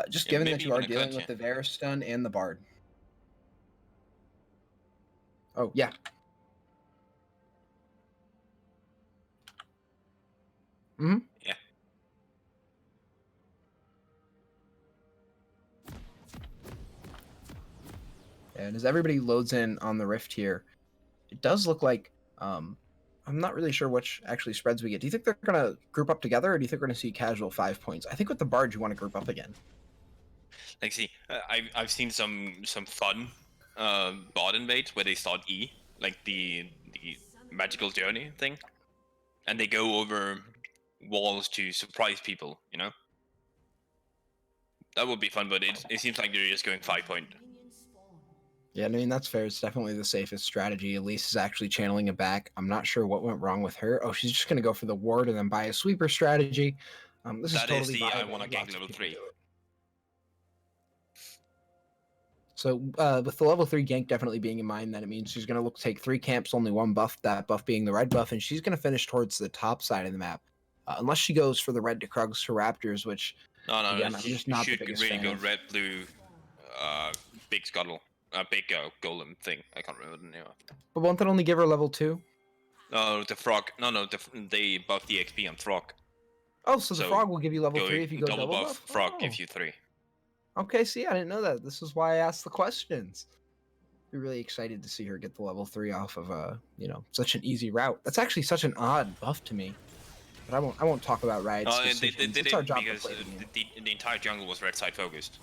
Just given that you are dealing with the Varus stun and the Bard. Oh, yeah. Mm-hmm. Yeah. And as everybody loads in on the Rift here, it does look like... I'm not really sure which actually spreads we get. Do you think they're going to group up together, or do you think we're going to see casual 5 points? I think with the Bard, you want to group up again. Like, see, I've seen some fun bot invades where they start E, like the magical journey thing, and they go over walls to surprise people, you know? That would be fun, but it seems like they're just going 5 point. Yeah, I mean, that's fair. It's definitely the safest strategy. Elise is actually channeling it back. I'm not sure what went wrong with her. Oh, she's just going to go for the ward and then buy a sweeper strategy. This is totally viable. I want to gank level 3. So with the level 3 gank definitely being in mind, then it means she's going to look to take 3 camps, only 1 buff, that buff being the red buff, and she's going to finish towards the top side of the map. Unless she goes for the red to Krugs to Raptors, which again, I'm just not the biggest fan go of. red, blue, big scuttle. Big golem thing. I can't remember the name of it. But won't that only give her level 2? No, the frog. No, they buff the XP on frog. Oh, so the So, frog will give you level 3 if you go double double buff. buff? Frog Oh. gives you 3. Okay, see, I didn't know that. This is why I asked the questions. Be really excited to see her get the level 3 off of such an easy route. That's actually such an odd buff to me. But I won't talk about Riot's No, they decisions. did It's our it job to because play the game. the entire jungle was red side focused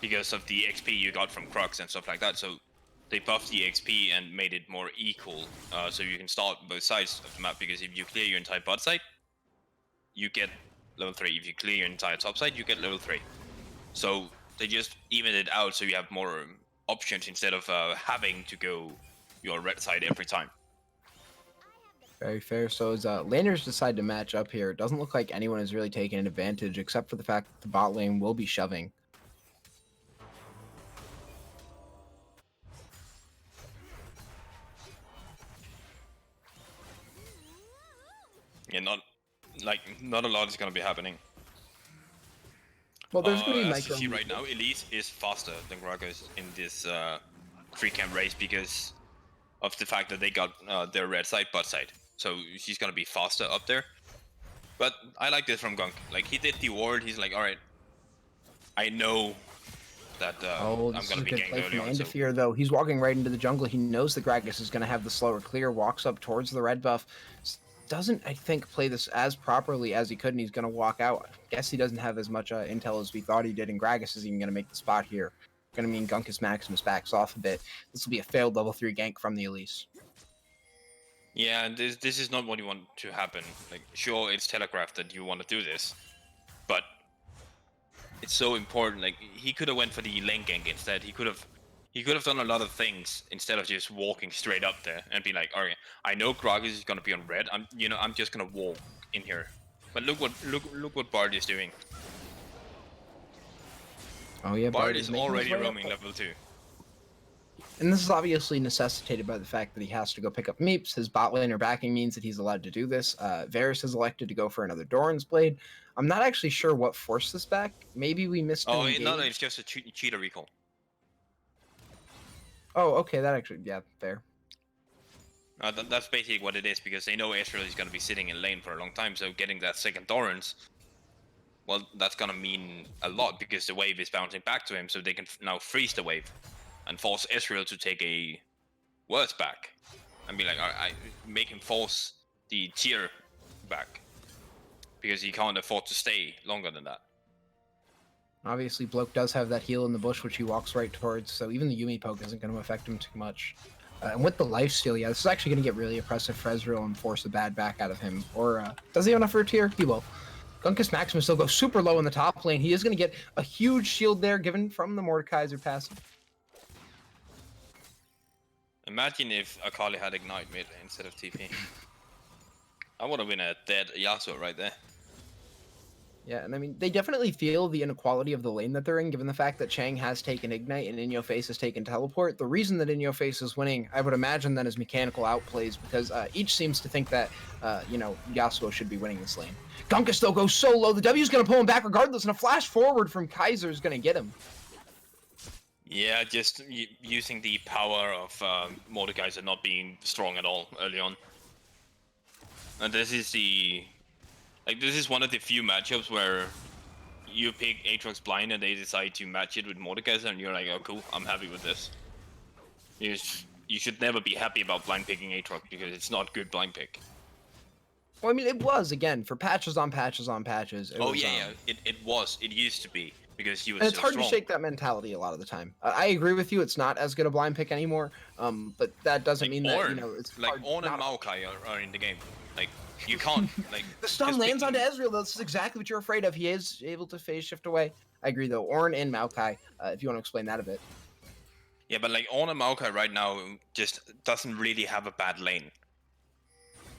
because of the XP you got from Crocs and stuff like that. So they buffed the XP and made it more equal, so you can start both sides of the map. Because if you clear your entire bot side, you get level 3. If you clear your entire top side, you get level 3. So they just evened it out so you have more options instead of having to go your red side every time. Very fair. So as laners decide to match up here, it doesn't look like anyone is really taking an advantage except for the fact that the bot lane will be shoving. Yeah, not a lot is gonna be happening. Well, there's going to be As micro. you see right now, Elise is faster than Gragas in this free camp race because of the fact that they got their red side, bot side. So she's gonna be faster up there. But I like this from Gunk. Like, he did the ward. He's like, all right, I know that Oh, I'm this is gonna a be good ganked play early from on. So Andafir, though. He's walking right into the jungle. He knows the Gragas is going to have the slower clear, walks up towards the red buff. Doesn't, I think, play this as properly as he could, and he's going to walk out. Guess he doesn't have as much intel as we thought he did, and Gragas is even going to make the spot here. Going to mean Gunkus Maximus backs off a bit. This will be a failed level 3 gank from the Elise. yeah, and this is not what you want to happen. Like, sure, it's telegraphed that you want to do this, but it's so important. Like, he could have went for the lane gank instead. He could have done a lot of things instead of just walking straight up there and be like, "Alright, I know Gragas is gonna be on red. I'm just gonna walk in here." But look what Bard is doing. Oh yeah, Bard is making his already way up. roaming level 2. And this is obviously necessitated by the fact that he has to go pick up Meeps. His bot laner backing means that he's allowed to do this. Varus has elected to go for another Doran's Blade. I'm not actually sure what forced this back. Maybe we missed Oh, an no, engage. it's just a cheetah recall. Oh, okay, that actually, yeah, fair. That's basically what it is, because they know Ezreal is going to be sitting in lane for a long time, so getting that second Doran's, well, that's going to mean a lot, because the wave is bouncing back to him, so they can now freeze the wave and force Ezreal to take a words back and be like, I make him force the tier back, because he can't afford to stay longer than that. Obviously, Bloke does have that heal in the bush, which he walks right towards, so even the Yumi poke isn't going to affect him too much. And with the lifesteal, yeah, this is actually going to get really oppressive for Ezreal and force a bad back out of him. Or does he have enough for a tier? He will. Gunkus Maximus still goes super low in the top lane. He is going to get a huge shield there given from the Mordekaiser passive. Imagine if Akali had Ignite mid instead of TP. I would have been a dead Yasuo right there. Yeah, and I mean, they definitely feel the inequality of the lane that they're in, given the fact that Chang has taken Ignite and In Your Face has taken Teleport. The reason that In Your Face is winning, I would imagine, then is mechanical outplays, because each seems to think that, Yasuo should be winning this lane. Gunkus, though, goes so low, the W's going to pull him back regardless, and a flash forward from Kaiser is going to get him. Yeah, just using the power of Mordekaiser not being strong at all early on. And this is this is one of the few matchups where you pick Aatrox blind and they decide to match it with Mordekaiser, and you're like, oh cool, I'm happy with this. You should never be happy about blind picking Aatrox, because it's not good blind pick. Well, I mean, it was, again, for patches on patches on patches. It used to be, because he was and it's so hard strong. to shake that mentality a lot of the time. I agree with you, it's not as good a blind pick anymore, but that doesn't mean Ornn, that, it's like hard Ornn and not- Maokai are in the game. Like, you can't, like... The stun just lands picking- onto Ezreal, though. This is exactly what you're afraid of. He is able to phase shift away. I agree, though. Ornn and Maokai, if you want to explain that a bit. Yeah, but like Ornn and Maokai right now just doesn't really have a bad lane.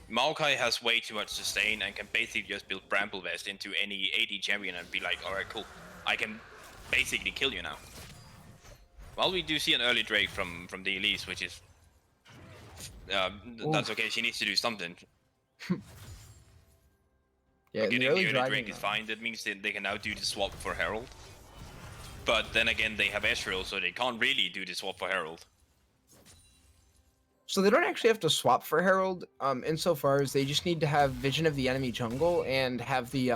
Maokai has way too much sustain and can basically just build Bramble Vest into any AD champion and be like, alright, cool, I can basically kill you now. Well, we do see an early Drake from the Elise, which is... that's okay, she needs to do something. Yeah, Getting the early early driving, Drake is fine, that means that they can now do the swap for Herald. But then again, they have Ezreal, so they can't really do the swap for Herald. So they don't actually have to swap for Herald, insofar as they just need to have vision of the enemy jungle and have the,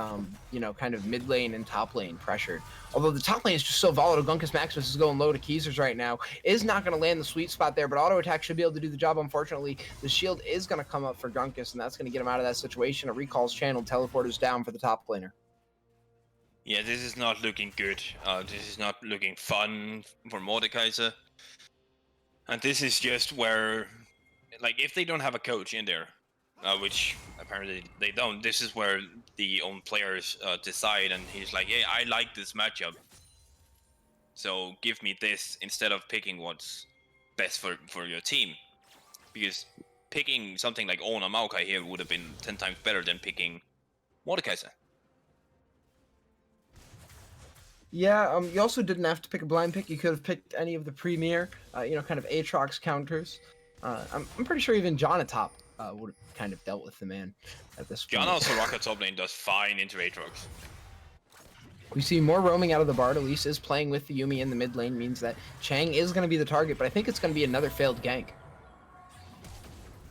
kind of mid lane and top lane pressured. Although the top lane is just so volatile, Gunkus Maximus is going low to Keezers right now. Is not going to land the sweet spot there, but auto attack should be able to do the job. Unfortunately, the shield is going to come up for Gunkus, and that's going to get him out of that situation. A recall's channeled, teleporters down for the top laner. Yeah, this is not looking good. This is not looking fun for Mordekaiser. And this is just where, like, if they don't have a coach in there, which apparently they don't, this is where the own players decide, and he's like, hey, I like this matchup, so give me this instead of picking what's best for your team. Because picking something like Owen or Maokai here would have been 10 times better than picking Mordekaiser. Yeah, you also didn't have to pick a blind pick. You could have picked any of the premier, kind of Aatrox counters. I'm pretty sure even Jonatop would have kind of dealt with the man at this point. Janna Soraka top lane does fine into Aatrox. We see more roaming out of the Bard. Elise is playing with the Yuumi in the mid lane, means that Chang is going to be the target, but I think it's going to be another failed gank.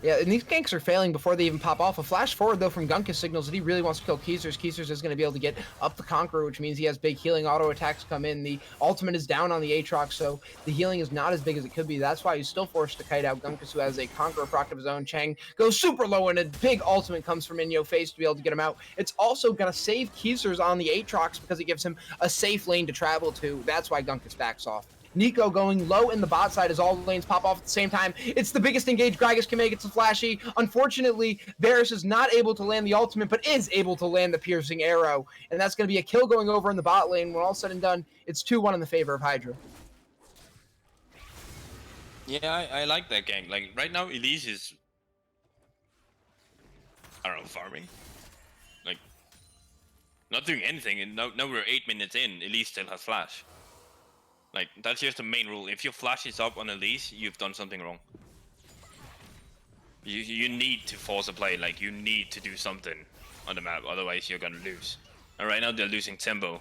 Yeah, and these ganks are failing before they even pop off. A flash forward, though, from Gunkus signals that he really wants to kill Keezers. Keezers is going to be able to get up the Conqueror, which means he has big healing auto attacks come in. The ultimate is down on the Aatrox, so the healing is not as big as it could be. That's why he's still forced to kite out Gunkus, who has a Conqueror proc of his own. Chang goes super low, and a big ultimate comes from In-Yo Face to be able to get him out. It's also going to save Keezers on the Aatrox because it gives him a safe lane to travel to. That's why Gunkus backs off. Nico going low in the bot side as all the lanes pop off at the same time. It's the biggest engage Gragas can make. It's a flashy. Unfortunately, Varus is not able to land the ultimate, but is able to land the piercing arrow. And that's going to be a kill going over in the bot lane. When all said and done, it's 2-1 in the favor of Hydra. Yeah, I like that gang. Like, right now, Elise is, I don't know, farming. Like, not doing anything. And now we're 8 minutes in. Elise still has flash. Like, that's just the main rule. If your flash is up on Elise, you've done something wrong. You need to force a play. Like, you need to do something on the map. Otherwise, you're gonna lose. And right now, they're losing tempo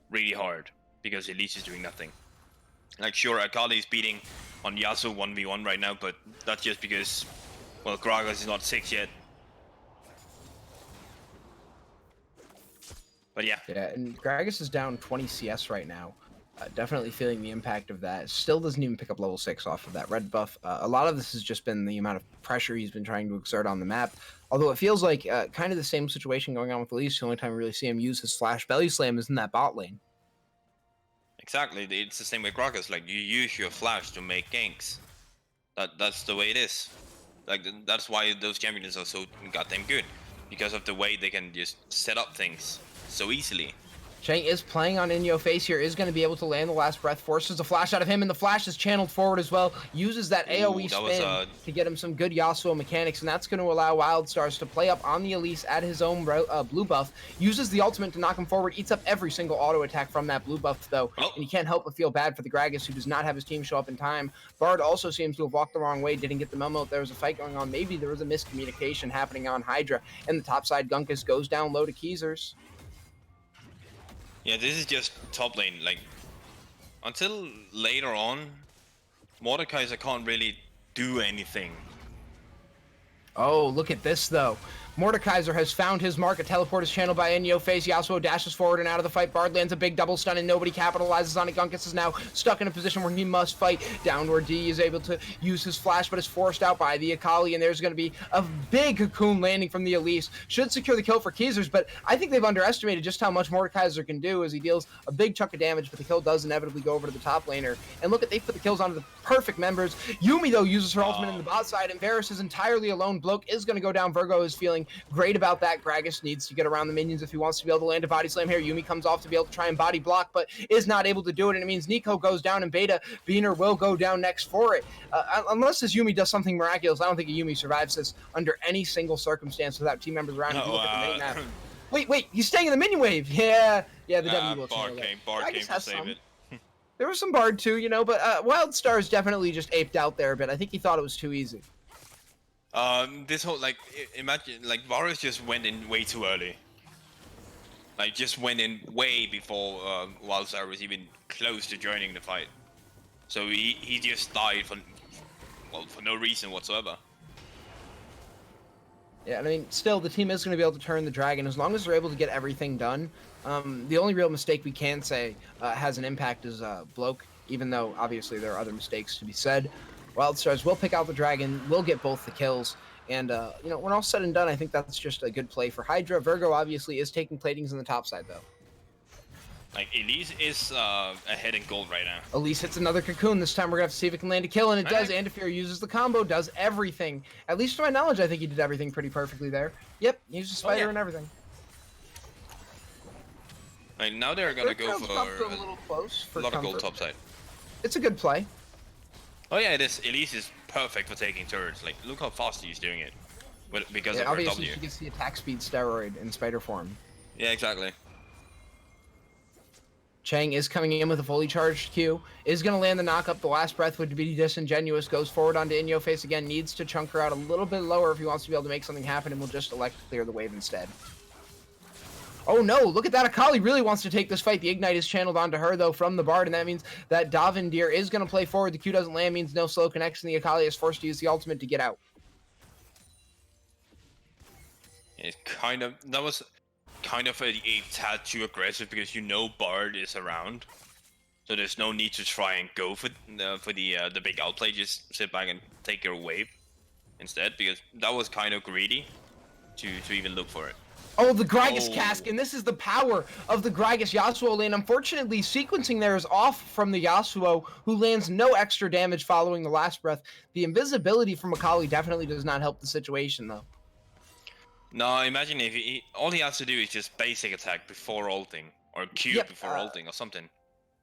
really hard because Elise is doing nothing. Like, sure, Akali is beating on Yasuo 1v1 right now, but that's just because, well, Gragas is not 6 yet. But yeah. Yeah, and Gragas is down 20 CS right now. Definitely feeling the impact of that. Still doesn't even pick up level 6 off of that red buff. A lot of this has just been the amount of pressure he's been trying to exert on the map. Although it feels like kind of the same situation going on with Elise. The only time we really see him use his flash belly slam is in that bot lane. Exactly, it's the same with Gragas. Like, you use your flash to make ganks. That's the way it is. Like, that's why those champions are so goddamn good, because of the way they can just set up things so easily. Chang is playing on In-Yo Face here, is going to be able to land the last breath, forces a flash out of him, and the flash is channeled forward as well, uses that AoE spin to get him some good Yasuo mechanics, and that's going to allow Wildstars to play up on the Elise at his own blue buff, uses the ultimate to knock him forward, eats up every single auto attack from that blue buff though, and you can't help but feel bad for the Gragas, who does not have his team show up in time. Bard also seems to have walked the wrong way, didn't get the memo if there was a fight going on. Maybe there was a miscommunication happening on Hydra, and the top side Gunkus goes down low to Keezers. Yeah, this is just top lane. Like, until later on, Mordekaiser can't really do anything. Oh, look at this though. Mordekaiser has found his mark. A teleport is channeled by In-Yo Face. Yasuo dashes forward and out of the fight. Bard lands a big double stun and nobody capitalizes on it. Gunkus is now stuck in a position where he must fight. Downward D is able to use his flash, but is forced out by the Akali, and there's going to be a big cocoon landing from the Elise. Should secure the kill for Keezers, but I think they've underestimated just how much Mordekaiser can do as he deals a big chunk of damage, but the kill does inevitably go over to the top laner. And look at, they put the kills onto the perfect members. Yuumi, though, uses her ultimate in the bot side, and Varus is entirely alone. Bloke is going to go down. Virgo is feeling great about that. Gragas needs to get around the minions if he wants to be able to land a body slam here. Yuumi comes off to be able to try and body block, but is not able to do it, and it means Nico goes down, and Beta Beaner will go down next for it. Unless this Yuumi does something miraculous, I don't think a Yuumi survives this under any single circumstance without team members around. If you look at the main map. Wait, he's staying in the minion wave. Yeah, the W will Bard came to save it. There was some Bard too, but Wildstars definitely just aped out there a bit. I think he thought it was too easy. This whole, like, imagine, like, Varus just went in way too early. Like, just went in way before Wildstar was even close to joining the fight. So he just died for, well, for no reason whatsoever. Yeah, I mean, still, the team is going to be able to turn the dragon as long as they're able to get everything done. The only real mistake we can say has an impact is Bloke, even though obviously there are other mistakes to be said. Wildstars will pick out the dragon, will get both the kills, and when all said and done, I think that's just a good play for Hydra. Virgo obviously is taking platings on the top side though. Like, Elise is ahead in gold right now. Elise hits another cocoon. This time we're going to have to see if it can land a kill, and it does. Andafir uses the combo, does everything. At least to my knowledge, I think he did everything pretty perfectly there. Yep, he used a spider and everything. Like, now they're going to go for a little close for a lot comfort. of gold topside. It's a good play. Oh yeah, it is. Elise is perfect for taking turrets. Like, look how fast he's doing it. Because of her obviously W. she gets the attack speed steroid in spider form. Yeah, exactly. Chang is coming in with a fully charged Q, is going to land the knock up. The last breath would be disingenuous, goes forward onto Inyo face again, needs to chunk her out a little bit lower if he wants to be able to make something happen, and will just elect to clear the wave instead. Oh no, look at that. Akali really wants to take this fight. The Ignite is channeled onto her, though, from the Bard, and that means that Davindir is going to play forward. The Q doesn't land, means no slow connection. The Akali is forced to use the ultimate to get out. It's that was kind of a tad too aggressive because Bard is around, so there's no need to try and go for the big outplay. Just sit back and take your wave instead, because that was kind of greedy to even look for it. Oh, the Gragas cask, and this is the power of the Gragas Yasuo lane. Unfortunately, sequencing there is off from the Yasuo, who lands no extra damage following the last breath. The invisibility from Akali definitely does not help the situation, though. No, imagine if all he has to do is just basic attack before ulting, or Q before ulting, or something.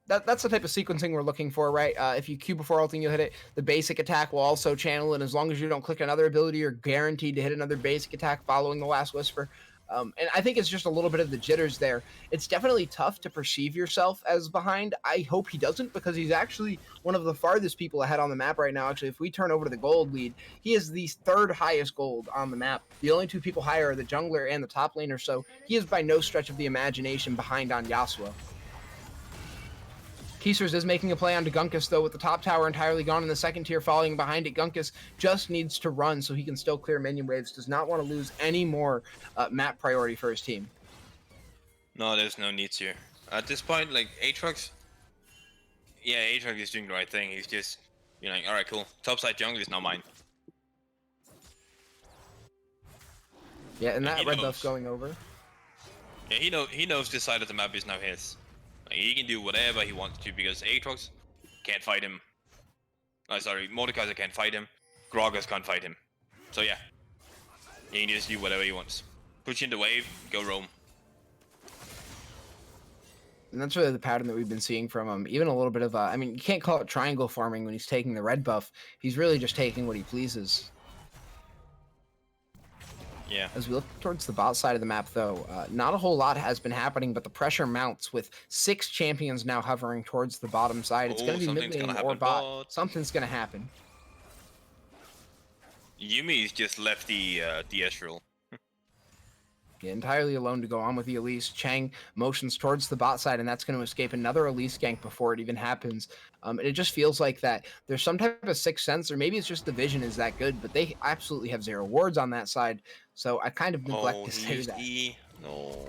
That's the type of sequencing we're looking for, right? If you Q before ulting, you'll hit it. The basic attack will also channel, and as long as you don't click another ability, you're guaranteed to hit another basic attack following the last whisper. And I think it's just a little bit of the jitters there. It's definitely tough to perceive yourself as behind. I hope he doesn't, because he's actually one of the farthest people ahead on the map right now. Actually, if we turn over to the gold lead, he is the third highest gold on the map. The only two people higher are the jungler and the top laner, so he is by no stretch of the imagination behind on Yasuo. Keesers is making a play onto Gunkus, though, with the top tower entirely gone in the second tier following behind it. Gunkus just needs to run so he can still clear minion waves. Does not want to lose any more map priority for his team. No, there's no need to. At this point, like, Aatrox... Yeah, Aatrox is doing the right thing. He's just, like, alright, cool. Topside jungle is now mine. Yeah, and that red buff going over. Yeah, he knows this side of the map is now his. He can do whatever he wants to, because Aatrox can't fight him. Oh, sorry, Mordekaiser can't fight him. Gragas can't fight him. So yeah, he can just do whatever he wants. Push in the wave, go roam. And that's really the pattern that we've been seeing from him. Even a little bit of, I mean, you can't call it triangle farming when he's taking the red buff. He's really just taking what he pleases. Yeah. As we look towards the bot side of the map, though, not a whole lot has been happening, but the pressure mounts with 6 champions now hovering towards the bottom side. It's going to be mid lane or bot. Something's going to happen. Yumi's just left the Ezreal. Yeah, entirely alone to go on with the Elise. Chang motions towards the bot side, and that's going to escape another Elise gank before it even happens. It just feels like that there's some type of sixth sense, or maybe it's just the vision is that good, but they absolutely have 0 wards on that side, so I kind of neglect to say that. No.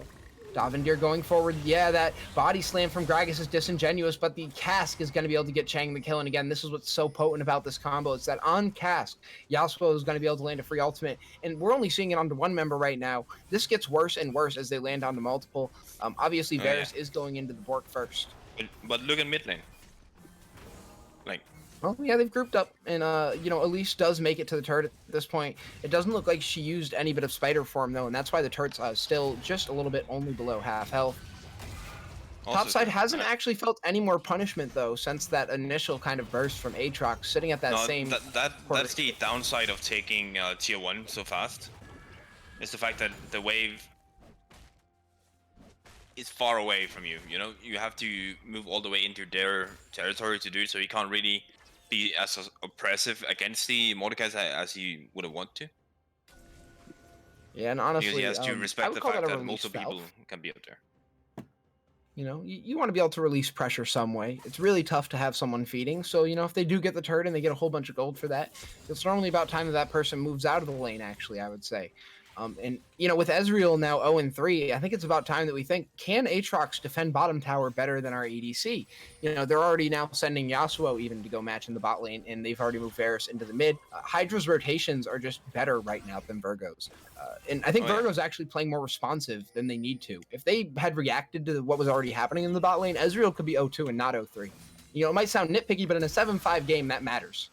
Davindir going forward. Yeah, that body slam from Gragas is disingenuous, but the cask is going to be able to get Chang the kill. And again, this is what's so potent about this combo. It's that on cask, Yasuo is going to be able to land a free ultimate. And we're only seeing it onto one member right now. This gets worse and worse as they land onto multiple. Obviously, Varus is going into the Bork first. But look at mid lane. Like, well, yeah, they've grouped up, and Elise does make it to the turret at this point. It doesn't look like she used any bit of spider form though, and that's why the turret's still just a little bit only below half health. Topside hasn't actually felt any more punishment though since that initial kind of burst from Aatrox, sitting at that same. That's the downside of taking tier 1 so fast. It's the fact that the wave is far away from you. You have to move all the way into their territory to do it, so you can't really be as oppressive against the Mordekaiser as you would have wanted to. Yeah, and honestly, because he has to respect the fact that multiple people can be up there. You know, you want to be able to release pressure some way. It's really tough to have someone feeding. So, you know, if they do get the turret and they get a whole bunch of gold for that, it's normally about time that person moves out of the lane, actually, I would say. And, you know, with Ezreal now 0-3, I think it's about time that we think, can Aatrox defend bottom tower better than our ADC? You know, they're already now sending Yasuo even to go match in the bot lane, and they've already moved Varus into the mid. Hydra's rotations are just better right now than Virgo's. And I think Virgo's actually playing more responsive than they need to. If they had reacted to what was already happening in the bot lane, Ezreal could be 0-2 and not 0-3. You know, it might sound nitpicky, but in a 7-5 game, that matters.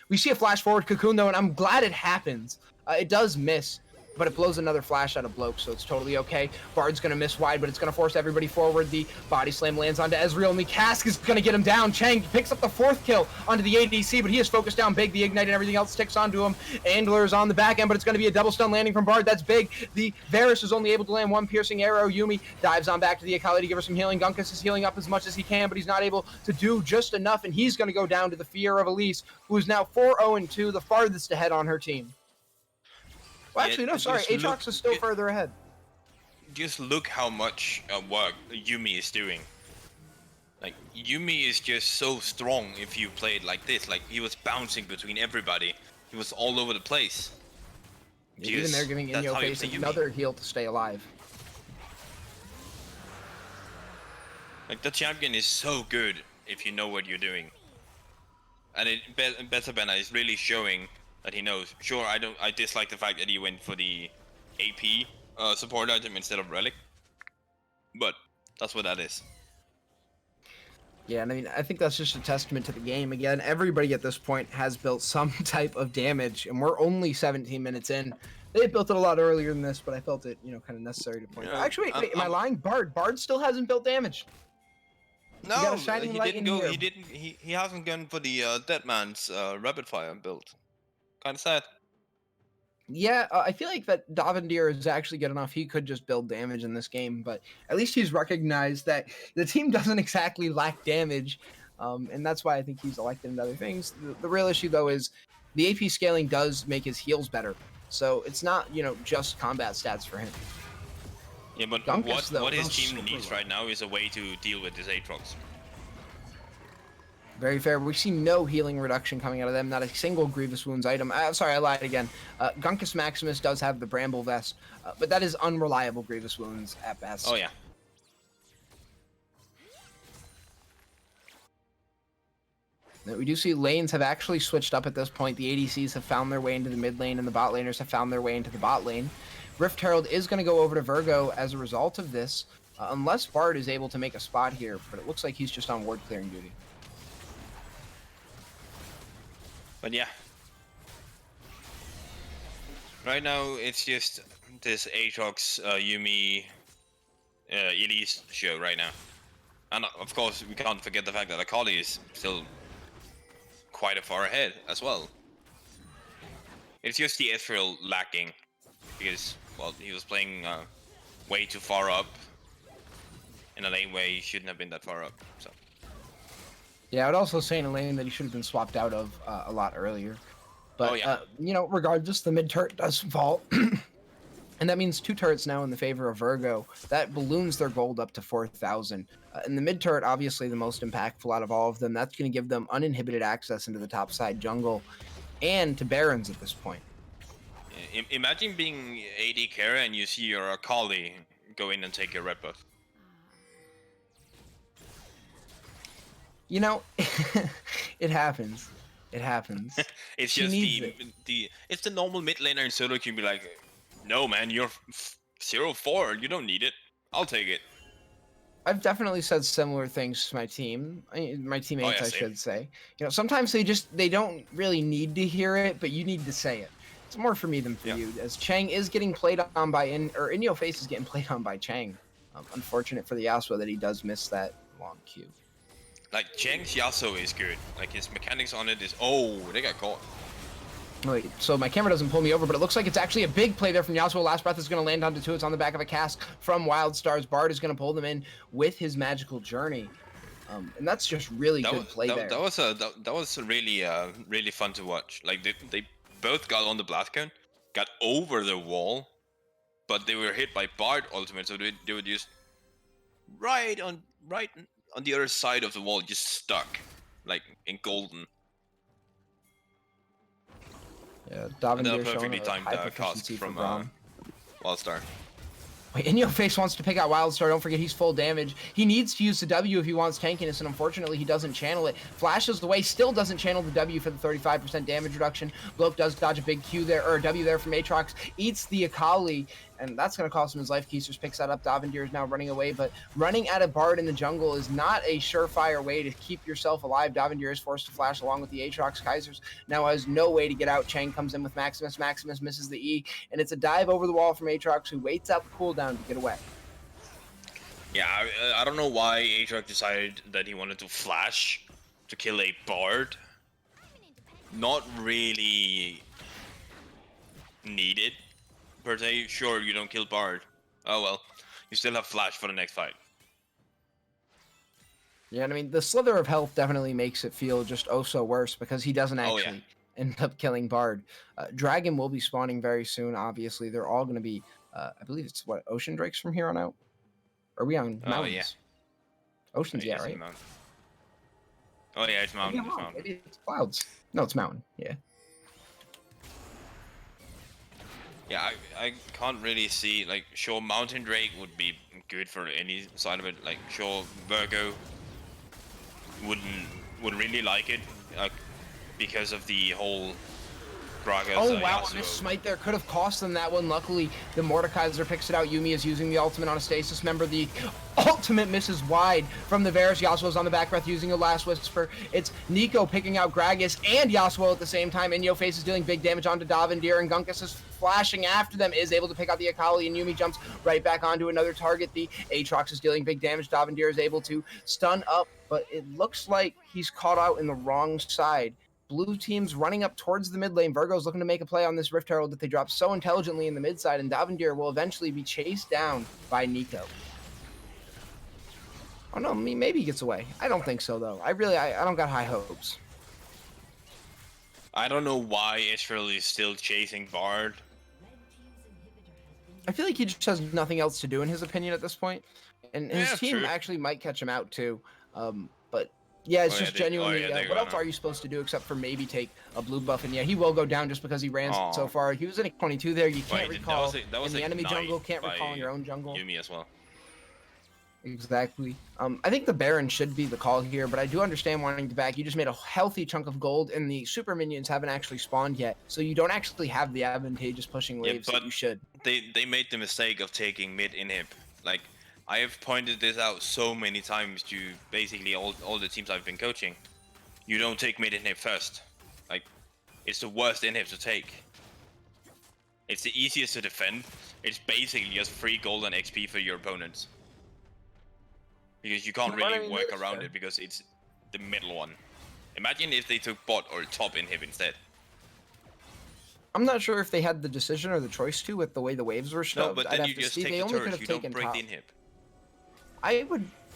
We see a flash forward cocoon, though, and I'm glad it happens. It does miss, but it blows another flash out of Bloke, so it's totally okay. Bard's going to miss wide, but it's going to force everybody forward. The body slam lands onto Ezreal, and the cask is going to get him down. Chang picks up the 4th kill onto the ADC, but he is focused down big. The Ignite and everything else sticks onto him. Angler is on the back end, but it's going to be a double stun landing from Bard. That's big. The Varus is only able to land 1 piercing arrow. Yumi dives on back to the Akali to give her some healing. Gunkus is healing up as much as he can, but he's not able to do just enough, and he's going to go down to the fear of Elise, who is now 4-0-2, the farthest ahead on her team. Well, actually, no, sorry. Aatrox is still further ahead. Just look how much work Yumi is doing. Like, Yumi is just so strong if you play it like this. Like, he was bouncing between everybody. He was all over the place. Yeah, even they're giving In Your Face another heal to stay alive. Like, the champion is so good if you know what you're doing. And Better Banner is really showing that he knows. Sure, I dislike the fact that he went for the AP support item instead of Relic, but that's what that is. Yeah, and I mean, I think that's just a testament to the game. Again, everybody at this point has built some type of damage, and we're only 17 minutes in. They built it a lot earlier than this, but I felt it, you know, kind of necessary to point out. Actually, wait, am I lying? Bard still hasn't built damage. No, he didn't go. He hasn't gone for the Dead Man's rapid fire build. Kind of sad. Yeah, I feel like that Davendir is actually good enough. He could just build damage in this game, but at least he's recognized that the team doesn't exactly lack damage, and that's why I think he's elected into other things. The real issue, though, is the AP scaling does make his heals better, so it's not, you know, just combat stats for him. Yeah, but what his team needs right now is a way to deal with this Aatrox. Very fair. We see no healing reduction coming out of them. Not a single Grievous Wounds item. Sorry, I lied again. Gunkus Maximus does have the Bramble Vest, but that is unreliable Grievous Wounds at best. Oh, yeah. We do see lanes have actually switched up at this point. The ADCs have found their way into the mid lane, and the bot laners have found their way into the bot lane. Rift Herald is going to go over to Virgo as a result of this, unless Bard is able to make a spot here, but it looks like he's just on ward clearing duty. But yeah, right now it's just this Aatrox, Yumi, Elise show right now, and of course we can't forget the fact that Akali is still quite a far ahead as well. It's just the Ezreal lacking because, well, he was playing way too far up in a lane where he shouldn't have been that far up. So. Yeah, I would also say in a lane that he should have been swapped out of a lot earlier. But, you know, regardless, the mid turret does fall. And that means 2 turrets now in the favor of Virgo. That balloons their gold up to 4,000. And the mid turret, obviously the most impactful out of all of them. That's going to give them uninhibited access into the top side jungle and to Barons at this point. Imagine being AD carry and you see your Akali go in and take your red buff. You know, it happens. It happens. It's just it's the normal mid laner in solo can be like, no man, you're 0-4, you don't need it. I'll take it. I've definitely said similar things to my team, my teammates, I should say. You know, sometimes they don't really need to hear it, but you need to say it. It's more for me than for you, as Chang is getting played on by In Your Face is getting played on by Chang. Unfortunate for the Yasuo that he does miss that long Q. Like, Chang's Yasuo is good. Like, his mechanics on it is... Oh, they got caught. Wait, so my camera doesn't pull me over, but it looks like it's actually a big play there from Yasuo. Last Breath is going to land onto 2. It's on the back of a cask from Wildstar's. Bard is going to pull them in with his Magical Journey. And that's just really good play there. That was really fun to watch. Like, they both got on the blast cone, got over the wall, but they were hit by Bard ultimate, so they would just right on the other side of the wall, just stuck, like in golden. Yeah, And then a Davendir showing perfectly a timed high cast proficiency for from Braum. Wildstar. Wait, In Your Face wants to pick out Wildstar. Don't forget he's full damage. He needs to use the W if he wants tankiness, and unfortunately he doesn't channel it. Flashes away, still doesn't channel the W for the 35% damage reduction. Bloke does dodge a big Q there, or a W there from Aatrox, eats the Akali, and that's going to cost him his life. Keisters picks that up. Davendir is now running away, but running at a Bard in the jungle is not a surefire way to keep yourself alive. Davendir is forced to flash along with the Aatrox. Kaisers now has no way to get out. Chang comes in with Maximus. Maximus misses the E, and it's a dive over the wall from Aatrox, who waits out the cooldown to get away. Yeah, I don't know why Aatrox decided that he wanted to flash to kill a Bard. Not really needed, per se. Sure, you don't kill Bard. Oh well, you still have flash for the next fight. Yeah, I mean, the slither of health definitely makes it feel just oh so worse because he doesn't Oh, yeah. actually end up killing Bard. Dragon will be spawning very soon, obviously. They're all going to be, I believe it's what, Ocean Drakes from here on out? Are we on mountains? Oh, yeah. Oceans, yeah, It's right? mountain. Oh yeah, it's mountain. Yeah, It's wow, mountain. maybe it's clouds. No, it's mountain, yeah. Yeah, I can't really see, like, sure, Mountain Drake would be good for any side of it. Like, sure, Virgo would really like it, because of the whole Gragas. Oh wow, Yasuo. this smite there could have cost them that one. Luckily, the Mordekaiser picks it out. Yumi is using the ultimate on a stasis member. The ultimate misses wide from the Varus. Yasuo's on the back breath using a Last Whisper. It's Nico picking out Gragas and Yasuo at the same time. In Your Face is dealing big damage onto Davendir, and Gunkus is flashing after them, is able to pick out the Akali, and Yumi jumps right back onto another target. The Aatrox is dealing big damage. Davendir is able to stun up, but it looks like he's caught out in the wrong side. Blue team's running up towards the mid lane. Virgo's looking to make a play on this Rift Herald that they dropped so intelligently in the mid side, and Davendir will eventually be chased down by Nico. Oh no, maybe he gets away. I don't think so though. I don't got high hopes. I don't know why Israel is still chasing Bard. I feel like he just has nothing else to do in his opinion at this point, and his Yeah, team true. actually might catch him out too. But yeah, it's Oh, just yeah, genuinely. they What go else now. are you supposed to do except for maybe take a blue buff? And yeah, he will go down just because he ran Aw. so far. He was in a 22 there. You can't Wait, recall that was in the a enemy knight jungle. Can't by recall in your own jungle. Yumi as well. Exactly. I think the Baron should be the call here, but I do understand wanting to back. You just made a healthy chunk of gold, and the super minions haven't actually spawned yet, so you don't actually have the advantageous pushing Yeah, waves but that you should. They made the mistake of taking mid inhib. Like, I have pointed this out so many times to basically all the teams I've been coaching. You don't take mid inhib first. Like, it's the worst inhib to take. It's the easiest to defend. It's basically just free gold and XP for your opponents. Because you can't Well, I really mean, work that is around fair. it because it's the middle one. Imagine if they took bot or top inhib instead. I'm not sure if they had the decision or the choice to with the way the waves were No, shoved. but I'd then have you to just see. take They the only could turret. have You don't taken break top. the inhib.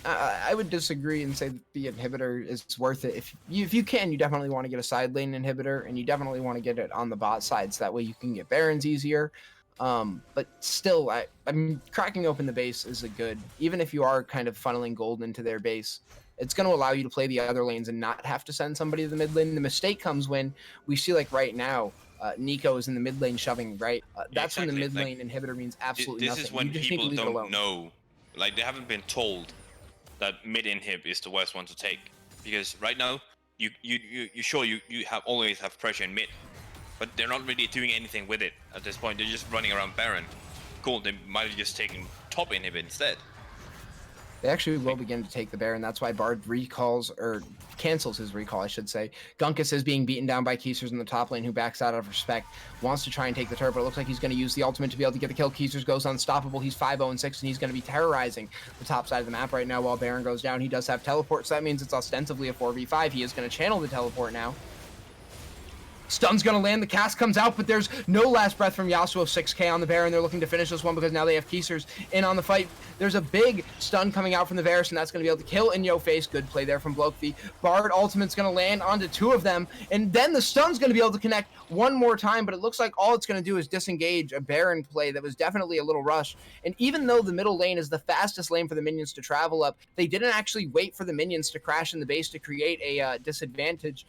I would disagree and say that the inhibitor is worth it. If you can, you definitely want to get a side lane inhibitor, and you definitely want to get it on the bot side, so that way you can get barons easier. But still, I mean, cracking open the base is a good, even if you are kind of funneling gold into their base, it's going to allow you to play the other lanes and not have to send somebody to the mid lane. The mistake comes when we see, like right now, Nico is in the mid lane shoving, right? That's when the mid exactly. lane inhibitor means absolutely This nothing. is when You just need to people leave it don't alone. know. Like, they haven't been told that mid inhib is the worst one to take. Because right now, you have always have pressure in mid. But they're not really doing anything with it at this point. They're just running around Baron. Cool, they might have just taken top inhib instead. They actually will begin to take the Baron. That's why Bard recalls, or cancels his recall, I should say. Gunkus is being beaten down by Keisters in the top lane, who backs out of respect, wants to try and take the turret, but it looks like he's going to use the ultimate to be able to get the kill. Keisters goes unstoppable. He's 5-0-6, and he's going to be terrorizing the top side of the map right now while Baron goes down. He does have teleport, so that means it's ostensibly a 4v5. He is going to channel the teleport now. Stun's gonna land, the cast comes out, but there's no last breath from Yasuo. 6k on the Baron, they're looking to finish this one because now they have Keisers in on the fight. There's a big stun coming out from the Varus, and that's gonna be able to kill In Yo Face. Good play there from Blokey. Bard ultimate's gonna land onto 2 of them, and then the stun's gonna be able to connect one more time, but it looks like all it's gonna do is disengage a Baron play that was definitely a little rushed. And even though the middle lane is the fastest lane for the minions to travel up, they didn't actually wait for the minions to crash in the base to create a disadvantage.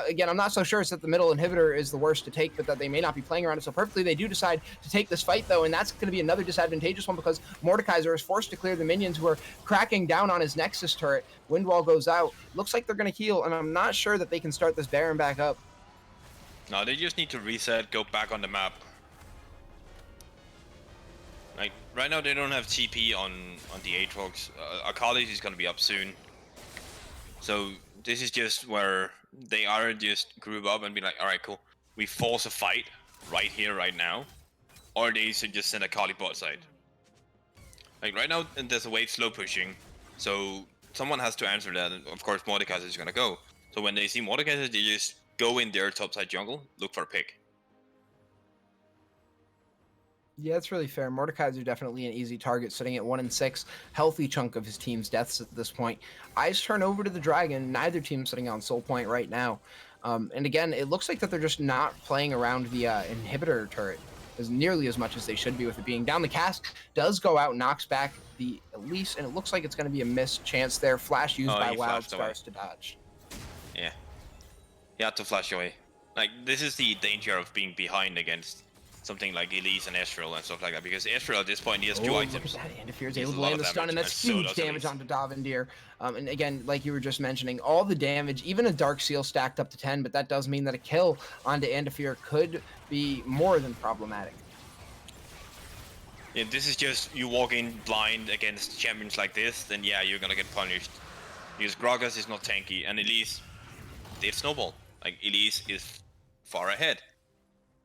Again, I'm not so sure it's that the middle inhibitor is the worst to take, but that they may not be playing around it so perfectly. They do decide to take this fight, though, and that's going to be another disadvantageous one because Mordekaiser is forced to clear the minions who are cracking down on his Nexus turret. Windwall goes out. Looks like they're going to heal, and I'm not sure that they can start this Baron back up. No, they just need to reset, go back on the map. Like, right now they don't have TP on the Aatrox. Akali's is going to be up soon. So this is just where they are just group up and be like, alright, cool. We force a fight right here, right now. Or they should just send a Akali bot side. Like right now, there's a wave slow pushing. So someone has to answer that. And of course, Mordekaiser is gonna go. So when they see Mordekaiser, they just go in their topside jungle, look for a pick. Yeah, that's really fair. Mordekaiser definitely an easy target, sitting at 1-6, healthy chunk of his team's deaths at this point. Eyes turn over to the Dragon. Neither team sitting on soul point right now. And again, it looks like that they're just not playing around the inhibitor turret as nearly as much as they should be with it being down. The cast does go out, knocks back the Elise, and it looks like it's going to be a missed chance there. Flash used by Wild Stars to dodge. Yeah. He had to flash away. Like, this is the danger of being behind against something like Elise and Ezreal and stuff like that, because Ezreal at this point he has 2 items. Look at that, Interferes able to land the stun, and that's huge damage onto Davendir. And again, like you were just mentioning, all the damage, even a Dark Seal stacked up to 10, but that does mean that a kill onto Interfere could be more than problematic. Yeah, this is just, you walk in blind against champions like this, then yeah, you're gonna get punished. Because Gragas is not tanky, and Elise, they snowball. Like, Elise is far ahead.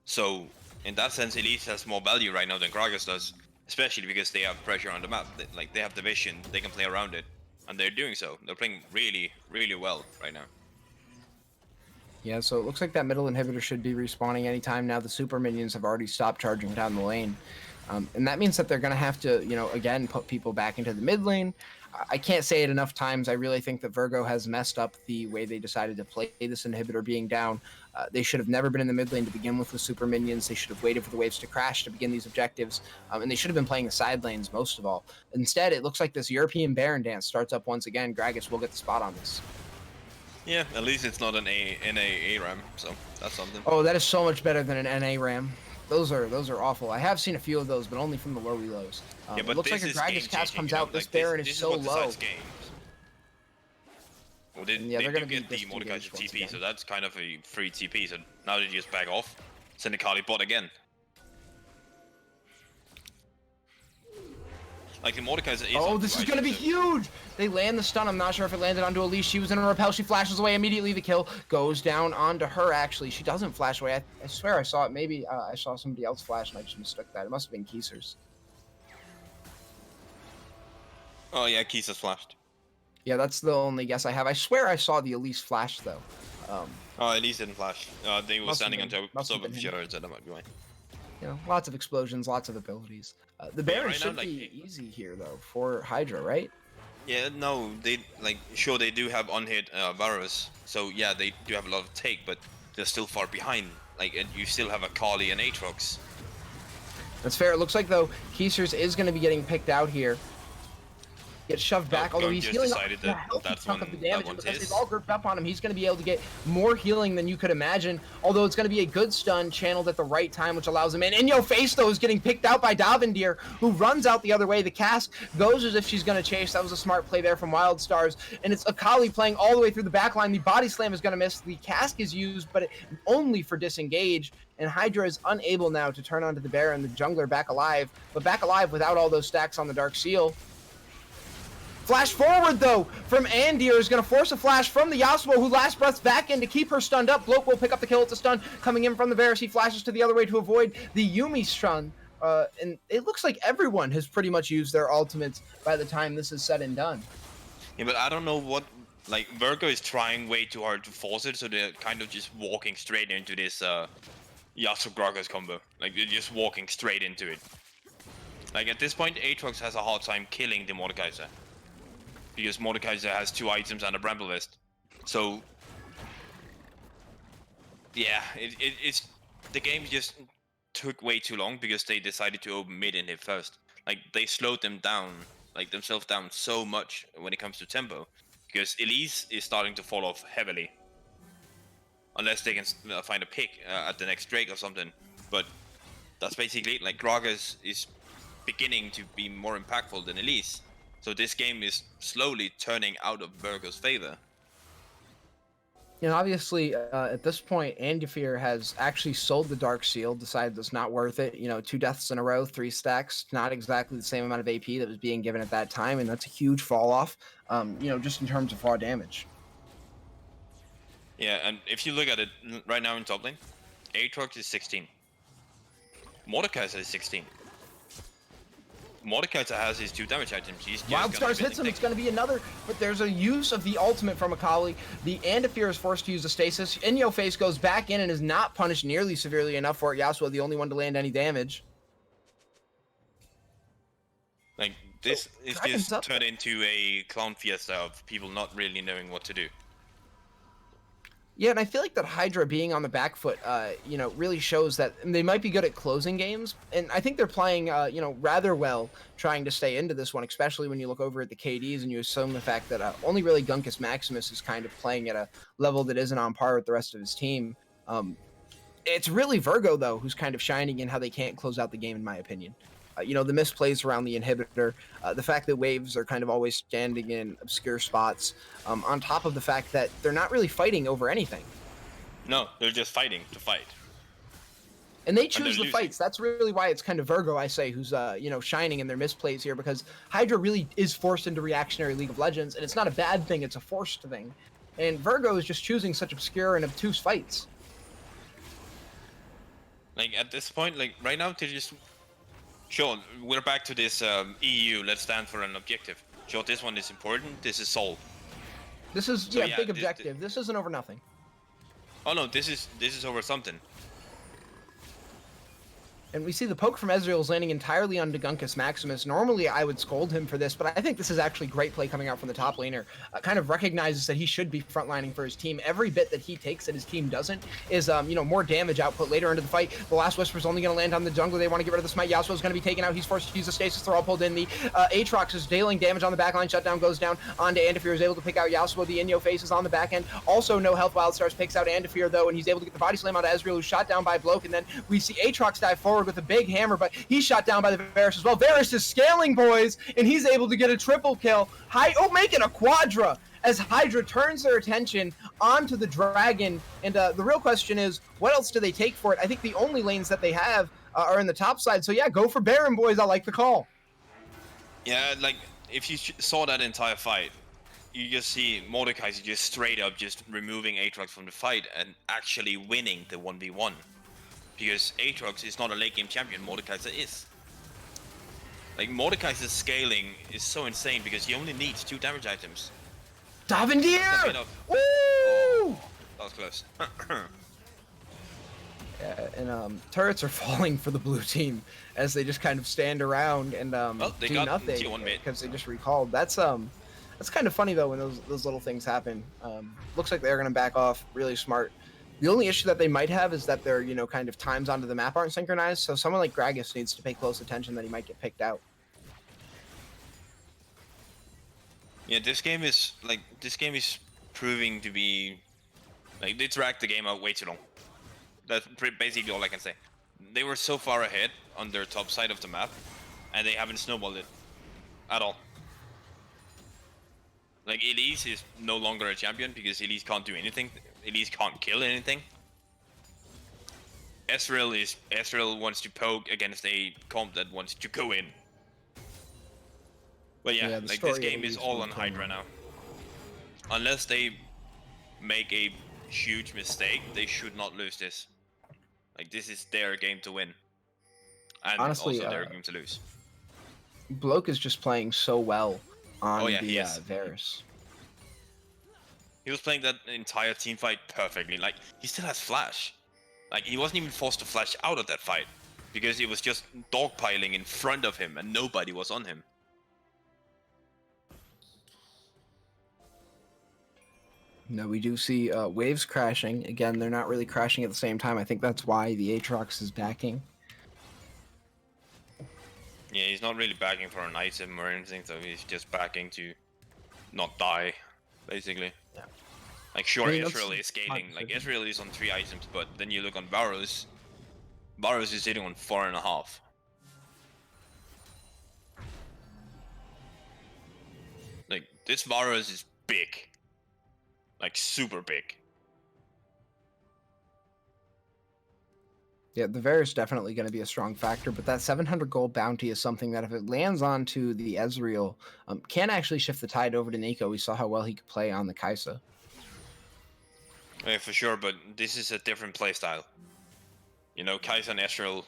So, in that sense, Elise has more value right now than Gragas does, especially because they have pressure on the map. Like, they have the vision, they can play around it, and they're doing so. They're playing really, really well right now. Yeah, so it looks like that middle inhibitor should be respawning anytime now. The super minions have already stopped charging down the lane. And that means that they're going to have to, again, put people back into the mid lane. I can't say it enough times. I really think that Virgo has messed up the way they decided to play this inhibitor being down. They should have never been in the mid lane to begin with super minions. They should have waited for the waves to crash to begin these objectives. And they should have been playing the side lanes most of all. Instead, it looks like this European Baron dance starts up once again. Gragas will get the spot on this. Yeah, at least it's not an NA RAM, so that's something. Oh, that is so much better than an NA RAM. Those are awful. I have seen a few of those, but only from the lowy lows. Yeah, but it looks like a Gragas cast comes out. This Baron is so low. Well, they do get the Mordekaiser TP, so that's kind of a free TP. So now they just back off, send the Kali bot again. Like the Mordekaiser is. Oh, this is gonna be huge! They land the stun. I'm not sure if it landed onto Elise. She was in a repel. She flashes away immediately. The kill goes down onto her. Actually, she doesn't flash away. I swear I saw it. Maybe I saw somebody else flash and I just mistook that. It must have been Keisers. Oh yeah, Keisers flashed. Yeah, that's the only guess I have. I swear I saw the Elise flash though. Oh, Elise didn't flash. They were standing on top of each other, so that might be why. Lots of explosions, lots of abilities. The Baron should be easy here though for Hydra, right? Yeah, no, they sure they do have unhit Varus, so yeah, they do have a lot of take, but they're still far behind. And you still have a Kali and Aatrox. That's fair. It looks like though Keisers is going to be getting picked out here. Get shoved back, although he's healing up a healthy chunk of the damage, and because they've all grouped up on him, he's going to be able to get more healing than you could imagine, although it's going to be a good stun channeled at the right time, which allows him in. Your face, though, is getting picked out by Davendir, who runs out the other way. The cask goes as if she's going to chase. That was a smart play there from Wild Stars, and it's Akali playing all the way through the back line. The body slam is going to miss. The cask is used, but only for disengage, and Hydra is unable now to turn onto the Baron, the jungler back alive, but back alive without all those stacks on the Dark Seal. Flash forward, though, from Andir is going to force a flash from the Yasuo, who last breaths back in to keep her stunned up. Bloke will pick up the kill. It's a stun coming in from the Varus. He flashes to the other way to avoid the Yuumi stun. And it looks like everyone has pretty much used their ultimates by the time this is said and done. Yeah, but I don't know what Like Virgo is trying way too hard to force it, so they're kind of just walking straight into this Yasuo Gragas combo. Like they're just walking straight into it. Like at this point, Aatrox has a hard time killing the Mordekaiser because Mordekaiser has 2 items and a Bramble Vest. So yeah, it's the game just took way too long because they decided to open mid inhib first. Like they slowed them down, like themselves down so much when it comes to tempo, because Elise is starting to fall off heavily. Unless they can find a pick at the next Drake or something. But that's basically it. Like Gragas is beginning to be more impactful than Elise. So this game is slowly turning out of Virgo's favor. You know, obviously, at this point, Andifir has actually sold the Dark Seal, decided it's not worth it. You know, 2 deaths in a row, 3 stacks, not exactly the same amount of AP that was being given at that time, and that's a huge fall off, you know, just in terms of raw damage. Yeah, and if you look at it right now in top lane, Aatrox is 16. Mordekaiser is 16. Mordekaiser has his 2 damage items. He's just Wild Stars hits him, it's going to be another, but there's a use of the ultimate from Akali. The Andifir is forced to use a stasis. In-Yo Face goes back in and is not punished nearly severely enough for it. Yasuo, the only one to land any damage. Like, this is Dragon's just turned into a clown fiesta of people not really knowing what to do. Yeah, and I feel like that Hydra being on the back foot, you know, really shows that they might be good at closing games. And I think they're playing, you know, rather well trying to stay into this one, especially when you look over at the KDs and you assume the fact that only really Gunkus Maximus is kind of playing at a level that isn't on par with the rest of his team. It's really Virgo, though, who's kind of shining in how they can't close out the game, in my opinion. You know, the misplays around the inhibitor, the fact that waves are kind of always standing in obscure spots, on top of the fact that they're not really fighting over anything. No, they're just fighting to fight. And they choose the fights. That's really why it's kind of Virgo, I say, who's, you know, shining in their misplays here, because Hydra really is forced into reactionary League of Legends, and it's not a bad thing, it's a forced thing. And Virgo is just choosing such obscure and obtuse fights. Like, at this point, like, right now, they're just... Sure, we're back to this EU, let's stand for an objective. Sure, this one is important, this is Soul. This is, so, yeah, big objective. This isn't over nothing. Oh no, this is over something. And we see the poke from Ezreal is landing entirely on Gunkus Maximus. Normally, I would scold him for this, but I think this is actually great play coming out from the top laner. Kind of recognizes that he should be frontlining for his team. Every bit that he takes that his team doesn't is, you know, more damage output later into the fight. The last Whisper is only going to land on the jungle. They want to get rid of the smite. Yasuo is going to be taken out. He's forced to use the stasis. They're all pulled in. The Aatrox is dealing damage on the backline. Shutdown goes down onto Andifir. Is able to pick out Yasuo. The In-Yo Face is on the back end. Also, no health. Wild Stars picks out Andifir, though, and he's able to get the body slam out of Ezreal, who's shot down by Bloke. And then we see Aatrox dive forward with a big hammer, but he's shot down by the Varus as well. Varus is scaling, boys, and he's able to get a triple kill. Making a quadra as Hydra turns their attention onto the dragon. And the real question is, what else do they take for it? I think the only lanes that they have are in the top side. So yeah, go for Baron, boys. I like the call. Yeah, like, if you saw that entire fight, you just see Mordekaiser just straight up just removing Aatrox from the fight and actually winning the 1v1. Because Aatrox is not a late game champion, Mordekaiser is. Like, Mordekaiser's scaling is so insane because he only needs 2 damage items. Davendier! Woo! Oh, that was close. Yeah, and turrets are falling for the blue team as they just kind of stand around and they do got nothing T1 mid. because they just recalled. That's kind of funny though when those little things happen. Looks like they're gonna back off. Really smart. The only issue that they might have is that their, you know, kind of times onto the map aren't synchronized. So someone like Gragas needs to pay close attention that he might get picked out. Yeah, this game is proving to be like they dragged the game out way too long. That's basically all I can say. They were so far ahead on their top side of the map, and they haven't snowballed it at all. Like, Elise is no longer a champion because Elise can't do anything. Elise can't kill anything. Ezreal wants to poke against a comp that wants to go in. But yeah, like, this game is all on Hydra now. Unless they make a huge mistake, they should not lose this. Like, this is their game to win. And honestly, also their game to lose. Bloke is just playing so well on the Varus. He was playing that entire team fight perfectly. Like, he still has flash. Like, he wasn't even forced to flash out of that fight because it was just dogpiling in front of him and nobody was on him. No, we do see waves crashing. Again, they're not really crashing at the same time. I think that's why the Aatrox is backing. Yeah, he's not really backing for an item or anything, so he's just backing to not die, basically. Yeah. Like, sure, I mean, Israel that's is scaling. Like, decision. Israel is on 3 items, but then you look on Varus. Varus is sitting on 4.5. Like, this Varus is big. Like, super big. Yeah, the Varus is definitely going to be a strong factor, but that 700 gold bounty is something that if it lands onto the Ezreal, can actually shift the tide over to Nico. We saw how well he could play on the Kaisa. Yeah, for sure, but this is a different playstyle. You know, Kai'Sa and Ezreal,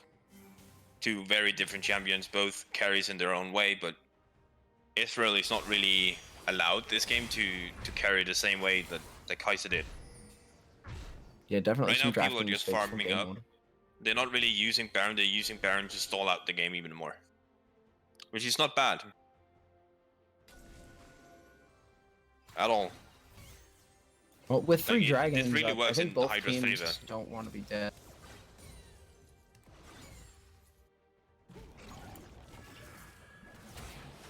two very different champions, both carries in their own way, but Ezreal is not really allowed this game to carry the same way that Kai'Sa did. Yeah, definitely Right some now, people drafting are just mistakes from farming game up. one. They're not really using Baron, they're using Baron to stall out the game even more. Which is not bad. At all. Well, with 3 Like, dragons, it really I works think in both Hydra's teams favor. don't want to be dead.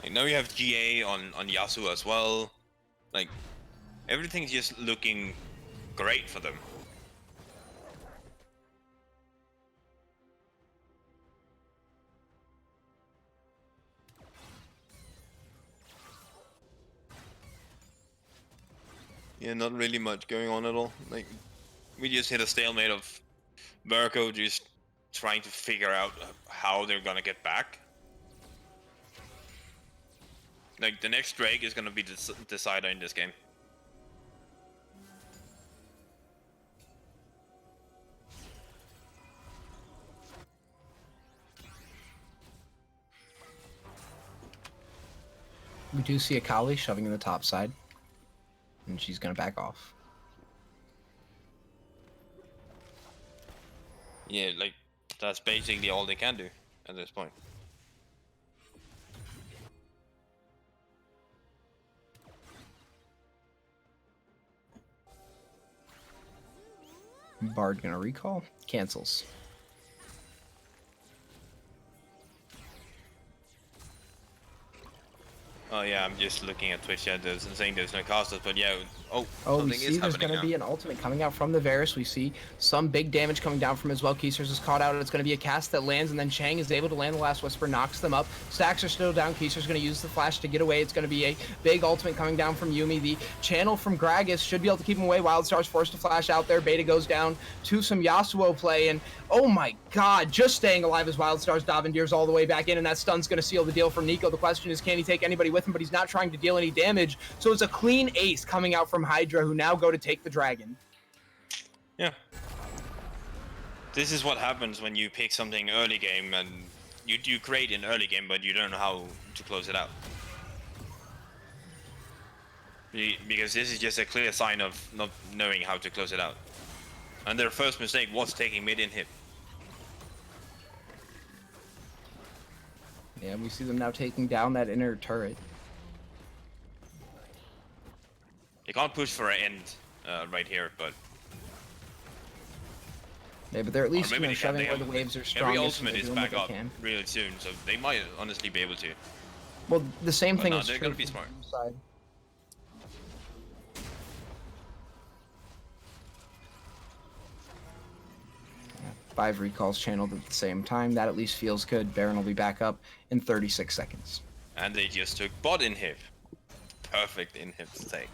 Like, now you have GA on Yasuo as well. Like, everything's just looking great for them. Yeah, not really much going on at all. Like, we just hit a stalemate of Virgo just trying to figure out how they're gonna get back. Like, the next Drake is gonna be the decider in this game. We do see Akali shoving in the top side, and she's going to back off. Yeah, like, that's basically all they can do at this point. Bard going to recall, cancels. Oh yeah, I'm just looking at Twitch chat. There's saying there's no casters, but yeah. Oh, Oh, we something see is there's happening going to now. be an ultimate coming out from the Varus. We see some big damage coming down from as well. Keisers is caught out. It's going to be a cast that lands, and then Chang is able to land the last Whisper, knocks them up. Stacks are still down. Keisers going to use the flash to get away. It's going to be a big ultimate coming down from Yuumi. The channel from Gragas should be able to keep him away. Wildstar's forced to flash out there. Beta goes down to some Yasuo play, and oh my god, just staying alive as Wildstar's Davendeers all the way back in, and that stun's going to seal the deal for Nico. The question is, can he take anybody with him? But he's not trying to deal any damage, so it's a clean ace coming out from Hydra, who now go to take the dragon. Yeah. This is what happens when you pick something early game and you do great in early game, but you don't know how to close it out. Because this is just a clear sign of not knowing how to close it out. And their first mistake was taking mid in hip. Yeah, we see them now taking down that inner turret. They can't push for an end right here, but Yeah, but they're at least maybe they can. shoving They where have, the waves are every strongest. ultimate and is they're doing back what up they can. really soon, so they might honestly be able to. Well, the same But thing no, is they're true gonna be from smart. the side. Yeah, 5 recalls channeled at the same time. That at least feels good. Baron will be back up in 36 seconds. And they just took bot in hip. Perfect in hip to take.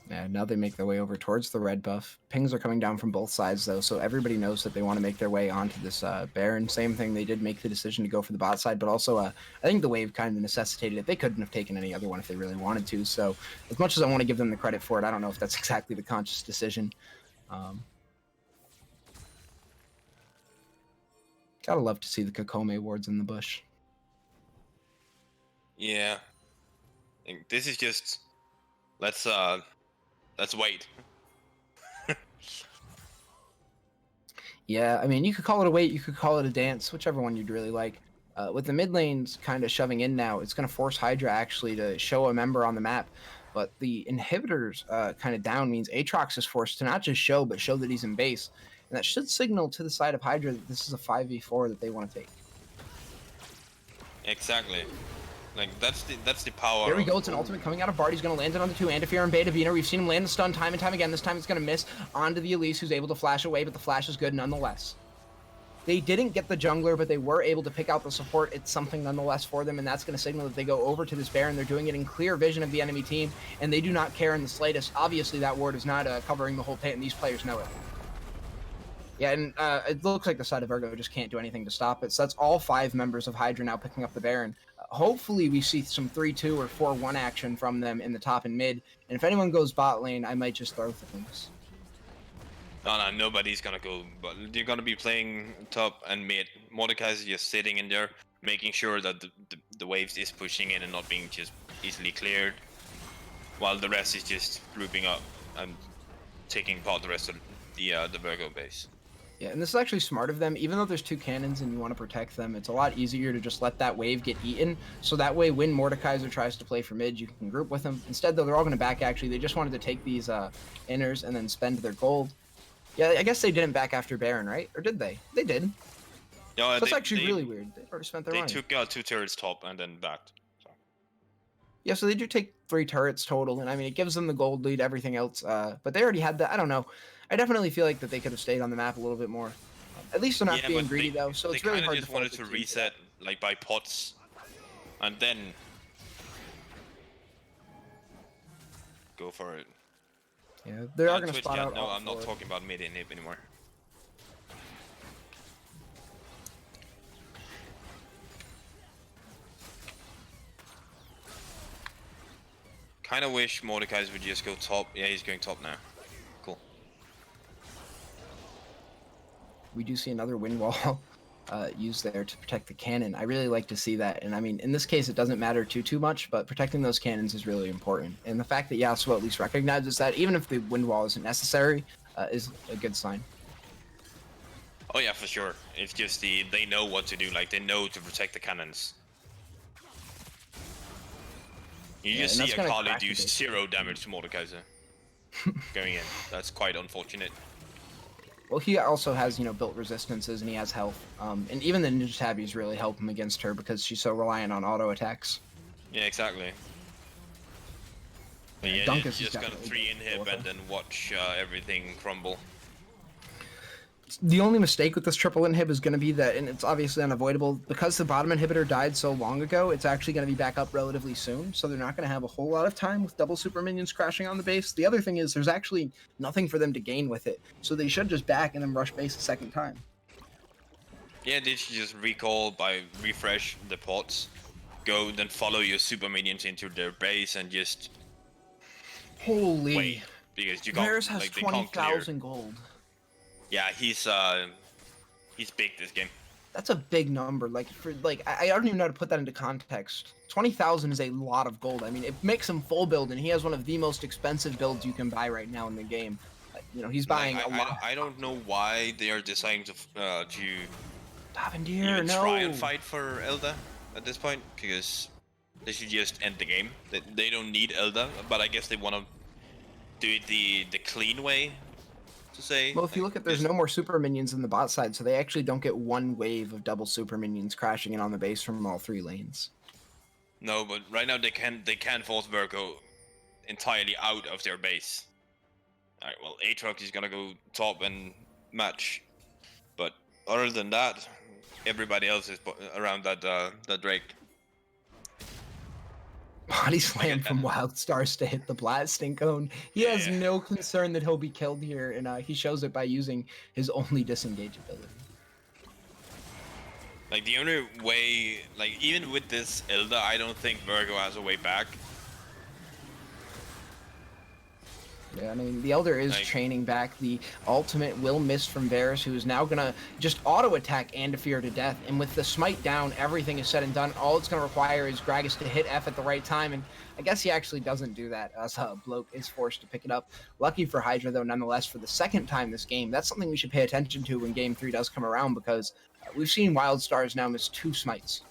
Yeah, now they make their way over towards the red buff. Pings are coming down from both sides, though, so everybody knows that they want to make their way onto this Baron. Same thing, they did make the decision to go for the bot side, but also I think the wave kind of necessitated it. They couldn't have taken any other one if they really wanted to, so as much as I want to give them the credit for it, I don't know if that's exactly the conscious decision. Gotta love to see the Kokome wards in the bush. Yeah. Like, this is just let's wait. Yeah, I mean, you could call it a wait, you could call it a dance, whichever one you'd really like. With the mid lanes kind of shoving in now, it's going to force Hydra actually to show a member on the map. But the inhibitors kind of down means Aatrox is forced to not just show, but show that he's in base. And that should signal to the side of Hydra that this is a 5v4 that they want to take. Exactly. Like, that's the power. There we go. It's an ultimate coming out of Bard. He's going to land it on the 2 Antiferer and Beta Vina. We've seen him land the stun time and time again. This time it's going to miss onto the Elise, who's able to flash away, but the flash is good nonetheless. They didn't get the jungler, but they were able to pick out the support. It's something nonetheless for them, and that's going to signal that they go over to this Baron. They're doing it in clear vision of the enemy team, and they do not care in the slightest. Obviously, that ward is not covering the whole pit, and these players know it. Yeah, and it looks like the side of Virgo just can't do anything to stop it. So that's all 5 members of Hydra now picking up the Baron. Hopefully, we see some 3-2 or 4-1 action from them in the top and mid. And if anyone goes bot lane, I might just throw things. No, nobody's gonna go. But you're gonna be playing top and mid. Mordekaiser just sitting in there, making sure that the waves is pushing in and not being just easily cleared, while the rest is just grouping up and taking apart the rest of the Virgo base. Yeah, and this is actually smart of them. Even though there's 2 cannons and you want to protect them, it's a lot easier to just let that wave get eaten. So that way, when Mordekaiser tries to play for mid, you can group with them. Instead, though, they're all going to back, actually. They just wanted to take these inners and then spend their gold. Yeah, I guess they didn't back after Baron, right? Or did they? They did. No, That's actually really weird. They already spent their money. They took 2 turrets top and then backed. So. Yeah, so they do take 3 turrets total, and I mean, it gives them the gold lead, everything else. But they already had that. I don't know. I definitely feel like that they could have stayed on the map a little bit more. At least they're not being greedy, though, so it's really hard to just wanted to reset, like, by pots, and then go for it. Yeah, they are going to spot out. No, I'm not talking about mid inhib anymore. Kind of wish Mordekaiser would just go top. Yeah, he's going top now. Cool. We do see another wind wall used there to protect the cannon. I really like to see that. And I mean, in this case, it doesn't matter too much, but protecting those cannons is really important. And the fact that Yasuo at least recognizes that, even if the wind wall isn't necessary, is a good sign. Oh yeah, for sure. It's just they know what to do. Like, they know to protect the cannons. You just see Akali do 0 damage to Mordekaiser going in. That's quite unfortunate. Well, he also has, you know, built resistances and he has health. And even the Ninja Tabbies really help him against her because she's so reliant on auto attacks. Yeah, exactly. But yeah, Dunkus just gonna 3 inhib and then watch everything crumble. The only mistake with this triple inhib is going to be that, and it's obviously unavoidable, because the bottom inhibitor died so long ago, it's actually going to be back up relatively soon, so they're not going to have a whole lot of time with double super minions crashing on the base. The other thing is there's actually nothing for them to gain with it, so they should just back and then rush base a second time. Yeah, they should just recall by refresh the pots, go then follow your super minions into their base and just Holy. wait, because you got Varus has like, 20,000 gold. Yeah, he's big this game. That's a big number. Like, I don't even know how to put that into context. 20,000 is a lot of gold. I mean, it makes him full build, and he has one of the most expensive builds you can buy right now in the game. You know, he's buying a lot. I don't know why they are deciding to Davendier, even no. try and fight for Elda at this point, because they should just end the game. They don't need Elda, but I guess they want to do it the clean way. To say, well, if you look at, there's no more super minions in the bot side, so they actually don't get one wave of double super minions crashing in on the base from all 3 lanes. No, but right now they can force Virgo entirely out of their base. Alright, well, Aatrox is gonna go top and match, but other than that, everybody else is around that Drake. Body slam from Wildstars to hit the blasting cone. He has no concern that he'll be killed here, and he shows it by using his only disengage ability. Like, the only way, like, even with this Elda, I don't think Virgo has a way back. Yeah, I mean, the Elder is Like- chaining back. The ultimate will miss from Varus, who is now going to just auto-attack Andafir to death. And with the smite down, everything is said and done. All it's going to require is Gragas to hit F at the right time. And I guess he actually doesn't do that, as Bloke is forced to pick it up. Lucky for Hydra, though, nonetheless, for the second time this game. That's something we should pay attention to when Game 3 does come around, because we've seen Wild Stars now miss 2 smites.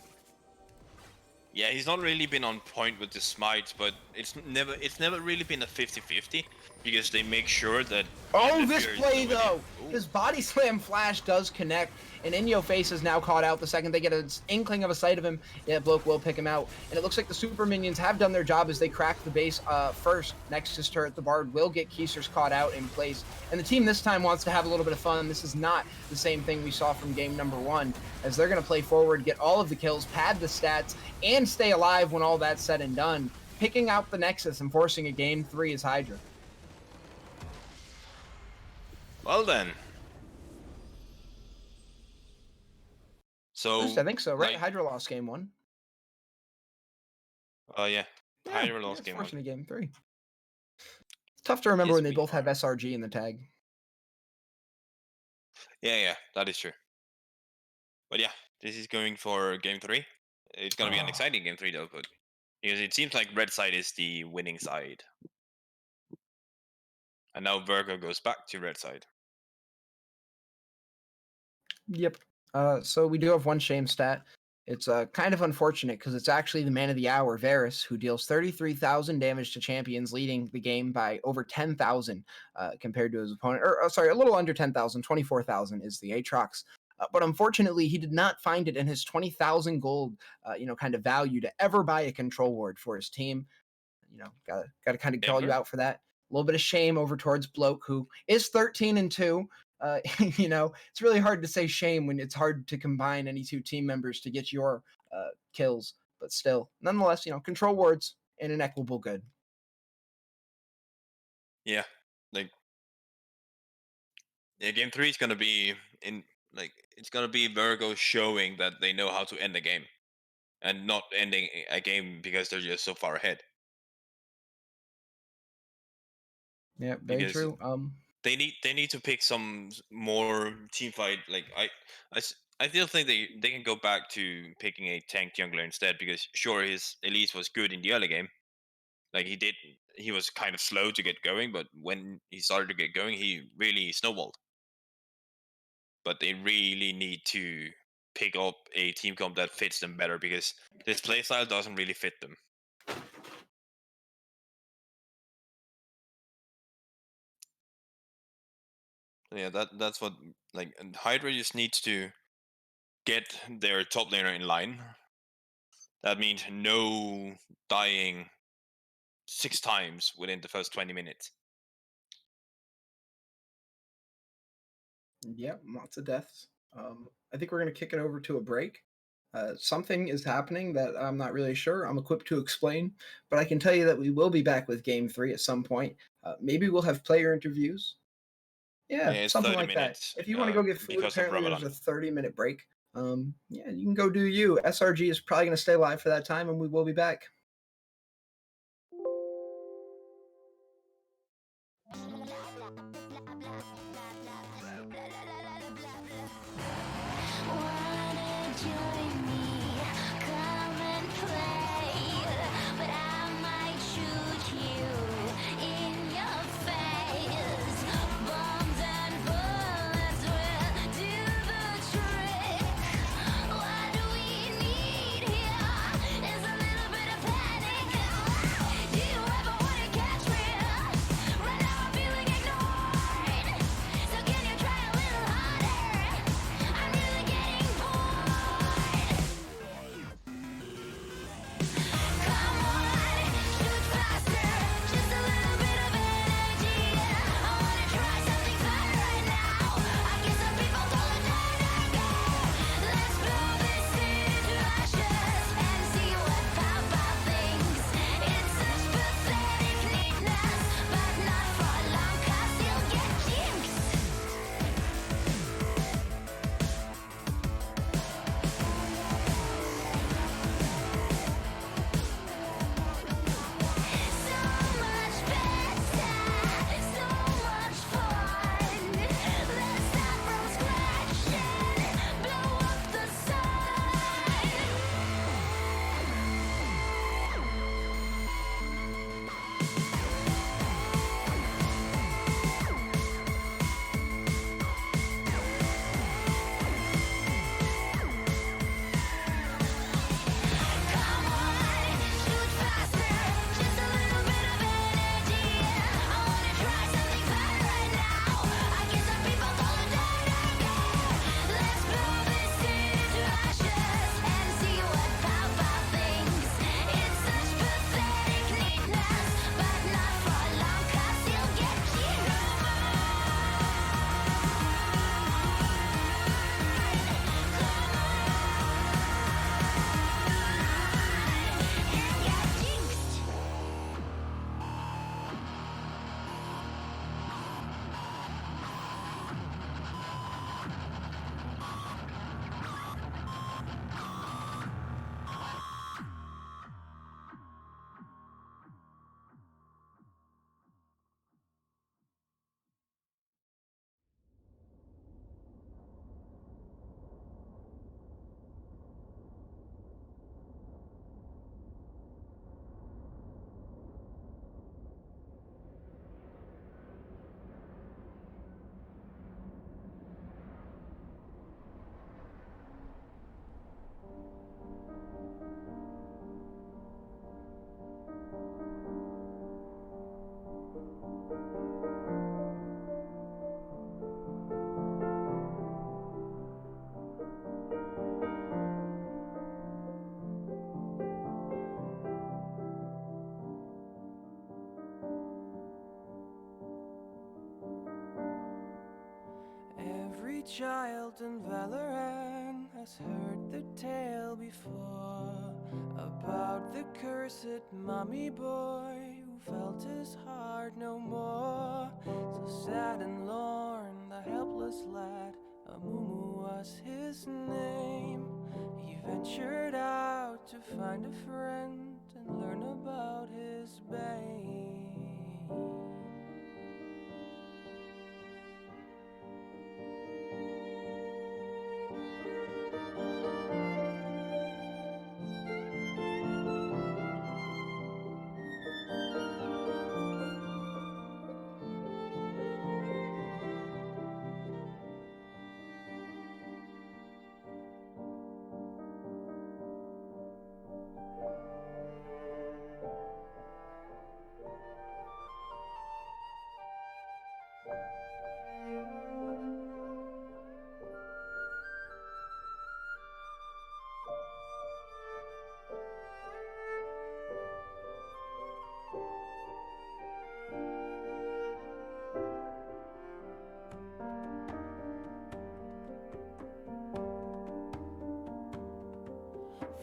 Yeah, he's not really been on point with the smites, but it's never really been a 50-50 because they make sure that. Oh, this Andafir is play, doing it. though! Ooh. His body slam flash does connect, and In Yo Face is now caught out the second they get an inkling of a sight of him. Yeah, Bloke will pick him out, and it looks like the super minions have done their job as they crack the base first. Nexus turret, the Bard will get Keisers caught out in place, and the team this time wants to have a little bit of fun. This is not the same thing we saw from game number 1, as they're going to play forward, get all of the kills, pad the stats, and stay alive when all that's said and done. Picking out the Nexus and forcing a game 3 is Hydra. Well then. So. At least I think so, right? like- Hydra lost game 1. Oh yeah. Hydra lost game 1. Forcing a game 3. It's tough to remember Yes, when they we both have are. SRG in the tag. Yeah, that is true. But yeah, this is going for game 3. It's gonna be an exciting game 3 though, but because it seems like red side is the winning side. And now Virgo goes back to red side. Yep. So we do have one shame stat. It's kind of unfortunate because it's actually the man of the hour, Varus, who deals 33,000 damage to champions, leading the game by over 10,000 compared to his opponent. Or sorry, a little under 10,000. 24,000 is the Aatrox. But unfortunately, he did not find it in his 20,000 gold, kind of value to ever buy a control ward for his team. Gotta kind of call you Denver? out for that. A little bit of shame over towards Bloke, who is 13-2. It's really hard to say shame when it's hard to combine any 2 team members to get your kills, but still, nonetheless, control wards and an equitable good. Yeah, like yeah, game 3 is gonna be it's gonna be Virgo showing that they know how to end the game, and not ending a game because they're just so far ahead. Yeah, very Because true. They need to pick some more team fight. Like I still think they can go back to picking a tank jungler instead, because sure, his Elise was good in the early game. Like he was kind of slow to get going, but when he started to get going, he really snowballed. But they really need to pick up a team comp that fits them better, because this playstyle doesn't really fit them. Yeah, that's what, like, and Hydra just needs to get their top laner in line. That means no dying 6 times within the first 20 minutes. Yep, lots of deaths. I think we're going to kick it over to a break. Something is happening that I'm not really sure I'm equipped to explain, but I can tell you that we will be back with Game 3 at some point. Maybe we'll have player interviews. Yeah, it's something 30 like minutes, that. If you want to go get food, because of apparently there's Ramadan. a 30-minute break. Yeah, you can go do you. SRG is probably going to stay live for that time, and we will be back. child in Valoran has heard the tale before about the cursed mummy boy who felt his heart no more. So sad and lorn, the helpless lad, Amumu was his name. He ventured out to find a friend and learn about his bane.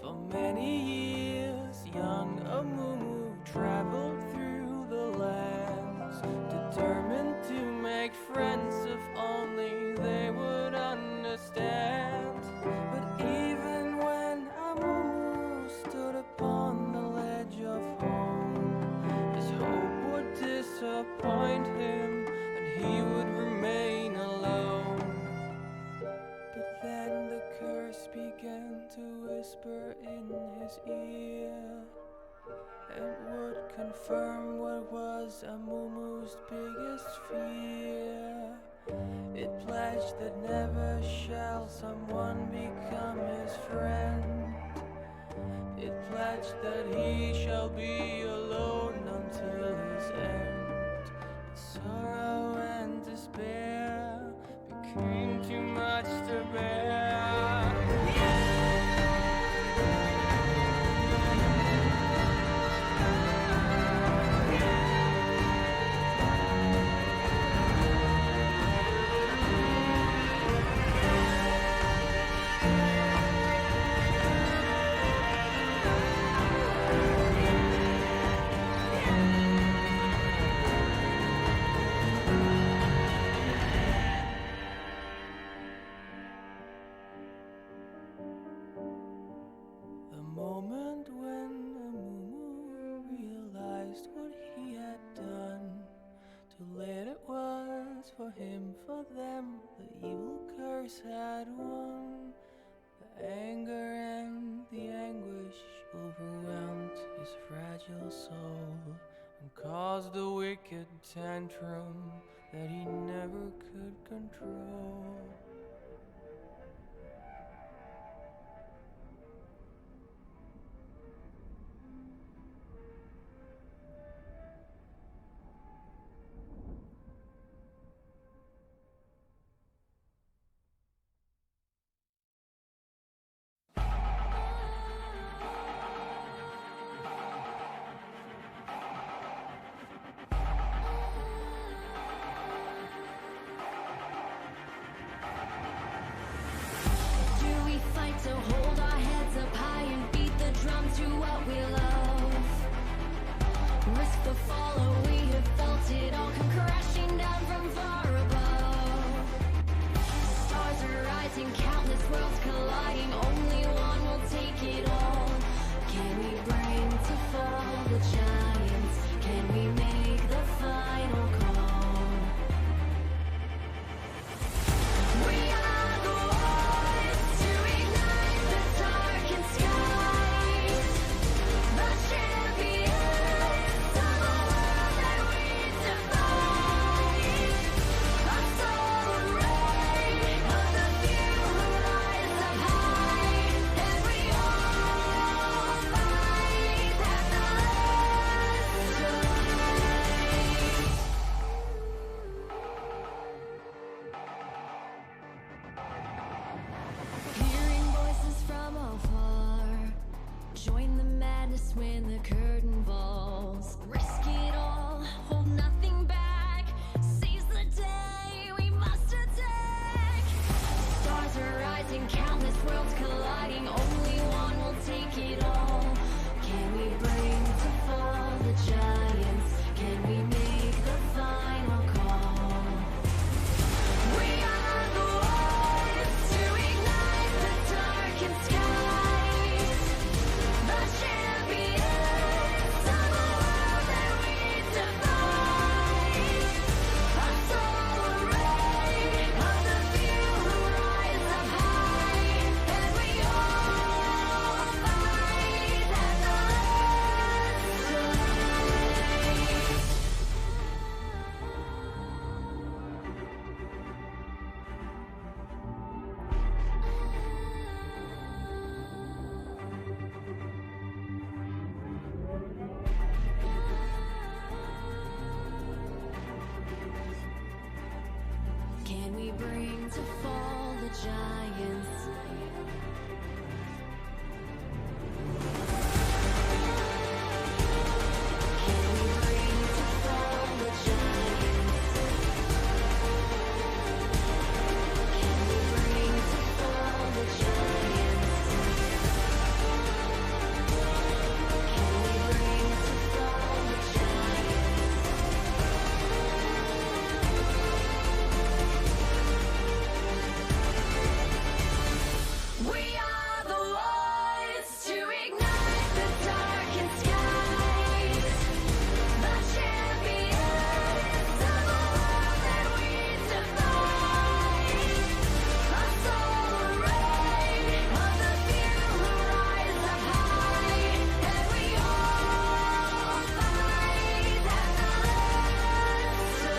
For many years, young Amumu traveled through the lands, determined to make friends if only they would understand. But even when Amumu stood upon the ledge of home, his hope would disappoint him and he would remain alone. But then the curse began to whisper in his ear and would confirm what was Amumu's biggest fear. It pledged that never shall someone become his friend. It pledged that he shall be alone until his end. Sorrow and despair became too much to bear. The moment when Amumu realized what he had done, too late it was for him, for them. The evil curse had won. The anger and the anguish overwhelmed his fragile soul and caused a wicked tantrum that he never could control. bring to fall the giants? Can we bring to fall the giants? Can we bring to fall the giants? Can we bring to fall the giants? We are the ones to ignite the darkened skies. The champions of the world that we defy. A solar ray of the few who rise up high. And we all fight at the last fight.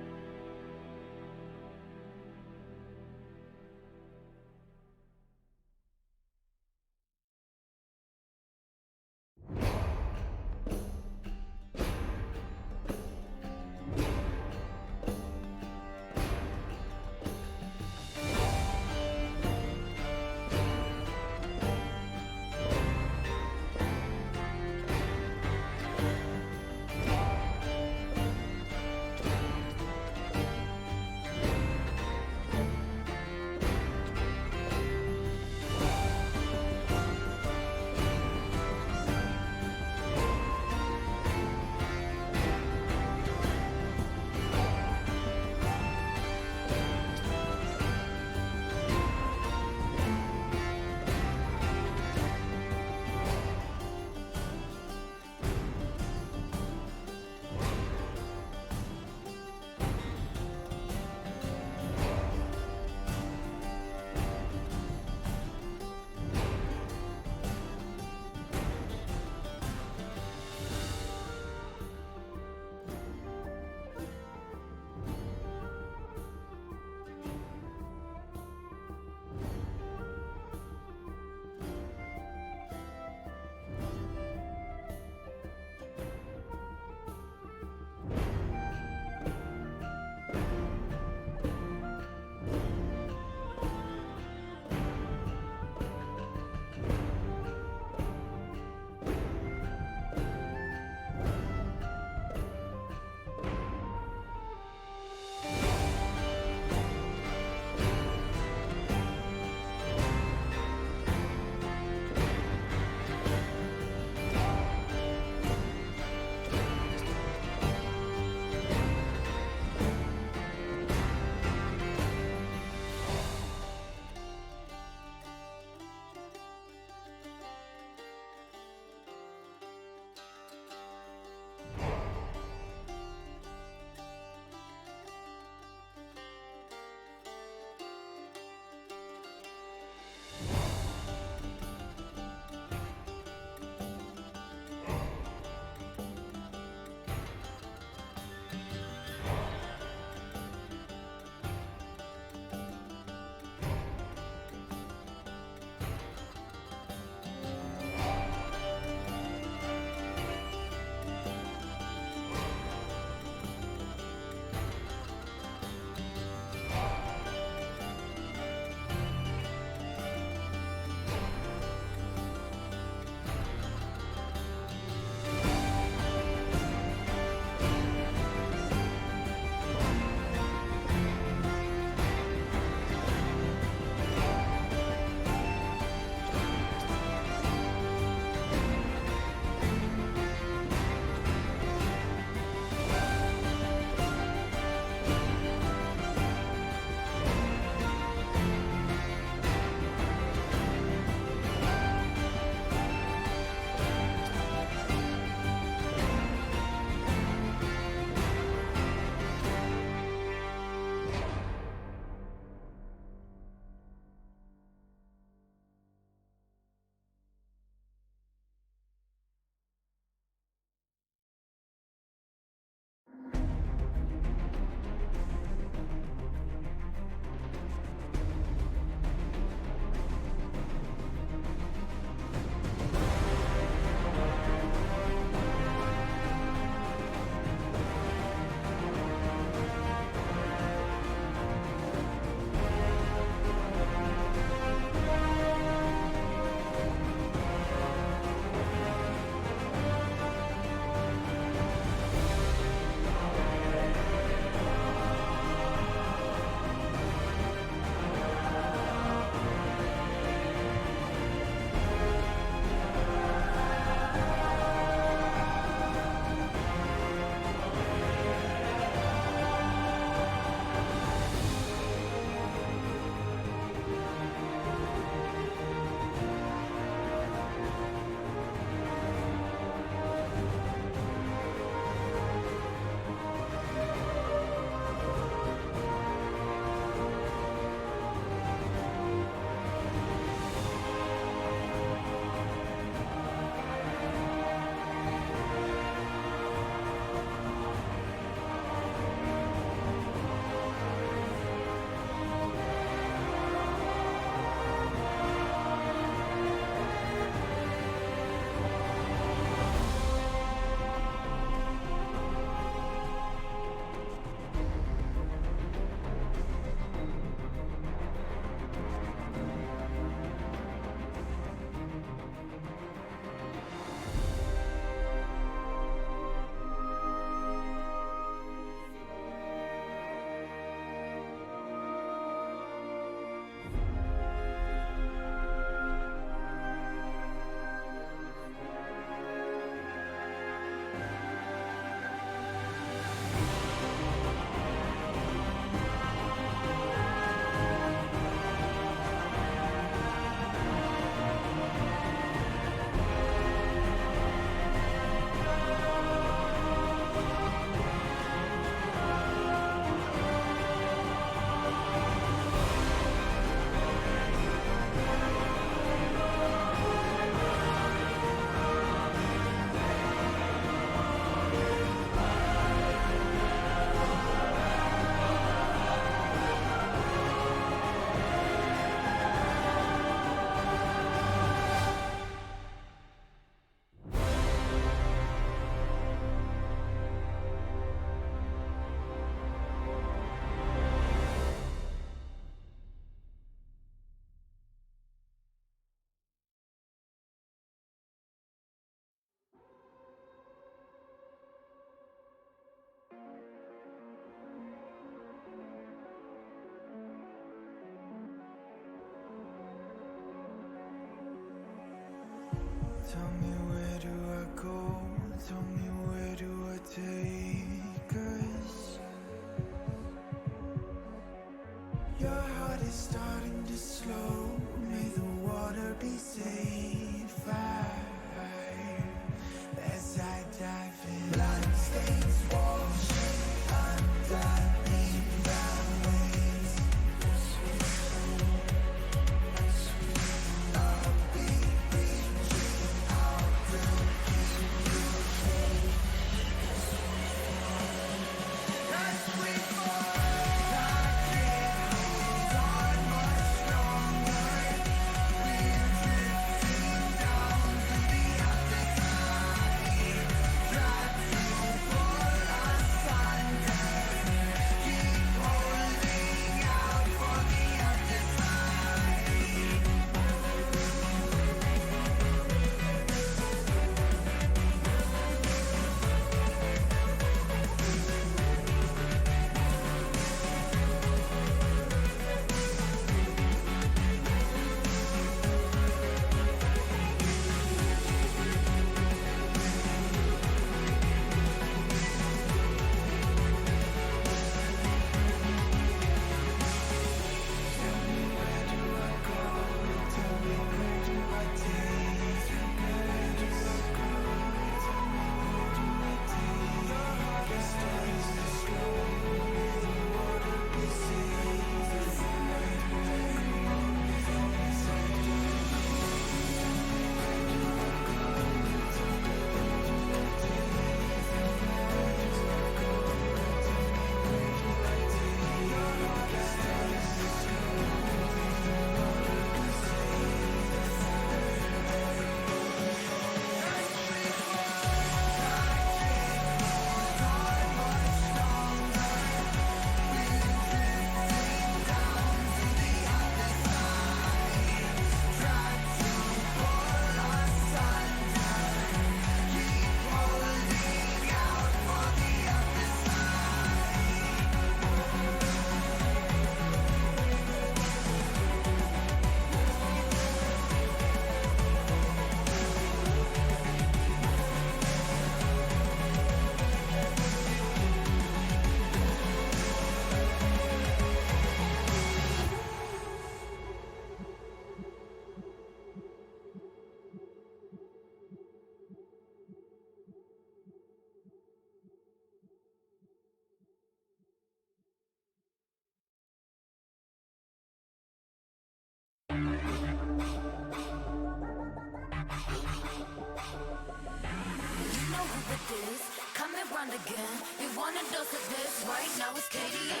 and again. You wanted us at this, right? Now it's KDA.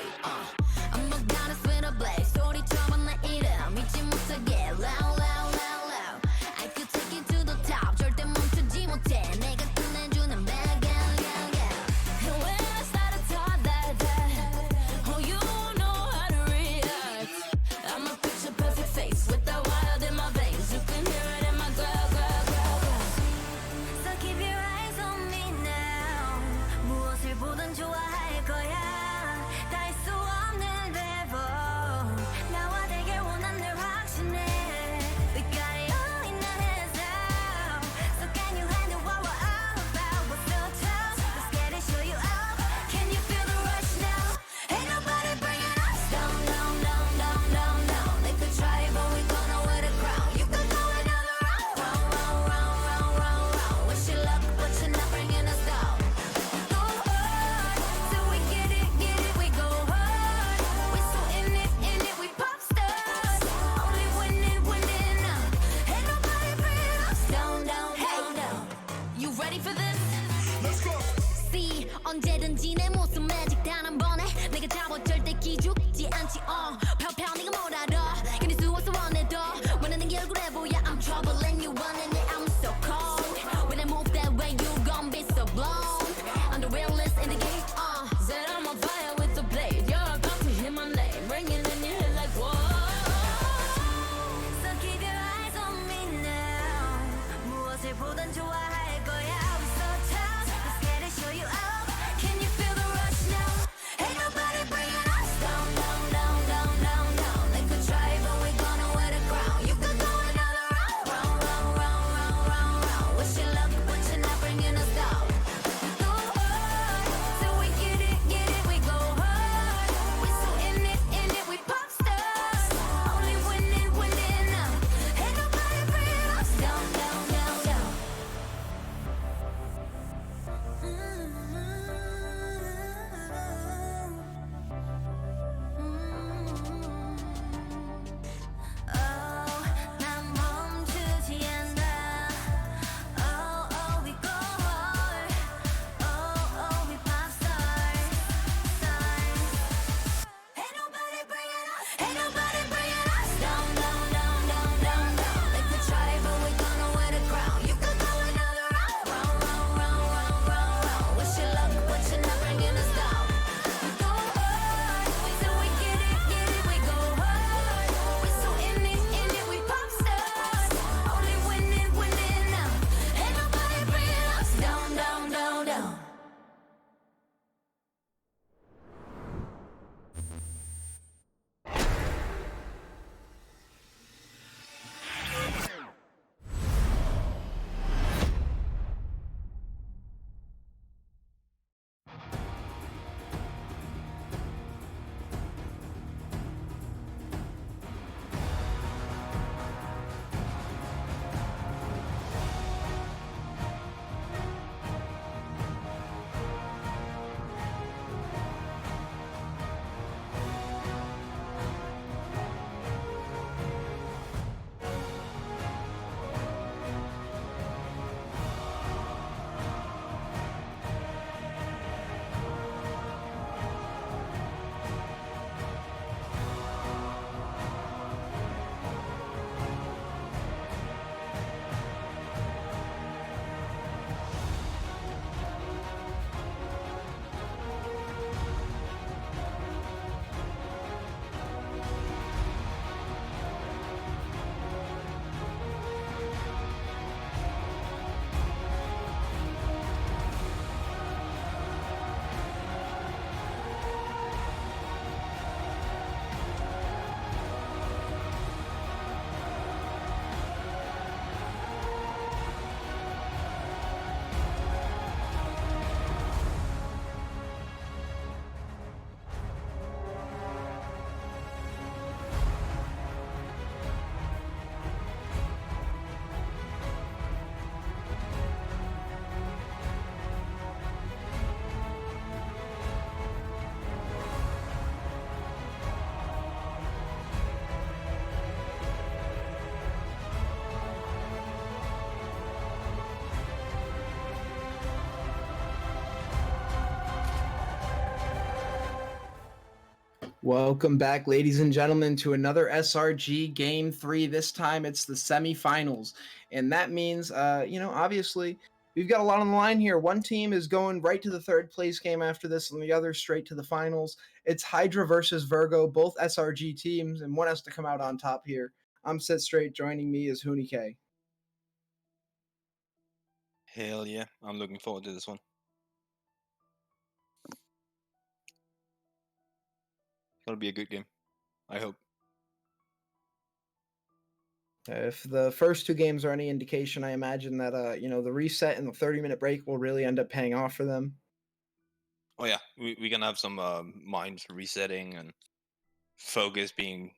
I'm a goddess with a blaze. 소리처럼 내 이름 잊지 못하게 loud, loud, loud, loud. I could take you to the top. 절대 멈추지 못해. 내가 끝내주는 bag, yeah, yeah, yeah. And when I started talk that, oh, you know how to react. I'm a picture perfect face with that wild in my veins. You can hear it in my glow, glow, glow, glow. So keep your eyes on me now. 무엇을 보든 좋아할 거야. 다 할 수 없는 대본. 나와 되길 원한 늘 확신해. We got it all in our hands now. So can you handle what we're all about? We're so tough. Let's get it, show you out. Can you feel the rush now? Ain't nobody bringing us down, down, down, down, down, down. They could try it, but we gonna wear the crown. You could go another round, round, round, round, round, round, round. Wish you luck, but you're not bringing us down. Go hard, till we get it, we go hard. We so in it, we pop stars. Only winning, winning. Ain't nobody bringing us down, down, down, down. You ready for this? Let's go. See, 언제든지 내 모습 매직 단 한 번에 내가 잡아 절대 기죽지 않지. 펴펴 네가 뭘 알아? 견딜 수 없어 원해도 원하는 게 얼굴에 보여. I'm trouble and you running it. I'm so cold. When I move that way, you gon' be so blown. I'm the realest in the game. Said I'm on fire with the blade. You're about to hear my name ringing in your head like whoa. So keep your eyes on me now. 무엇을 보든 좋아할 거야. We're so tough. Let's get it, show you out. Can you feel the rush now? Ain't nobody bringing us down, down, down, down, down, Welcome back, ladies and gentlemen, to another SRG Game 3. This time it's the semifinals. And that means, obviously, we've got a lot on the line here. One team is going right to the third place game after this, and the other straight to the finals. It's Hydra versus Virgo, both SRG teams, and one has to come out on top here. I'm Sit Straight. Joining me is Hooney K. Hell yeah, I'm looking forward to this one. It'll be a good game, I hope. If the first two games are any indication, I imagine that the reset and the 30-minute break will really end up paying off for them. Oh yeah, we can have some mind resetting and focus being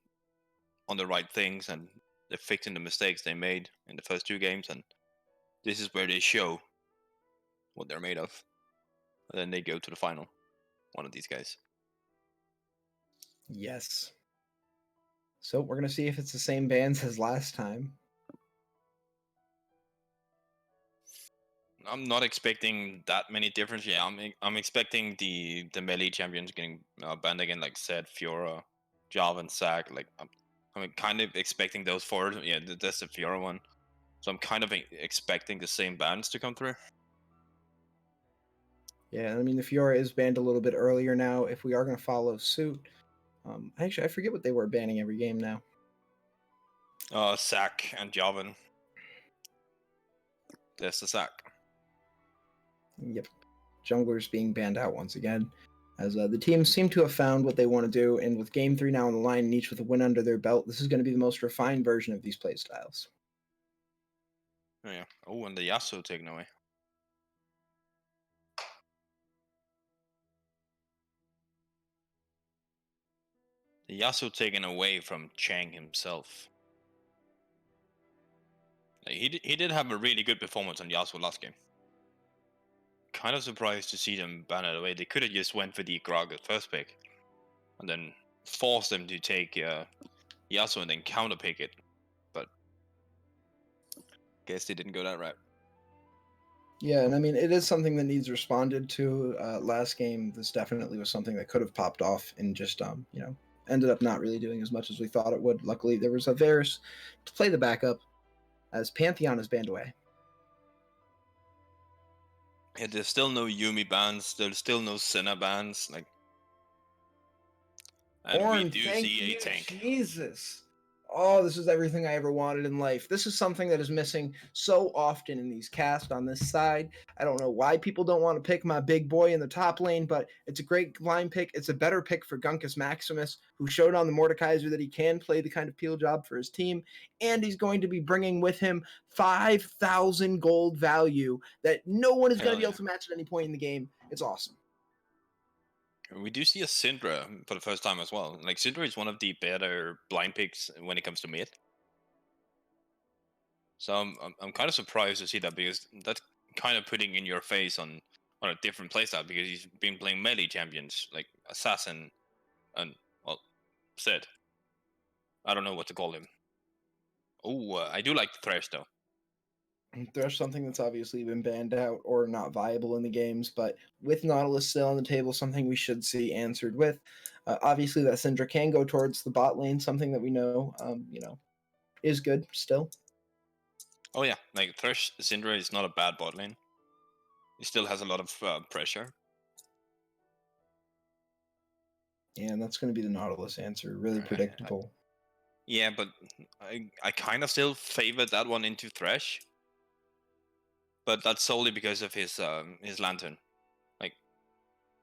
on the right things, and they're fixing the mistakes they made in the first two games, and this is where they show what they're made of. And then they go to the final, one of these guys. Yes. So we're gonna see if it's the same bands as last time. I'm not expecting that many difference. Yeah, I'm expecting the melee champions getting banned again, like Zed, Fiora, Java, and Zac. Like I'm kind of expecting those four. Yeah, that's the Fiora one. So I'm kind of expecting the same bans to come through. Yeah, I mean the Fiora is banned a little bit earlier now. If we are gonna follow suit, actually I forget what they were banning every game now. Zac and Javan. That's the Zac. Yep, junglers being banned out once again, as the teams seem to have found what they want to do, and with Game 3 now on the line, and each with a win under their belt, this is going to be the most refined version of these playstyles. Oh, yeah. Oh, and the Yasuo taken away. The Yasuo taken away from Chang himself. Like, he did have a really good performance on Yasuo last game. Kind of surprised to see them ban it away. They could have just went for the Grog at first pick, and then forced them to take Yasuo and then counter pick it. But guess they didn't go that route. Yeah, and I mean, it is something that needs responded to. Last game, this definitely was something that could have popped off and just, ended up not really doing as much as we thought it would. Luckily, there was a Varus to play the backup, as Pantheon is banned away. Yeah, there's still no Yumi bans. There's still no Senna bans. Like, and Ornn, we do thank see you, a tank. Jesus. Oh, this is everything I ever wanted in life. This is something that is missing so often in these casts on this side. I don't know why people don't want to pick my big boy in the top lane, but it's a great line pick. It's a better pick for Gunkus Maximus, who showed on the Mordekaiser that he can play the kind of peel job for his team, and he's going to be bringing with him 5,000 gold value that no one is going to be able to match at any point in the game. It's awesome. We do see a Syndra for the first time as well. Like, Syndra is one of the better blind picks when it comes to mid. So I'm kind of surprised to see that, because that's kind of putting in your face on a different playstyle, because he's been playing melee champions like Assassin and, well, Zed. I don't know what to call him. Oh, I do like the Thresh though. There's something that's obviously been banned out or not viable in the games, but with Nautilus still on the table, something we should see answered with. Obviously, that Syndra can go towards the bot lane, something that we know, is good still. Oh yeah, like Thresh Syndra is not a bad bot lane. He still has a lot of pressure. And that's going to be the Nautilus answer. Really predictable. Yeah, but I kind of still favor that one into Thresh. But that's solely because of his lantern. Like,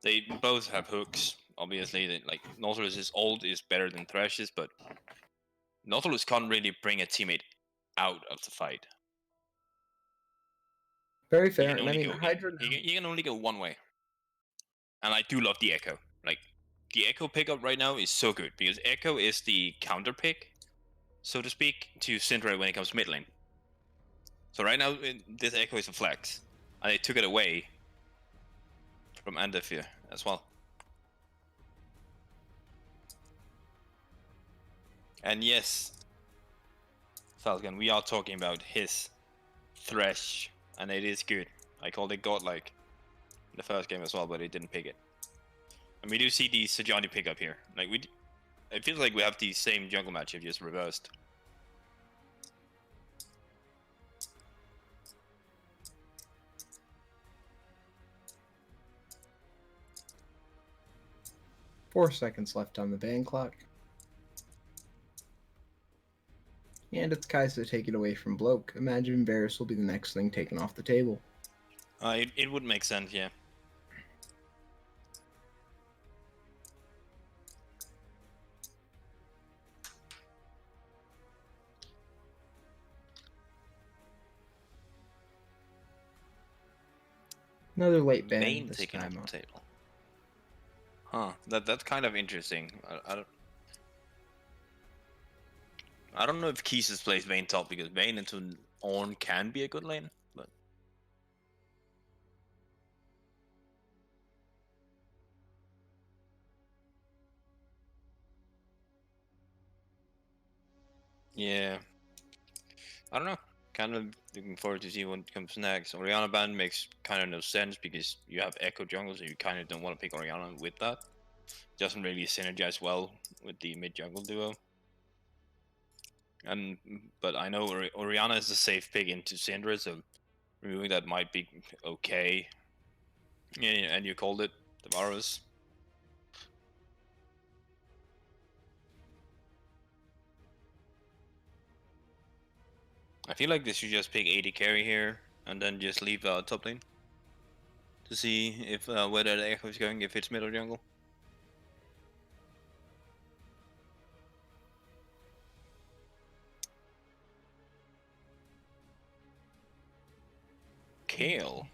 they both have hooks. Obviously, like, Nautilus' ult is better than Thresh's, but Nautilus can't really bring a teammate out of the fight. Very fair. And I mean, Hydra. You can only go one way. And I do love the Echo. Like, the Echo pickup right now is so good, because Echo is the counter pick, so to speak, to Syndra when it comes to mid lane. So right now, this Echo is a flex, and they took it away from Andefir as well. And yes, Falcon, we are talking about his Thresh, and it is good. I called it godlike in the first game as well, but he didn't pick it. And we do see the Sejuani pickup here. Like it feels like we have the same jungle matchup, just reversed. Four seconds left on the ban clock. And it's Kai'Sa to take it away from Bloke. Imagine Varus will be the next thing taken off the table. It would make sense, yeah. Another late ban Vayne this taken off time. the table. Huh? That's kind of interesting. I don't know if Keesus plays Vayne top because Vayne into Ornn can be a good lane, but yeah, I don't know. Kind of looking forward to see what comes next. Orianna ban makes kind of no sense because you have Echo jungle, so you kind of don't want to pick Orianna with that. Doesn't really synergize well with the mid jungle duo. But I know Orianna is a safe pick into Syndra, so removing that might be okay. Yeah, and you called it the Varus. I feel like they should just pick 80 carry here and then just leave top lane to see if whether the Echo is going, if it's middle jungle. Kale.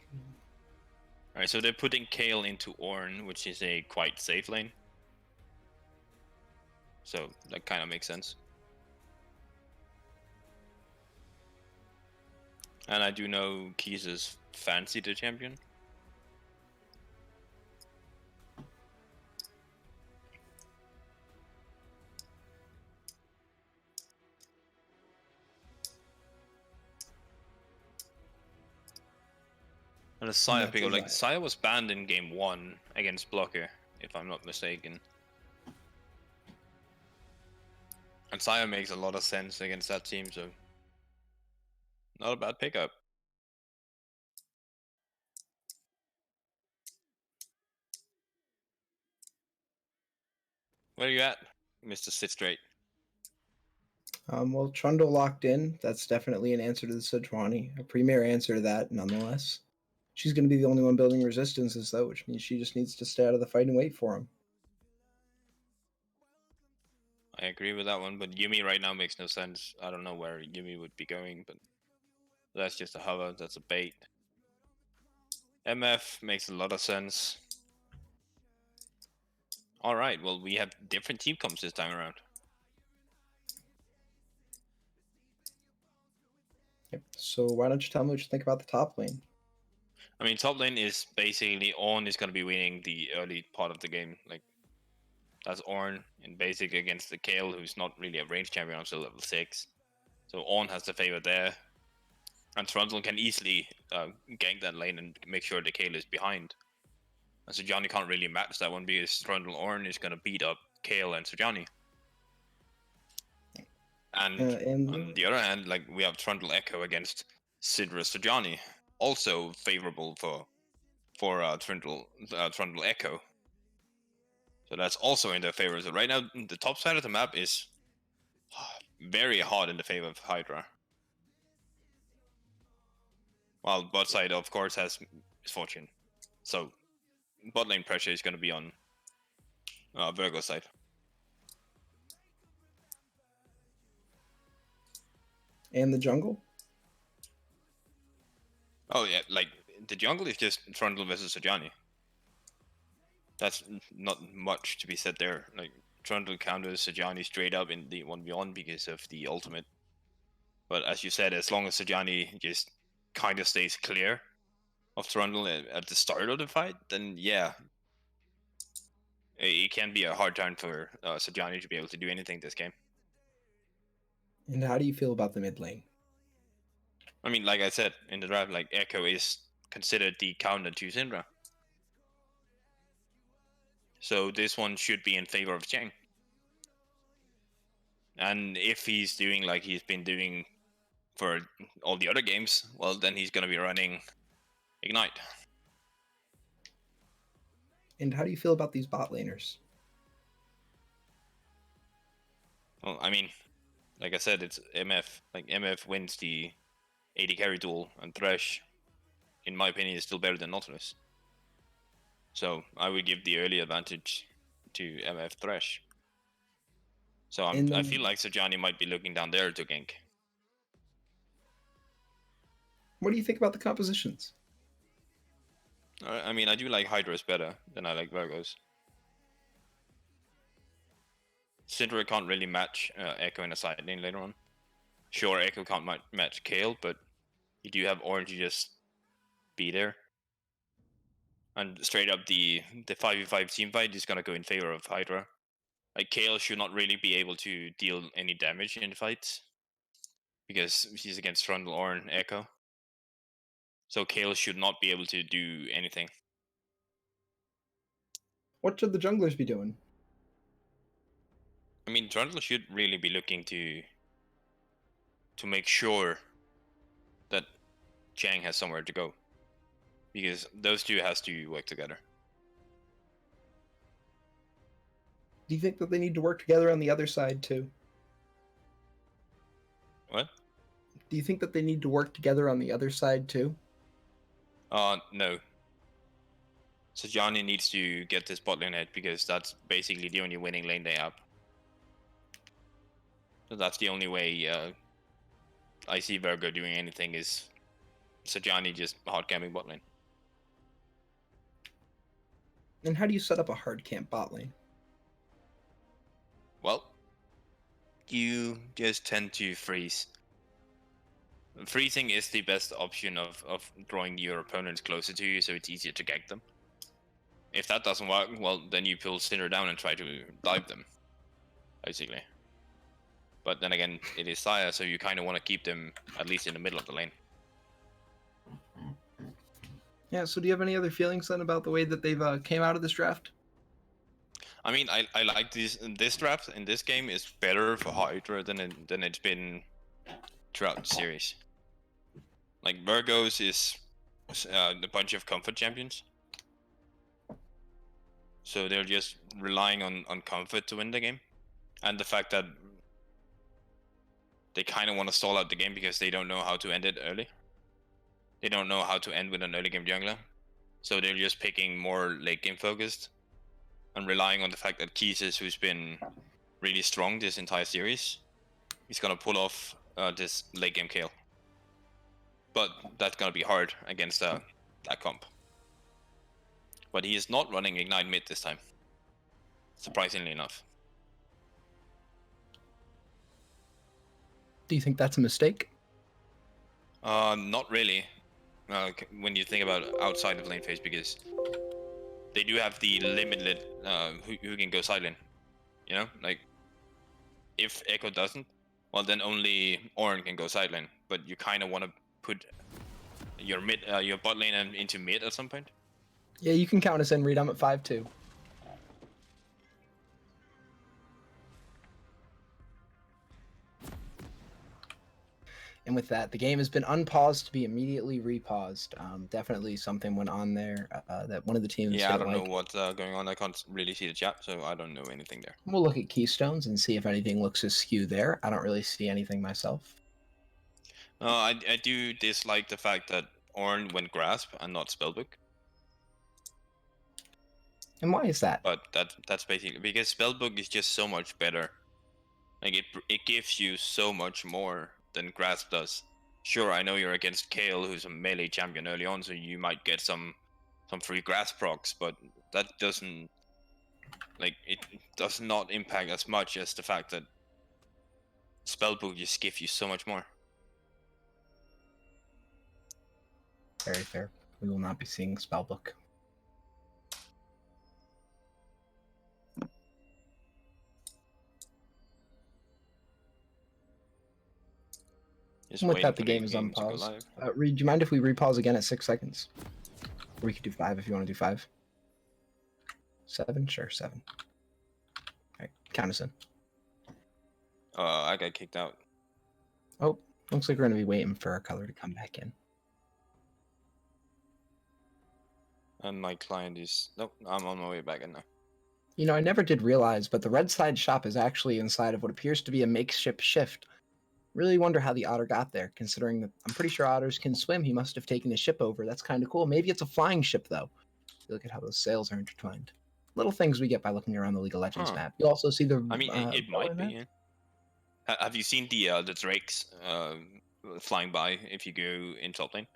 Alright, so they're putting Kale into Ornn, which is a quite safe lane. So that kind of makes sense. And I do know Keezus fancy the champion. And the Saya pick up, like Saya was banned in game 1 against Blocker, if I'm not mistaken. And Saya makes a lot of sense against that team, so not a bad pickup. Where are you at, Mr. Sit Straight? Well, Trundle locked in. That's definitely an answer to the Sejuani. A premier answer to that, nonetheless. She's going to be the only one building resistances, though, which means she just needs to stay out of the fight and wait for him. I agree with that one, but Yuumi right now makes no sense. I don't know where Yuumi would be going, but that's just a hover, that's a bait. MF makes a lot of sense. Alright, well, we have different team comps this time around. Yep. So why don't you tell me what you think about the top lane? I mean, top lane is basically Ornn is going to be winning the early part of the game. Like, that's Ornn, and basically against the Kale, who's not really a range champion until level 6. So Ornn has the favor there. And Trundle can easily gank that lane and make sure the Kale is behind. And Sejuani can't really match that one because Trundle Ornn is going to beat up Kale and Sejuani. And on the other hand, like, we have Trundle Echo against Sidra Sejuani, also favorable for Trundle Echo. So that's also in their favor. So right now, the top side of the map is very hard in the favor of Hydra. While bot side, of course, has Misfortune. So bot lane pressure is going to be on Virgo side. And the jungle? Oh yeah, like, the jungle is just Trundle versus Sejuani. That's not much to be said there. Like, Trundle counters Sejuani straight up in the 1v1 because of the ultimate. But as you said, as long as Sejuani just kind of stays clear of Trundle at the start of the fight, then yeah, it can be a hard time for Sejuani to be able to do anything this game. And how do you feel about the mid lane? I mean, like I said in the draft, like, Echo is considered the counter to Syndra. So this one should be in favor of Chang. And if he's doing like he's been doing for all the other games, well, then he's going to be running Ignite. And how do you feel about these bot laners? Well, I mean, like I said, it's MF. Like MF wins the AD carry duel, and Thresh, in my opinion, is still better than Nautilus. So I would give the early advantage to MF Thresh. So I feel like Serenity might be looking down there to gank. What do you think about the compositions? I mean, I do like Hydra's better than I like Virgo's. Syndra can't really match Echo in a side lane later on. Sure, Echo can't match Kale, but you do have Orange to just be there. And straight up, the 5v5 team fight is going to go in favor of Hydra. Like, Kale should not really be able to deal any damage in the fights, because he's against Frontal or an Echo. So Kale should not be able to do anything. What should the junglers be doing? I mean, Trundle should really be looking to make sure that Chang has somewhere to go, because those two has to work together. Do you think that they need to work together on the other side too? What? Do you think that they need to work together on the other side too? No. So Johnny needs to get this bot lane head, because that's basically the only winning lane they have. So that's the only way I see Virgo doing anything, is Serenity just hard camping bot lane. And how do you set up a hard camp bot lane? Well, you just tend to freeze. Freezing is the best option of drawing your opponents closer to you, so it's easier to gank them. If that doesn't work, well, then you pull Cinder down and try to dive them, basically. But then again, it is Saya, so you kind of want to keep them at least in the middle of the lane. Yeah, so do you have any other feelings then about the way that they've came out of this draft? I mean, I like this draft in this game is better for Hydra than it's been throughout the series. Like, Virgo's is a bunch of comfort champions. So they're just relying on comfort to win the game. And the fact that they kind of want to stall out the game because they don't know how to end it early. They don't know how to end with an early game jungler. So they're just picking more late game focused and relying on the fact that Keesis, who's been really strong this entire series, he's going to pull off this late game kill. But that's going to be hard against that comp. But he is not running Ignite mid this time, surprisingly enough. Do you think that's a mistake? Not really. When you think about outside of lane phase, because they do have the limited who can go silent. You know, like if Echo doesn't, well then only Ornn can go silent. But you kind of want to put your your bot lane into mid at some point. Yeah, you can count us in, Reed. I'm at 5-2. And with that, the game has been unpaused to be immediately repaused. Definitely something went on there that one of the teams. Yeah, I don't know what's going on. I can't really see the chat, so I don't know anything there. We'll look at keystones and see if anything looks askew there. I don't really see anything myself. I do dislike the fact that Ornn went Grasp and not Spellbook. And why is that? But that's basically because Spellbook is just so much better. Like it gives you so much more than Grasp does. Sure, I know you're against Kale, who's a melee champion early on, so you might get some free Grasp procs, but that doesn't, like, it does not impact as much as the fact that Spellbook just gives you so much more. Very fair. We will not be seeing Spellbook. Just With waiting that, the for game is to go unpaused. live. Reed, do you mind if we repause again at 6 seconds? Or we could do 5 if you want to do 5. 7? Sure, 7. Alright, count us in. I got kicked out. Oh, looks like we're going to be waiting for our color to come back in. And my client is... Nope, I'm on my way back in now. You know, I never did realize, but the red side shop is actually inside of what appears to be a makeshift shift. Really wonder how the otter got there, considering that I'm pretty sure otters can swim. He must have taken the ship over. That's kind of cool. Maybe it's a flying ship, though. Look at how those sails are intertwined. Little things we get by looking around the League of Legends Huh. map. You also see the... I mean, it might be, yeah. Have you seen the drakes flying by if you go in top lane?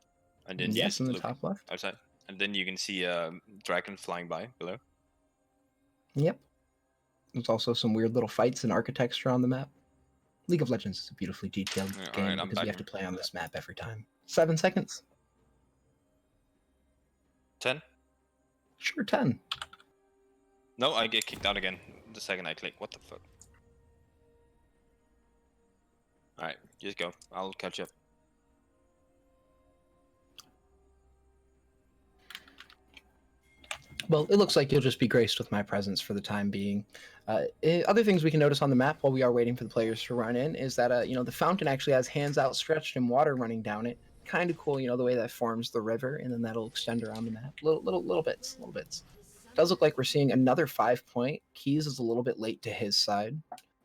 And then Yes, you in the look top left. outside. And then you can see a dragon flying by below. Yep. There's also some weird little fights and architecture on the map. League of Legends is a beautifully detailed Yeah, game alright, I'm because we back have to here. play on this map every time. 7 seconds. 10? Sure, 10. No, I get kicked out again the second I click. What the fuck? Alright, just go. I'll catch up. Well, it looks like you'll just be graced with my presence for the time being. Other things we can notice on the map while we are waiting for the players to run in is that, you know, the fountain actually has hands outstretched and water running down it. Kind of cool, you know, the way that forms the river, and then that'll extend around the map. Little bits. Does look like we're seeing another 5-point. Keys is a little bit late to his side,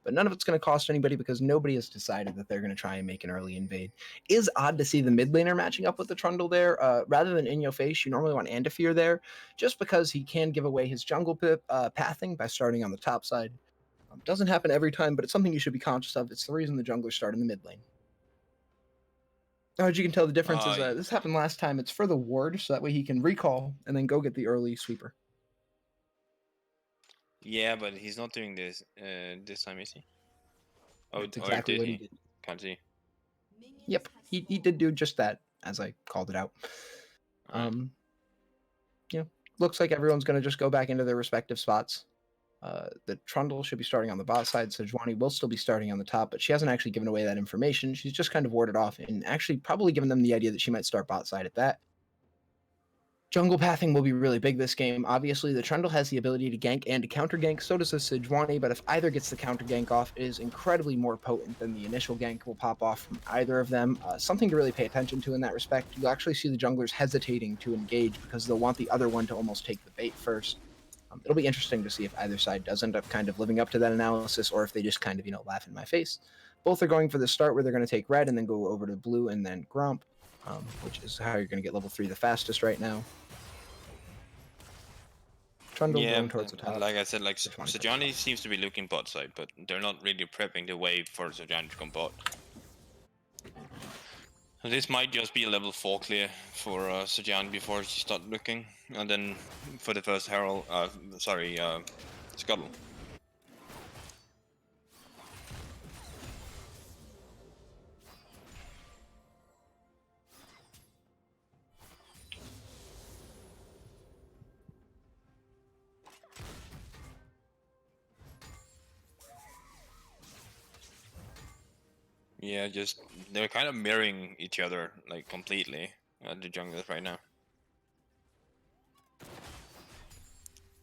but none of it's going to cost anybody because nobody has decided that they're going to try and make an early invade. Is odd to see the mid laner matching up with the Trundle there. Rather than in your face, you normally want Andafir there, just because he can give away his jungle pathing by starting on the top side. Doesn't happen every time, but it's something you should be conscious of. It's the reason the junglers start in the mid lane. As you can tell, the difference is this happened last time. It's for the ward, so that way he can recall and then go get the early sweeper. Yeah, but he's not doing this this time, is he? Oh, That's exactly what he did. Can't see. Yep, he did do just that, as I called it out. Alright. You know, looks like everyone's going to just go back into their respective spots. The Trundle should be starting on the bot side, so Sejuani will still be starting on the top, but she hasn't actually given away that information. She's just kind of warded off and actually probably given them the idea that she might start bot side at that. Jungle pathing will be really big this game. Obviously, the Trundle has the ability to gank and to counter gank, so does the Sejuani, but if either gets the counter gank off, it is incredibly more potent than the initial gank will pop off from either of them. Something to really pay attention to in that respect. You'll actually see the junglers hesitating to engage because they'll want the other one to almost take the bait first. It'll be interesting to see if either side does end up kind of living up to that analysis or if they just kind of, you know, laugh in my face. Both are going for the start where they're going to take red and then go over to blue and then Gromp, which is how you're going to get level 3 the fastest right now. Trundle going towards the top. Like I said, like Sejuani seems to be looking bot side, but they're not really prepping the way for Sejuani to come bot. So this might just be a level 4 clear for Sejuani before she starts looking, and then for the first Herald, Scuttle. Yeah, just they're kind of mirroring each other like completely the junglers right now.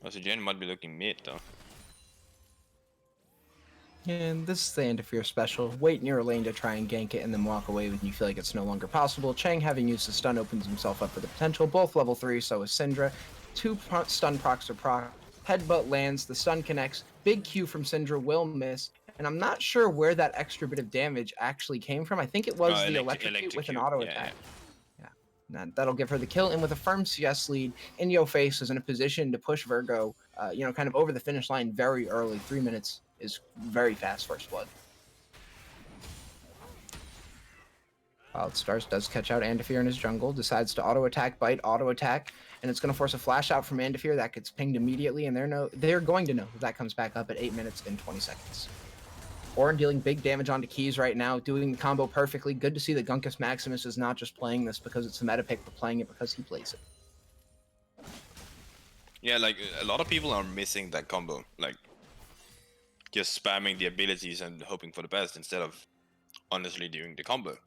Also, Jen might be looking mid though. And this is the Andafir special. Wait near a lane to try and gank it and then walk away when you feel like it's no longer possible. Chang, having used the stun, opens himself up for the potential. Both level 3, so is Syndra. 2 stun procs are proc. Headbutt lands, the stun connects. Big Q from Syndra will miss. And I'm not sure where that extra bit of damage actually came from. I think it was the electrocute with an auto attack. Yeah. That'll give her the kill. And with a firm CS lead, In Yo Face is in a position to push Virgo, you know, kind of over the finish line very early. 3 minutes is very fast first blood. Wild Stars does catch out Andafir in his jungle, decides to auto attack, bite, auto attack, and it's going to force a flash out from Andafir that gets pinged immediately, and they're going to know that comes back up at 8 minutes and 20 seconds. Orin dealing big damage onto Keys right now, doing the combo perfectly. Good to see that Gunkus Maximus is not just playing this because it's a meta pick, but playing it because he plays it. Yeah, like a lot of people are missing that combo, like just spamming the abilities and hoping for the best instead of honestly doing the combo.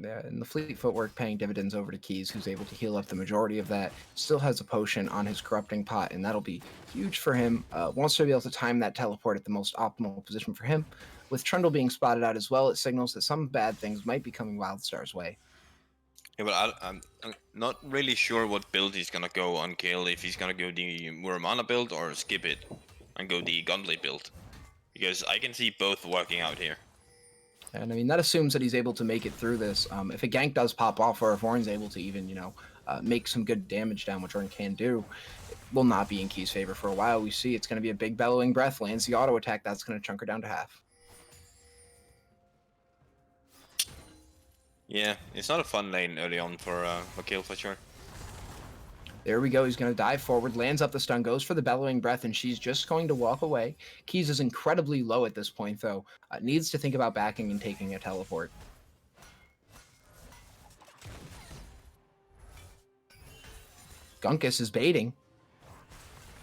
And the fleet footwork paying dividends over to Keys, who's able to heal up the majority of that. Still has a potion on his corrupting pot, and that'll be huge for him. Wants to be able to time that teleport at the most optimal position for him. With Trundle being spotted out as well, it signals that some bad things might be coming Wildstar's way. Yeah, but I'm not really sure what build he's gonna go on Kill. If he's gonna go the Muramana build or skip it and go the Gunblade build, because I can see both working out here. And I mean, that assumes that he's able to make it through this. If a gank does pop off, or if Ornn's able to even, make some good damage down, which Ornn can do, it will not be in Key's favor for a while. We see it's going to be a big bellowing breath, lands the auto attack, that's going to chunk her down to half. Yeah, it's not a fun lane early on for Kill for sure. There we go. He's going to dive forward, lands up the stun, goes for the bellowing breath, and she's just going to walk away. Keys is incredibly low at this point, though. Needs to think about backing and taking a teleport. Gunkus is baiting.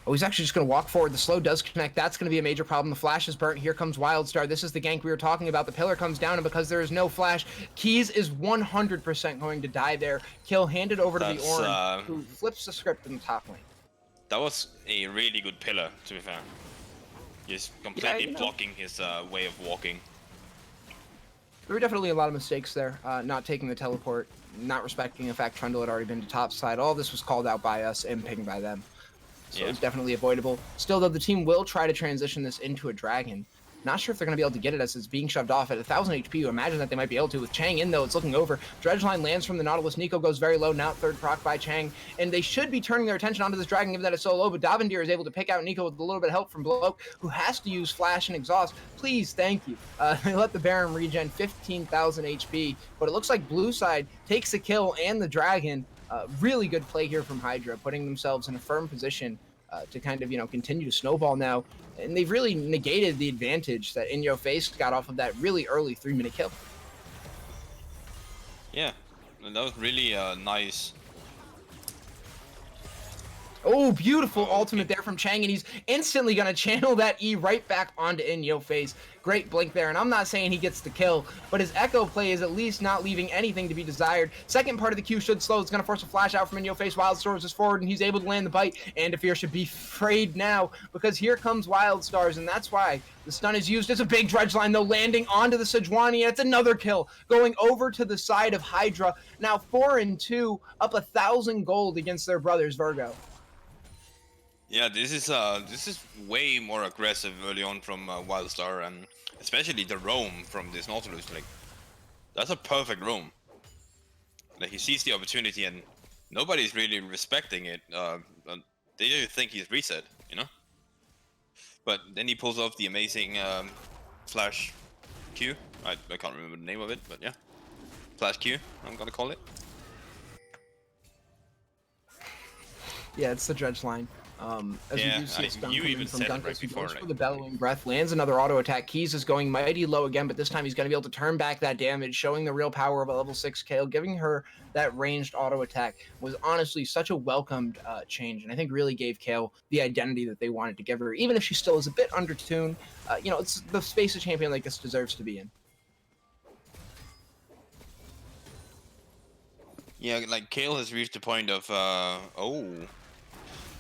Oh, he's actually just going to walk forward. The slow does connect. That's going to be a major problem. The flash is burnt. Here comes Wildstar. This is the gank we were talking about. The pillar comes down, and because there is no flash, Keys is 100% going to die there. Kill handed over to the Ornn, who flips the script in the top lane. That was a really good pillar, to be fair. He's completely blocking his way of walking. There were definitely a lot of mistakes there. Not taking the teleport, not respecting the fact Trundle had already been to top side. All this was called out by us and pinged by them. So it's definitely avoidable. Still, though, the team will try to transition this into a dragon. Not sure if they're going to be able to get it as it's being shoved off at 1,000 HP. You imagine that they might be able to. With Chang in, though, it's looking over. Dredgeline lands from the Nautilus. Nico goes very low. Now third proc by Chang. And they should be turning their attention onto this dragon, given that it's so low. But Davendir is able to pick out Nico with a little bit of help from Bloke, who has to use Flash and Exhaust. Please, thank you. They let the Baron regen 15,000 HP. But it looks like Blue side takes the kill and the dragon. Really good play here from Hydra, putting themselves in a firm position to kind of, continue to snowball now. And they've really negated the advantage that In Your Face got off of that really early 3-minute kill. Yeah, and that was really nice. Oh, beautiful ultimate there from Chang, and he's instantly going to channel that E right back onto In Your Face. Great blink there, and I'm not saying he gets the kill, but his echo play is at least not leaving anything to be desired. Second part of the Q should slow. It's going to force a flash out from In Your Face. Wildstar is forward, and he's able to land the bite, and Defear should be afraid now, because here comes Wildstars, and that's why the stun is used. It's a big dredge line, though, landing onto the Sejuani, and it's another kill, going over to the side of Hydra. Now 4-2, up 1,000 gold against their brothers, Virgo. Yeah, this is way more aggressive early on from Wildstar, and especially the roam from this Nautilus. Like, that's a perfect roam. Like, he sees the opportunity, and nobody's really respecting it. They don't think he's reset, But then he pulls off the amazing flash Q. I can't remember the name of it, but yeah, flash Q. I'm gonna call it. Yeah, it's the dredge line. As yeah, we do see a stun you coming even from said it Gunkus, right he before, goes like, for the bellowing breath, lands another auto attack. Keys is going mighty low again, but this time he's going to be able to turn back that damage, showing the real power of a level 6 KO, giving her that ranged auto attack. Was honestly such a welcomed change, and I think really gave Kale the identity that they wanted to give her, even if she still is a bit undertuned. It's the space a champion like this deserves to be in. Yeah, like Kale has reached the point of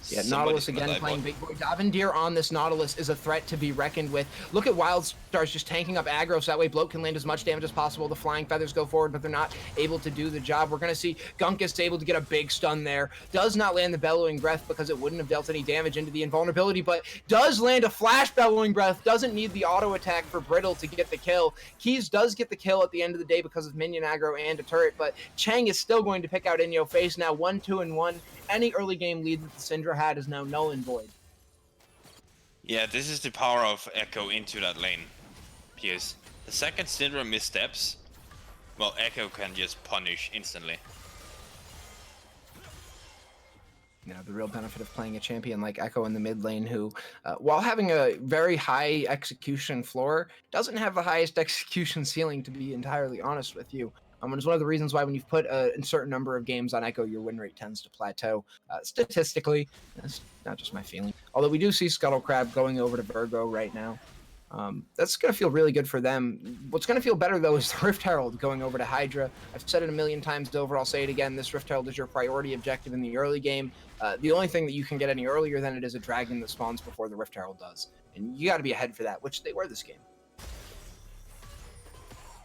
Yeah, Nautilus again playing big boy. Davendir on this Nautilus is a threat to be reckoned with. Look at Wildstars just tanking up aggro, so that way Bloke can land as much damage as possible. The Flying Feathers go forward, but they're not able to do the job. We're going to see Gunkus able to get a big stun there. Does not land the Bellowing Breath because it wouldn't have dealt any damage into the invulnerability, but does land a Flash Bellowing Breath. Doesn't need the auto attack for Brittle to get the kill. Keys does get the kill at the end of the day because of minion aggro and a turret, but Chang is still going to pick out In Your Face now 1-2-1. Any early game lead that the Syndra had is now null and void. Yeah, this is the power of Echo into that lane. Because the second Syndra missteps, well, Echo can just punish instantly. The real benefit of playing a champion like Echo in the mid lane who, while having a very high execution floor, doesn't have the highest execution ceiling, to be entirely honest with you. It's one of the reasons why when you've put a certain number of games on Echo, your win rate tends to plateau. Statistically, that's not just my feeling. Although we do see Scuttle Crab going over to Virgo right now. That's going to feel really good for them. What's going to feel better, though, is the Rift Herald going over to Hydra. I've said it a million times over. I'll say it again. This Rift Herald is your priority objective in the early game. The only thing that you can get any earlier than it is a dragon that spawns before the Rift Herald does. And you got to be ahead for that, which they were this game.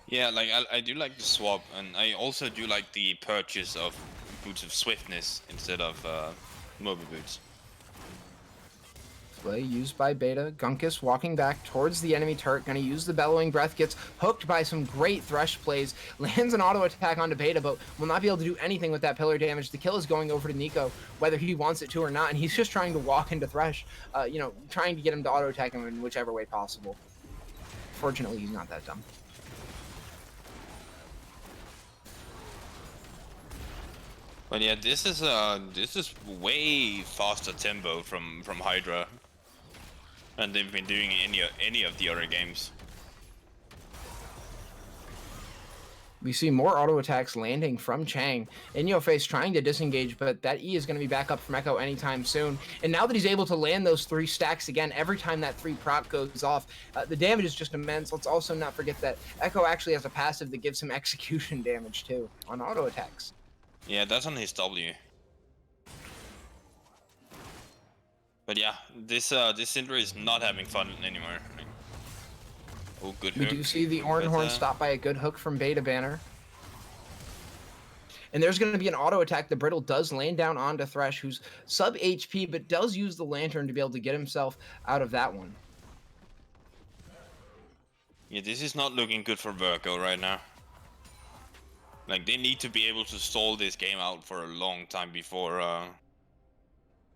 Yeah, like I do like the swap, and I also do like the purchase of boots of swiftness instead of mobile boots. Play used by Beta. Gunkus walking back towards the enemy turret, going to use the Bellowing Breath, gets hooked by some great Thresh plays, lands an auto attack onto Beta, but will not be able to do anything with that pillar damage. The kill is going over to Nico, whether he wants it to or not, and he's just trying to walk into Thresh, trying to get him to auto attack him in whichever way possible. Fortunately, he's not that dumb. But yeah, this is way faster tempo from Hydra, and they've been doing any of the other games. We see more auto attacks landing from Chang. In your face trying to disengage, but that E is going to be back up from Echo anytime soon. And now that he's able to land those 3 stacks again, every time that 3 proc goes off, the damage is just immense. Let's also not forget that Echo actually has a passive that gives him execution damage too on auto attacks. Yeah, that's on his W. But yeah, this Syndra is not having fun anymore. Oh, good We hook. do see the Oranhorn stopped by a good hook from Beta Banner. And there's going to be an auto attack. The Brittle does land down onto Thresh, who's sub HP, but does use the Lantern to be able to get himself out of that one. Yeah, this is not looking good for Virgo right now. Like, they need to be able to stall this game out for a long time before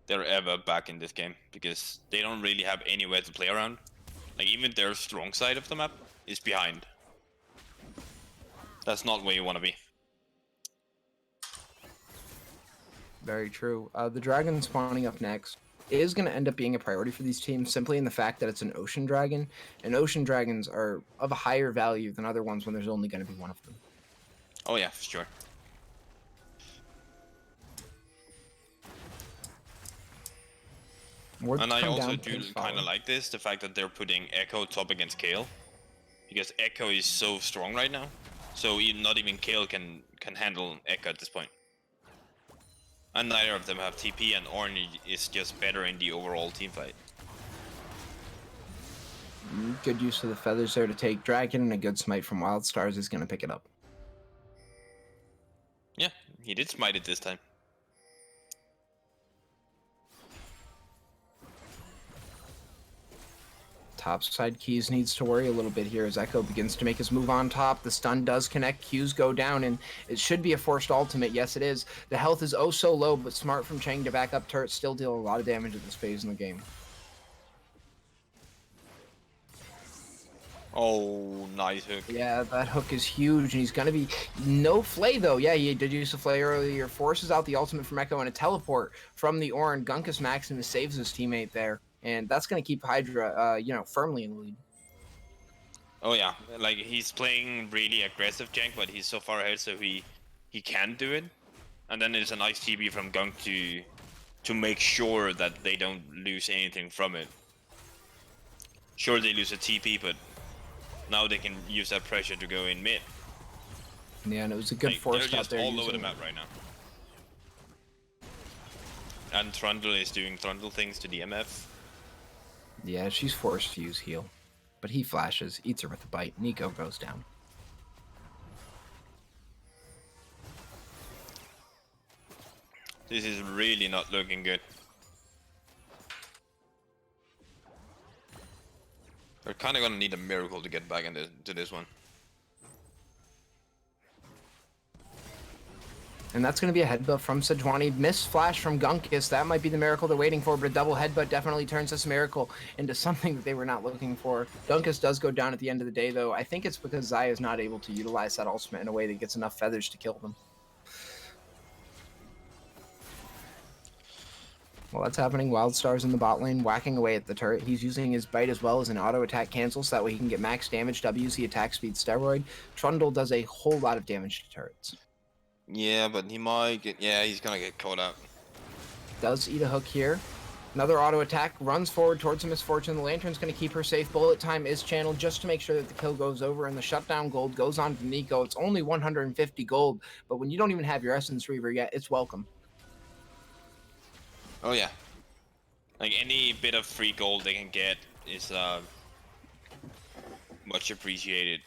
they're ever back in this game, because they don't really have anywhere to play around. Like, even their strong side of the map is behind. That's not where you want to be. Very true. The dragon spawning up next is going to end up being a priority for these teams, simply in the fact that it's an ocean dragon, and ocean dragons are of a higher value than other ones when there's only going to be one of them. Oh yeah, for sure. And I also do kind of like this, the fact that they're putting Echo top against Kale, because Echo is so strong right now. So not even Kale can handle Echo at this point. And neither of them have TP, and Ornn is just better in the overall team fight. Good use of the feathers there to take Dragon, and a good smite from Wild Stars is going to pick it up. Yeah, he did smite it this time. Top side Keys needs to worry a little bit here as Echo begins to make his move on top. The stun does connect, Qs go down, and it should be a forced ultimate. Yes, it is. The health is oh so low, but smart from Chang to back up turrets still deal a lot of damage at this phase in the game. Oh, nice hook. Yeah, that hook is huge, and he's going to be... No flay, though. Yeah, he did use a flay earlier. Forces out the ultimate from Echo and a teleport from the Ornn. Gunkus Maximus saves his teammate there, and that's going to keep Hydra, firmly in the lead. Oh yeah, like he's playing really aggressive jank, but he's so far ahead, so he can do it. And then there's a nice TB from Gunk to make sure that they don't lose anything from it. Sure, they lose a TP, but now they can use that pressure to go in mid. Yeah, and it was a good force out there. They're just all over the map right now. And Trundle is doing Trundle things to the MF. Yeah, she's forced to use heal. But he flashes, eats her with a bite. Nico goes down. This is really not looking good. They're kind of gonna need a miracle to get back into this one. And that's going to be a headbutt from Sejuani. Missed flash from Gunkus. That might be the miracle they're waiting for, but a double headbutt definitely turns this miracle into something that they were not looking for. Gunkus does go down at the end of the day, though. I think it's because Xayah is not able to utilize that ultimate in a way that gets enough feathers to kill them. While that's happening, Wild Star's in the bot lane, whacking away at the turret. He's using his bite as well as an auto attack cancel, so that way he can get max damage, WC attack speed steroid. Trundle does a whole lot of damage to turrets. Yeah, but he might get... Yeah, he's gonna get caught out. Does eat a hook here. Another auto attack, runs forward towards the Misfortune. The Lantern's going to keep her safe. Bullet time is channeled just to make sure that the kill goes over, and the shutdown gold goes on to Nico. It's only 150 gold, but when you don't even have your Essence Reaver yet, it's welcome. Oh yeah. Like any bit of free gold they can get is much appreciated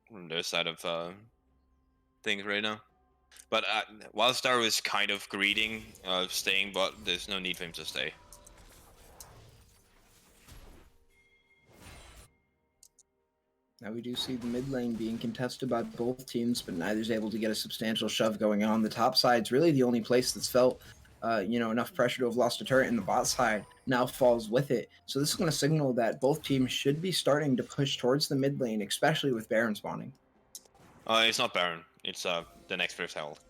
from their side of things right now. But Wildstar is kind of greeting staying, but there's no need for him to stay. Now we do see the mid lane being contested by both teams, but neither's able to get a substantial shove going on. The top side's really the only place that's felt, enough pressure to have lost a turret, and the bot side now falls with it. So this is going to signal that both teams should be starting to push towards the mid lane, especially with Baron spawning. It's not Baron. It's the next first health.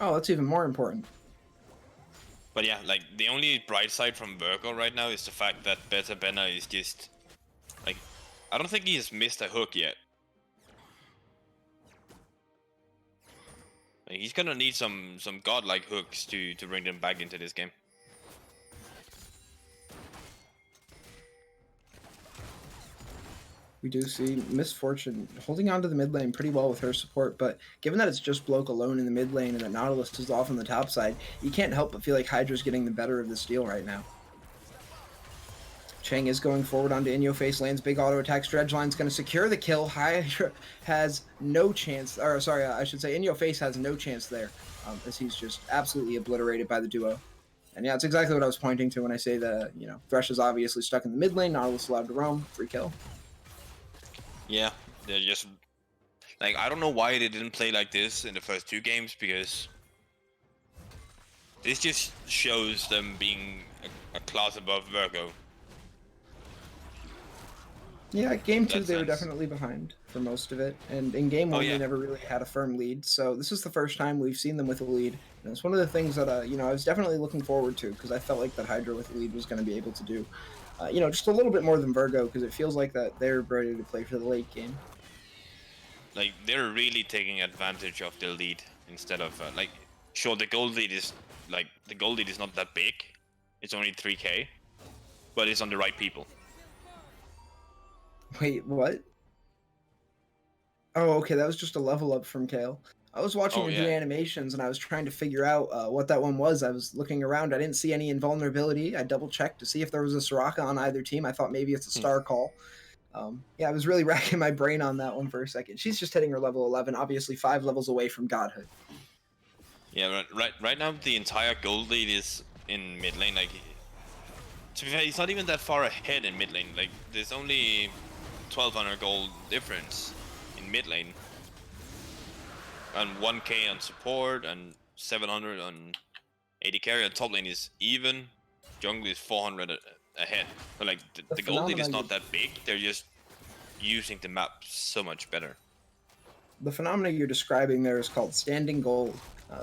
Oh, that's even more important. But yeah, like the only bright side from Virgo right now is the fact that Beta Benna is just like, I don't think he has missed a hook yet. Like, he's gonna need some godlike hooks to bring them back into this game. We do see Misfortune holding on to the mid lane pretty well with her support, but given that it's just Bloke alone in the mid lane and that Nautilus is off on the top side, you can't help but feel like Hydra's getting the better of this deal right now. Chang is going forward onto In Your Face, lands big auto attack. Dredgeline's going to secure the kill. Hydra has no chance, or sorry, I should say In Your Face has no chance there, as he's just absolutely obliterated by the duo. And yeah, it's exactly what I was pointing to when I say that, Thresh is obviously stuck in the mid lane, Nautilus allowed to roam, free kill. Yeah, they're just like, I don't know why they didn't play like this in the first two games, because this just shows them being a class above Virgo. Yeah, game two, That they were sense. definitely behind for most of it. And in game one, yeah. they never really had a firm lead. So this is the first time we've seen them with a lead. And it's one of the things that, I was definitely looking forward to, because I felt like that Hydra with a lead was going to be able to do, just a little bit more than Virgo, because it feels like that they're ready to play for the late game. Like, they're really taking advantage of their lead instead of, sure, the gold lead is not that big. It's only 3k, but it's on the right people. Wait, what? Oh, okay, that was just a level up from Kale. I was watching him do animations, and I was trying to figure out what that one was. I was looking around. I didn't see any invulnerability. I double-checked to see if there was a Soraka on either team. I thought maybe it's a star call. I was really racking my brain on that one for a second. She's just hitting her level 11, obviously 5 levels away from godhood. Yeah, right now the entire gold lead is in mid lane. Like, to be fair, he's not even that far ahead in mid lane. Like, there's only 1200 gold difference in mid lane, and 1k on support, and 700 on AD carry. And top lane is even. Jungle is 400 ahead. But like the gold lead is not that big. They're just using the map so much better. The phenomena you're describing there is called standing gold.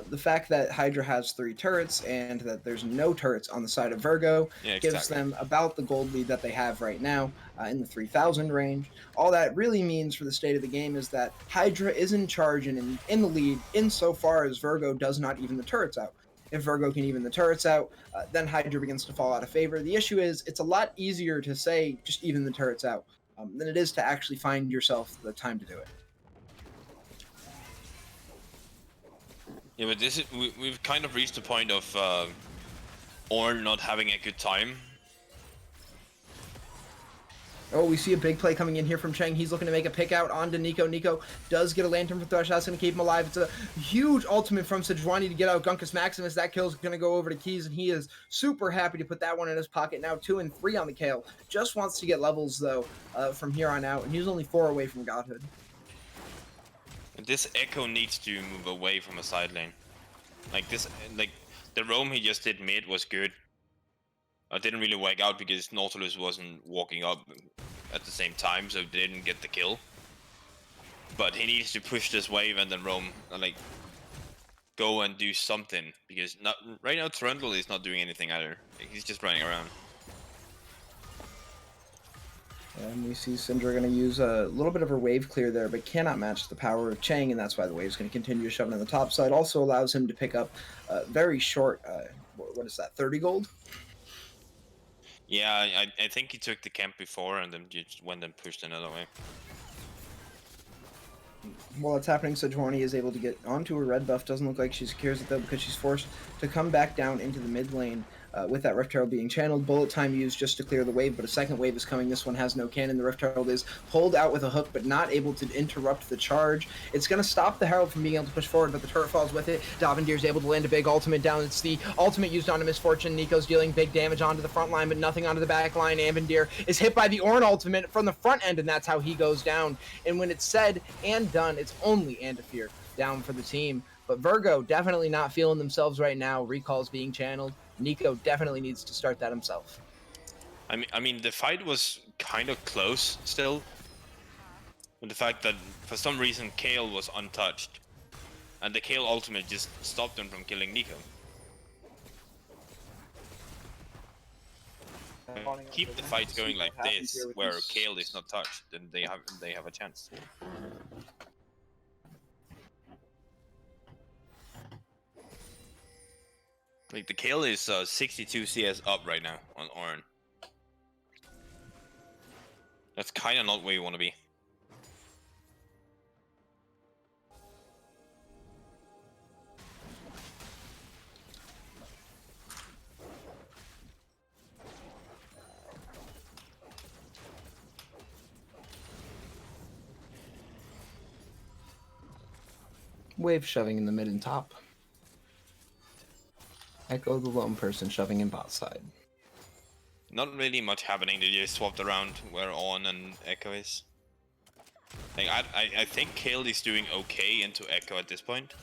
The fact that Hydra has 3 turrets and that there's no turrets on the side of Virgo gives them about the gold lead that they have right now in the 3,000 range. All that really means for the state of the game is that Hydra is in charge and in the lead insofar as Virgo does not even the turrets out. If Virgo can even the turrets out, then Hydra begins to fall out of favor. The issue is it's a lot easier to say just even the turrets out than it is to actually find yourself the time to do it. Yeah, but this is we've kind of reached the point of Ornn not having a good time. Oh, we see a big play coming in here from Chang. He's looking to make a pick out onto Nico. Nico does get a lantern for Thresh. That's going to keep him alive. It's a huge ultimate from Sejuani to get out Gunkus Maximus. That kill's going to go over to Keys, and he is super happy to put that one in his pocket. Now 2 and 3 on the Kale. Just wants to get levels, though, from here on out, and he's only 4 away from Godhood. This Echo needs to move away from a side lane. Like this, like the roam he just did mid was good. I didn't really work out because Nautilus wasn't walking up at the same time, so they didn't get the kill. But he needs to push this wave and then roam, like go and do something, because right now Trundle is not doing anything either. He's just running around. And we see Syndra going to use a little bit of her wave clear there, but cannot match the power of Chang, and that's why the wave's going to continue shoving on the top side. Also allows him to pick up very short, what is that, 30 gold? Yeah, I think he took the camp before and then just went and pushed another way. While it's happening, Sejuani is able to get onto her red buff. Doesn't look like she secures it though, because she's forced to come back down into the mid lane with that Rift Herald being channeled. Bullet time used just to clear the wave, but a second wave is coming. This one has no cannon. The Rift Herald is pulled out with a hook, but not able to interrupt the charge. It's going to stop the Herald from being able to push forward, but the turret falls with it. Davendir is able to land a big ultimate down. It's the ultimate used onto Misfortune. Nico's dealing big damage onto the front line, but nothing onto the back line. Avendir is hit by the Ornn ultimate from the front end, and that's how he goes down. And when it's said and done, it's only Andafir down for the team. But Virgo definitely not feeling themselves right now. Recalls being channeled. Nico definitely needs to start that himself. I mean, the fight was kind of close still. With the fact that for some reason Kayle was untouched, and the Kayle ultimate just stopped him from killing Nico. Keep the fight going like this, where Kayle is not touched, then they have a chance. Like the Kayle is 62 CS up right now on Ornn. That's kind of not where you want to be. Wave shoving in the mid and top. Echo the lone person shoving in bot side. Not really much happening. They just swapped around where On and Echo is. Like I think Kayle is doing okay into Echo at this point.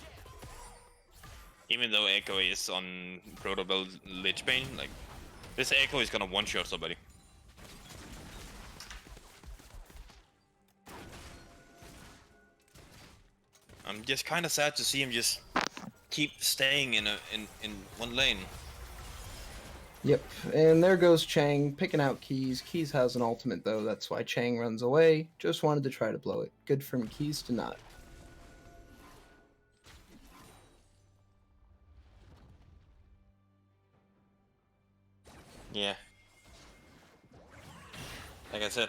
Even though Echo is on Protobell Lich Bane, like this Echo is gonna one-shot somebody. I'm just kind of sad to see him just keep staying in one lane. Yep, and there goes Chang picking out Keys. Keys has an ultimate though, that's why Chang runs away. Just wanted to try to blow it. Good from Keys to not. Yeah. Like I said,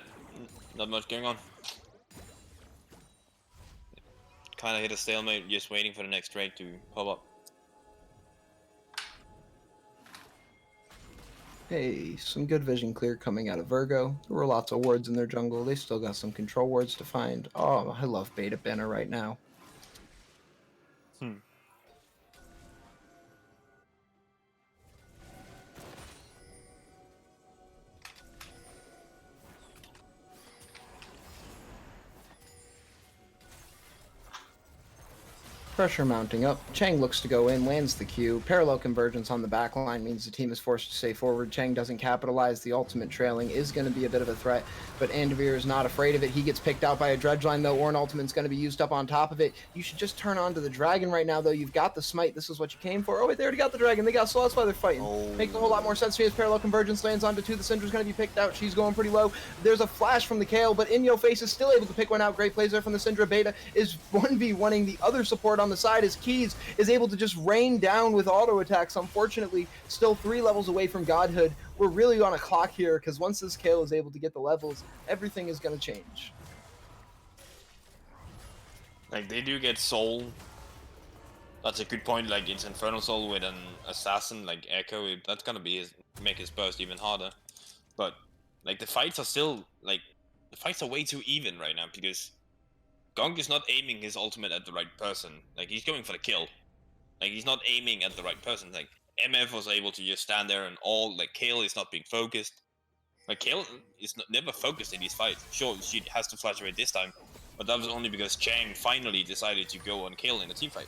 not much going on. Kind of hit a stalemate, just waiting for the next trade to pop up. Hey, some good vision clear coming out of Virgo. There were lots of wards in their jungle. They still got some control wards to find. Oh, I love Beta Banner right now. Pressure mounting up. Chang looks to go in, lands the Q. Parallel convergence on the back line means the team is forced to stay forward. Chang doesn't capitalize. The ultimate trailing is going to be a bit of a threat, but Andavir is not afraid of it. He gets picked out by a dredge line, though. Ornn ultimate's going to be used up on top of it. You should just turn on to the dragon right now, though. You've got the smite. This is what you came for. Oh, wait, they already got the dragon. They got so that's why they're fighting. Oh. Makes a whole lot more sense to me as parallel convergence lands onto 2. The Syndra's going to be picked out. She's going pretty low. There's a flash from the Kayle, but In Yo Face is still able to pick one out. Great plays there from the Syndra. Beta is 1v1ing the other support on the side as Keys is able to just rain down with auto attacks. Unfortunately, still 3 levels away from godhood. We're really on a clock here because once this Kayle is able to get the levels, everything is going to change. Like they do get soul. That's a good point. Like it's Infernal Soul with an assassin like Echo. That's gonna be make his burst even harder. But like the fights are still like the fights are way too even right now because Gonk is not aiming his ultimate at the right person. Like he's going for the kill. Like he's not aiming at the right person. Like MF was able to just stand there and all. Like Kayle is not being focused. Like Kayle is never focused in these fights. Sure, she has to flash away this time, but that was only because Chang finally decided to go on Kayle in a team fight.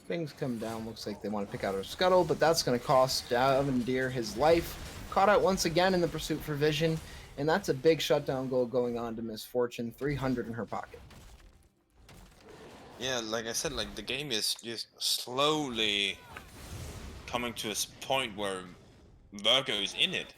Things come down. Looks like they want to pick out her scuttle, but that's going to cost Davendir his life. Caught out once again in the pursuit for vision, and that's a big shutdown goal going on to Misfortune. 300 in her pocket. Yeah, like I said, like the game is just slowly coming to a point where Virgo is in it.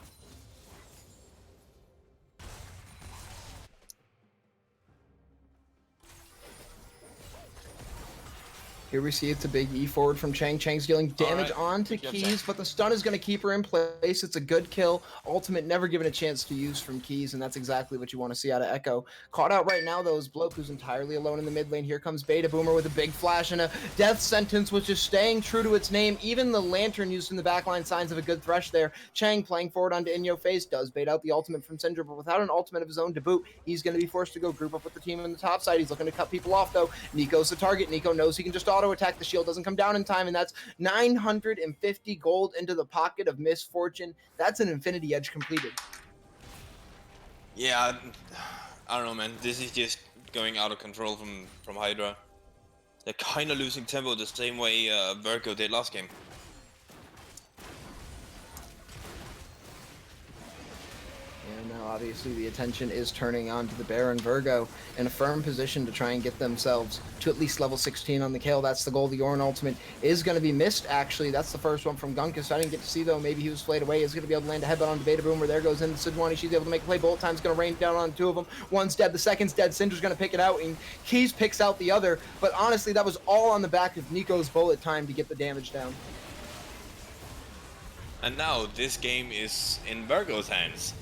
Here we see it's a big E forward from Chang. Chang's dealing damage onto Good job, Keys, Chang. but the stun is going to keep her in place. It's a good kill. Ultimate never given a chance to use from Keys, and that's exactly what you want to see out of Echo. Caught out right now, though, is Bloke, who's entirely alone in the mid lane. Here comes Beta Boomer with a big flash and a death sentence, which is staying true to its name. Even the lantern used in the backline, signs of a good thresh there. Chang playing forward onto In Yo Face, does bait out the ultimate from Syndra, but without an ultimate of his own to boot, he's going to be forced to go group up with the team on the top side. He's looking to cut people off, though. Nico's the target. Nico knows he can just auto attack. The shield doesn't come down in time, and that's 950 gold into the pocket of Misfortune. That's an Infinity Edge completed. Yeah, I don't know, man. This is just going out of control from Hydra. They're kind of losing tempo the same way Virgo did last game. And now obviously the attention is turning on to the Baron Virgo in a firm position to try and get themselves to at least level 16 on the kill. That's the goal. The Ornn ultimate is going to be missed, actually. That's the first one from Gunkus. I didn't get to see, though. Maybe he was flayed away. He's going to be able to land a headbutt on Beta Boomer. There goes in Sidwani. She's able to make a play. Bullet time's going to rain down on two of them. One's dead. The second's dead. Syndra's going to pick it out, and Keys picks out the other. But honestly, that was all on the back of Nico's bullet time to get the damage down. And now this game is in Virgo's hands.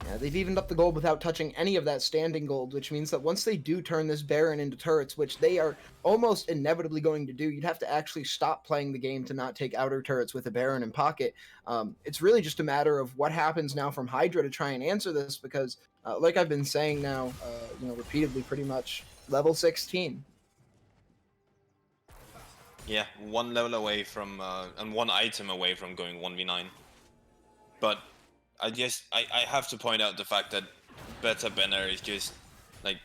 Yeah, they've evened up the gold without touching any of that standing gold, which means that once they do turn this Baron into turrets, which they are almost inevitably going to do, you'd have to actually stop playing the game to not take outer turrets with a Baron in pocket. It's really just a matter of what happens now from Hydra to try and answer this, because like I've been saying now, repeatedly, pretty much, level 16. Yeah, one level away from, and one item away from going 1v9. But I have to point out the fact that Beta Benner is just, like,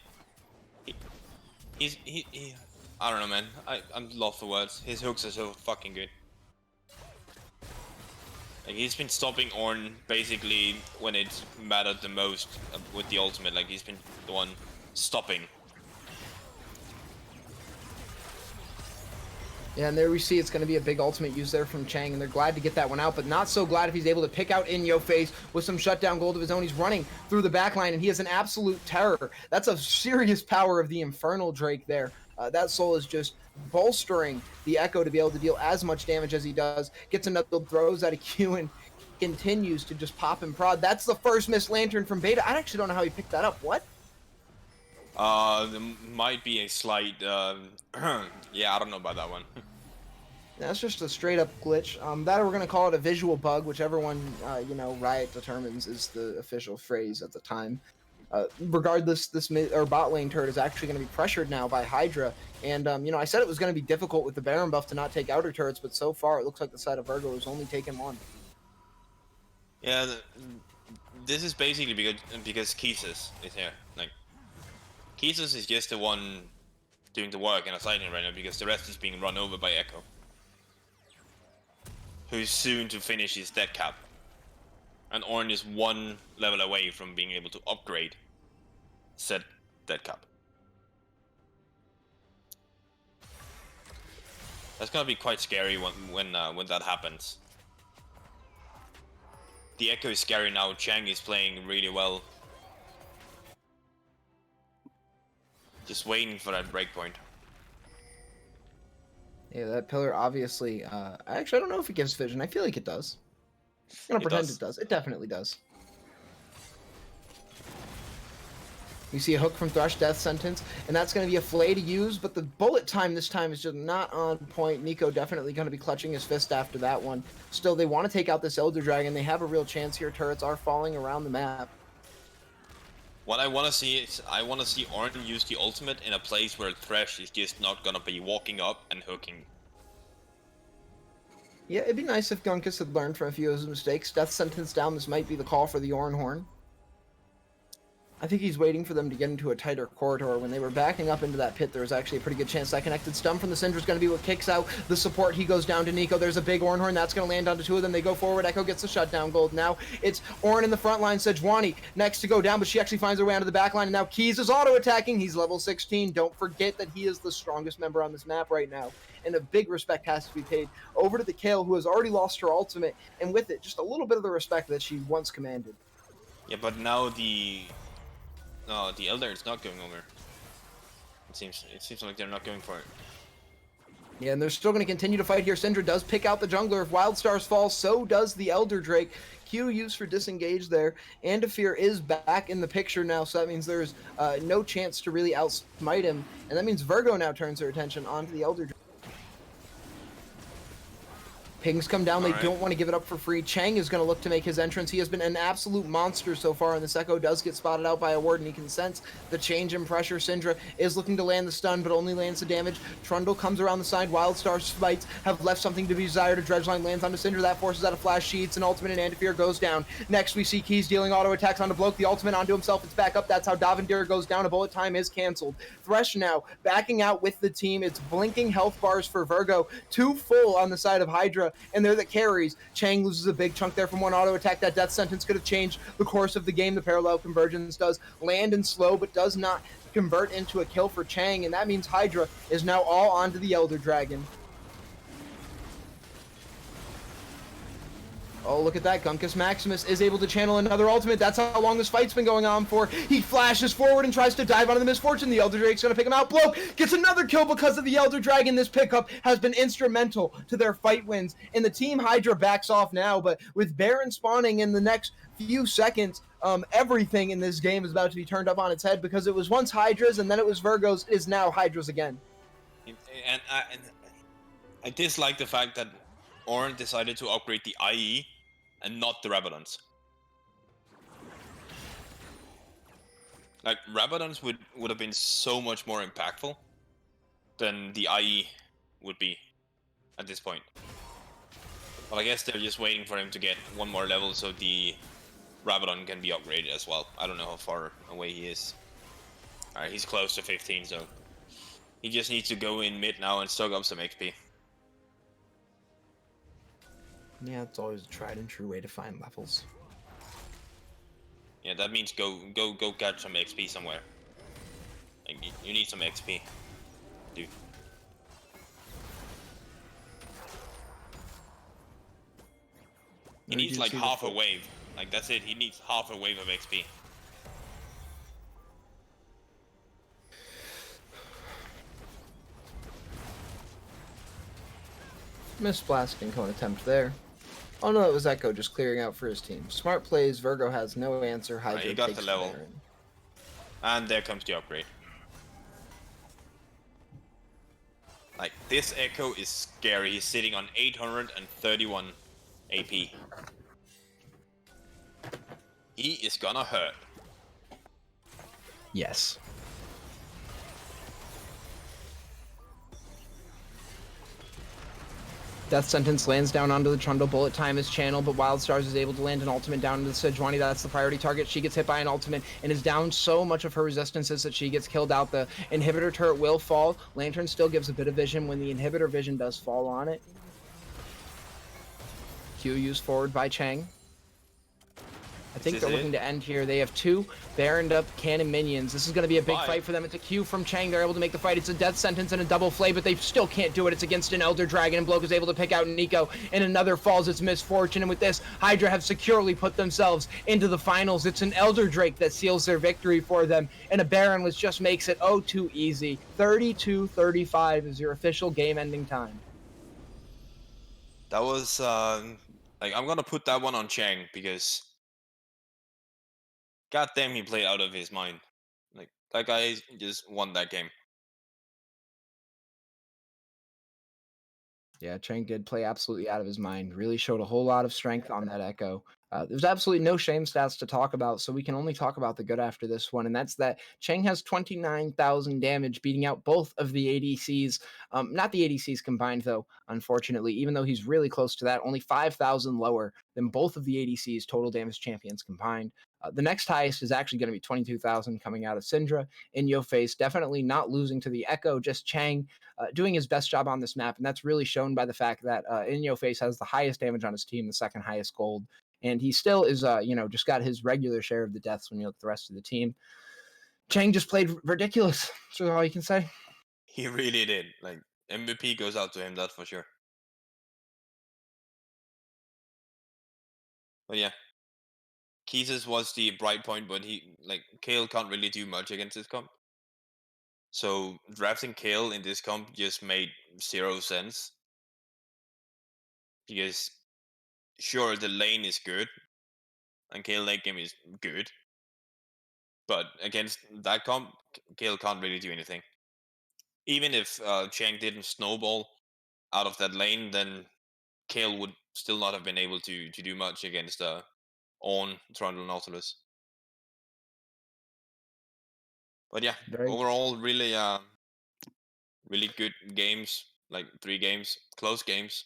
he I don't know, man. I'm lost for words. His hooks are so fucking good. Like, he's been stopping Ornn basically when it mattered the most with the ultimate. Like, he's been the one stopping. Yeah, and there we see it's going to be a big ultimate use there from Chang, and they're glad to get that one out, but not so glad if he's able to pick out In Yo Face with some shutdown gold of his own. He's running through the backline, and he is an absolute terror. That's a serious power of the Infernal Drake there. That soul is just bolstering the Echo to be able to deal as much damage as he does. Gets another, throws out a Q, and continues to just pop and prod. That's the first missed lantern from Beta. I actually don't know how he picked that up. What? There might be a slight, yeah, I don't know about that one. That's just a straight up glitch. That, or we're going to call it a visual bug, whichever one, Riot determines is the official phrase at the time. Regardless, this mid or bot lane turret is actually going to be pressured now by Hydra. And, I said it was going to be difficult with the Baron buff to not take outer turrets, but so far it looks like the side of Virgo has only taken one. Yeah, this is basically because Keesus is here. Like, Keesus is just the one doing the work in a side lane right now, because the rest is being run over by Echo, who's soon to finish his dead cap. And Ornn is one level away from being able to upgrade said dead cap. That's gonna be quite scary when that happens. The Echo is scary now. Chang is playing really well. Just waiting for that breakpoint. Yeah, that pillar obviously, actually I don't know if it gives vision. I feel like it does. I'm gonna pretend it does. It definitely does. You see a hook from Thresh, death sentence, and that's going to be a flay to use, but the bullet time this time is just not on point. Nico definitely going to be clutching his fist after that one. Still, they want to take out this Elder Dragon. They have a real chance here. Turrets are falling around the map. What I want to see is, I want to see Ornn use the ultimate in a place where Thresh is just not going to be walking up and hooking. Yeah, it'd be nice if Gunkus had learned from a few of his mistakes. Death sentence down, this might be the call for the Ornn Horn. I think he's waiting for them to get into a tighter corridor. When they were backing up into that pit, there was actually a pretty good chance that connected stun from the Syndra is going to be what kicks out the support. He goes down to Nico. There's a big Ornn Horn. That's going to land onto two of them. They go forward. Echo gets the shutdown gold. Now it's Ornn in the front line. Sejuani next to go down, but she actually finds her way onto the back line. And now Keys is auto-attacking. He's level 16. Don't forget that he is the strongest member on this map right now. And a big respect has to be paid over to the Kale, who has already lost her ultimate. And with it, just a little bit of the respect that she once commanded. Yeah, but now the Elder is not going over. It seems like they're not going for it. Yeah, and they're still going to continue to fight here. Syndra does pick out the jungler. If Wild Stars falls, so does the Elder Drake. Q used for disengage there. Andafir is back in the picture now, so that means there's no chance to really outsmite him. And that means Virgo now turns their attention onto the Elder Drake. Pings come down. They don't want to give it up for free. Chang is going to look to make his entrance. He has been an absolute monster so far, and this Echo does get spotted out by a ward, and he can sense the change in pressure. Syndra is looking to land the stun, but only lands the damage. Trundle comes around the side. Wildstar Smites have left something to be desired. A Dredgeline lands onto Syndra. That forces out a flash. Sheets and ultimate, and Andafir goes down. Next, we see Keys dealing auto attacks onto Bloke. The ultimate onto himself. It's back up. That's how Davendir goes down. A bullet time is canceled. Thresh now backing out with the team. It's blinking health bars for Virgo. 2 full on the side of Hydra, and they're the carries. Chang loses a big chunk there from one auto attack. That death sentence could have changed the course of the game. The parallel convergence does land and slow, but does not convert into a kill for Chang, and that means Hydra is now all onto the Elder Dragon. Oh, look at that. Gunkus Maximus is able to channel another ultimate. That's how long this fight's been going on for. He flashes forward and tries to dive onto the Misfortune. The Elder Drake's going to pick him out. Blow gets another kill because of the Elder Dragon. This pickup has been instrumental to their fight wins. And the Team Hydra backs off now, but with Baron spawning in the next few seconds, everything in this game is about to be turned up on its head, because it was once Hydra's and then it was Virgo's. It is now Hydra's again. And I dislike the fact that Ornn decided to upgrade the IE and not the Rabadons. Like, Rabadons would have been so much more impactful than the IE would be at this point. But I guess they're just waiting for him to get one more level so the Rabadon can be upgraded as well. I don't know how far away he is. Alright, he's close to 15, so he just needs to go in mid now and stock up some XP. Yeah, it's always a tried and true way to find levels. Yeah, that means go catch some XP somewhere. Like, you need some XP, dude. He needs like half a wave. Like, that's it. He needs half a wave of XP. Missed blasting cone attempt there. Oh no, it was Echo just clearing out for his team. Smart plays. Virgo has no answer. Hydra he got takes the level. Baron. And there comes the upgrade. Like, this Echo is scary. He's sitting on 831 AP. He is gonna hurt. Yes. Death Sentence lands down onto the Trundle. Bullet time is channeled, but Wildstars is able to land an ultimate down into the Sejuani. That's the priority target. She gets hit by an ultimate and is down so much of her resistances that she gets killed out. The inhibitor turret will fall. Lantern still gives a bit of vision when the inhibitor vision does fall on it. Q used forward by Chang. I think they're looking to end here. They have 2 Baroned up cannon minions. This is going to be a big fight for them. It's a Q from Chang. They're able to make the fight. It's a death sentence and a double flay, but they still can't do it. It's against an Elder Dragon, and Bloke is able to pick out Nico, and another falls. It's Misfortune, and with this, Hydra have securely put themselves into the finals. It's an Elder Drake that seals their victory for them, and a Baron which just makes it oh too easy. 32-35 is your official game-ending time. That was, like, I'm gonna put that one on Chang, because god damn, he played out of his mind. Like, that guy just won that game. Yeah, Chang did play absolutely out of his mind. Really showed a whole lot of strength on that Echo. There's absolutely no shame stats to talk about, so we can only talk about the good after this one, and that's that Chang has 29,000 damage, beating out both of the ADCs. Not the ADCs combined, though, unfortunately, even though he's really close to that, only 5,000 lower than both of the ADCs total damage champions combined. The next highest is actually going to be 22,000 coming out of Syndra. In your face, definitely not losing to the Echo, just Chang doing his best job on this map, and that's really shown by the fact that In Your Face has the highest damage on his team, the second highest gold, and he still is, just got his regular share of the deaths when you look at the rest of the team. Chang just played ridiculous. That's all you can say. He really did. Like, MVP goes out to him, that's for sure. But yeah, Keezus was the bright point, but Kale can't really do much against this comp. So drafting Kale in this comp just made 0 sense. Because sure, the lane is good, and Kale late game is good. But against that comp, Kale can't really do anything. Even if Chang didn't snowball out of that lane, then Kale would still not have been able to do much against on Trundle Nautilus. But yeah, Very overall, really really good games, like 3 games, close games.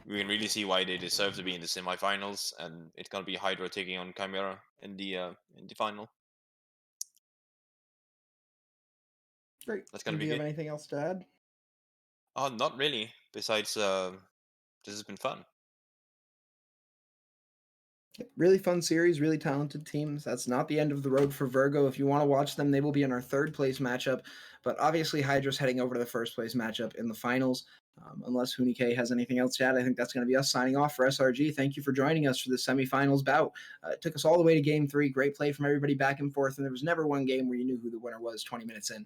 We can really see why they deserve to be in the semifinals, and it's gonna be Hydra taking on Chimera in the final. great. That's gonna Do be you have good. anything else to add? Oh, not really. Besides, this has been fun. Really fun series, really talented teams. That's not the end of the road for Virgo. If you want to watch them, they will be in our third place matchup. But obviously, Hydra's heading over to the first place matchup in the finals. Unless Huni K has anything else to add, I think that's going to be us signing off for SRG. Thank you for joining us for the semifinals bout. It took us all the way to game 3. Great play from everybody back and forth, and there was never one game where you knew who the winner was 20 minutes in.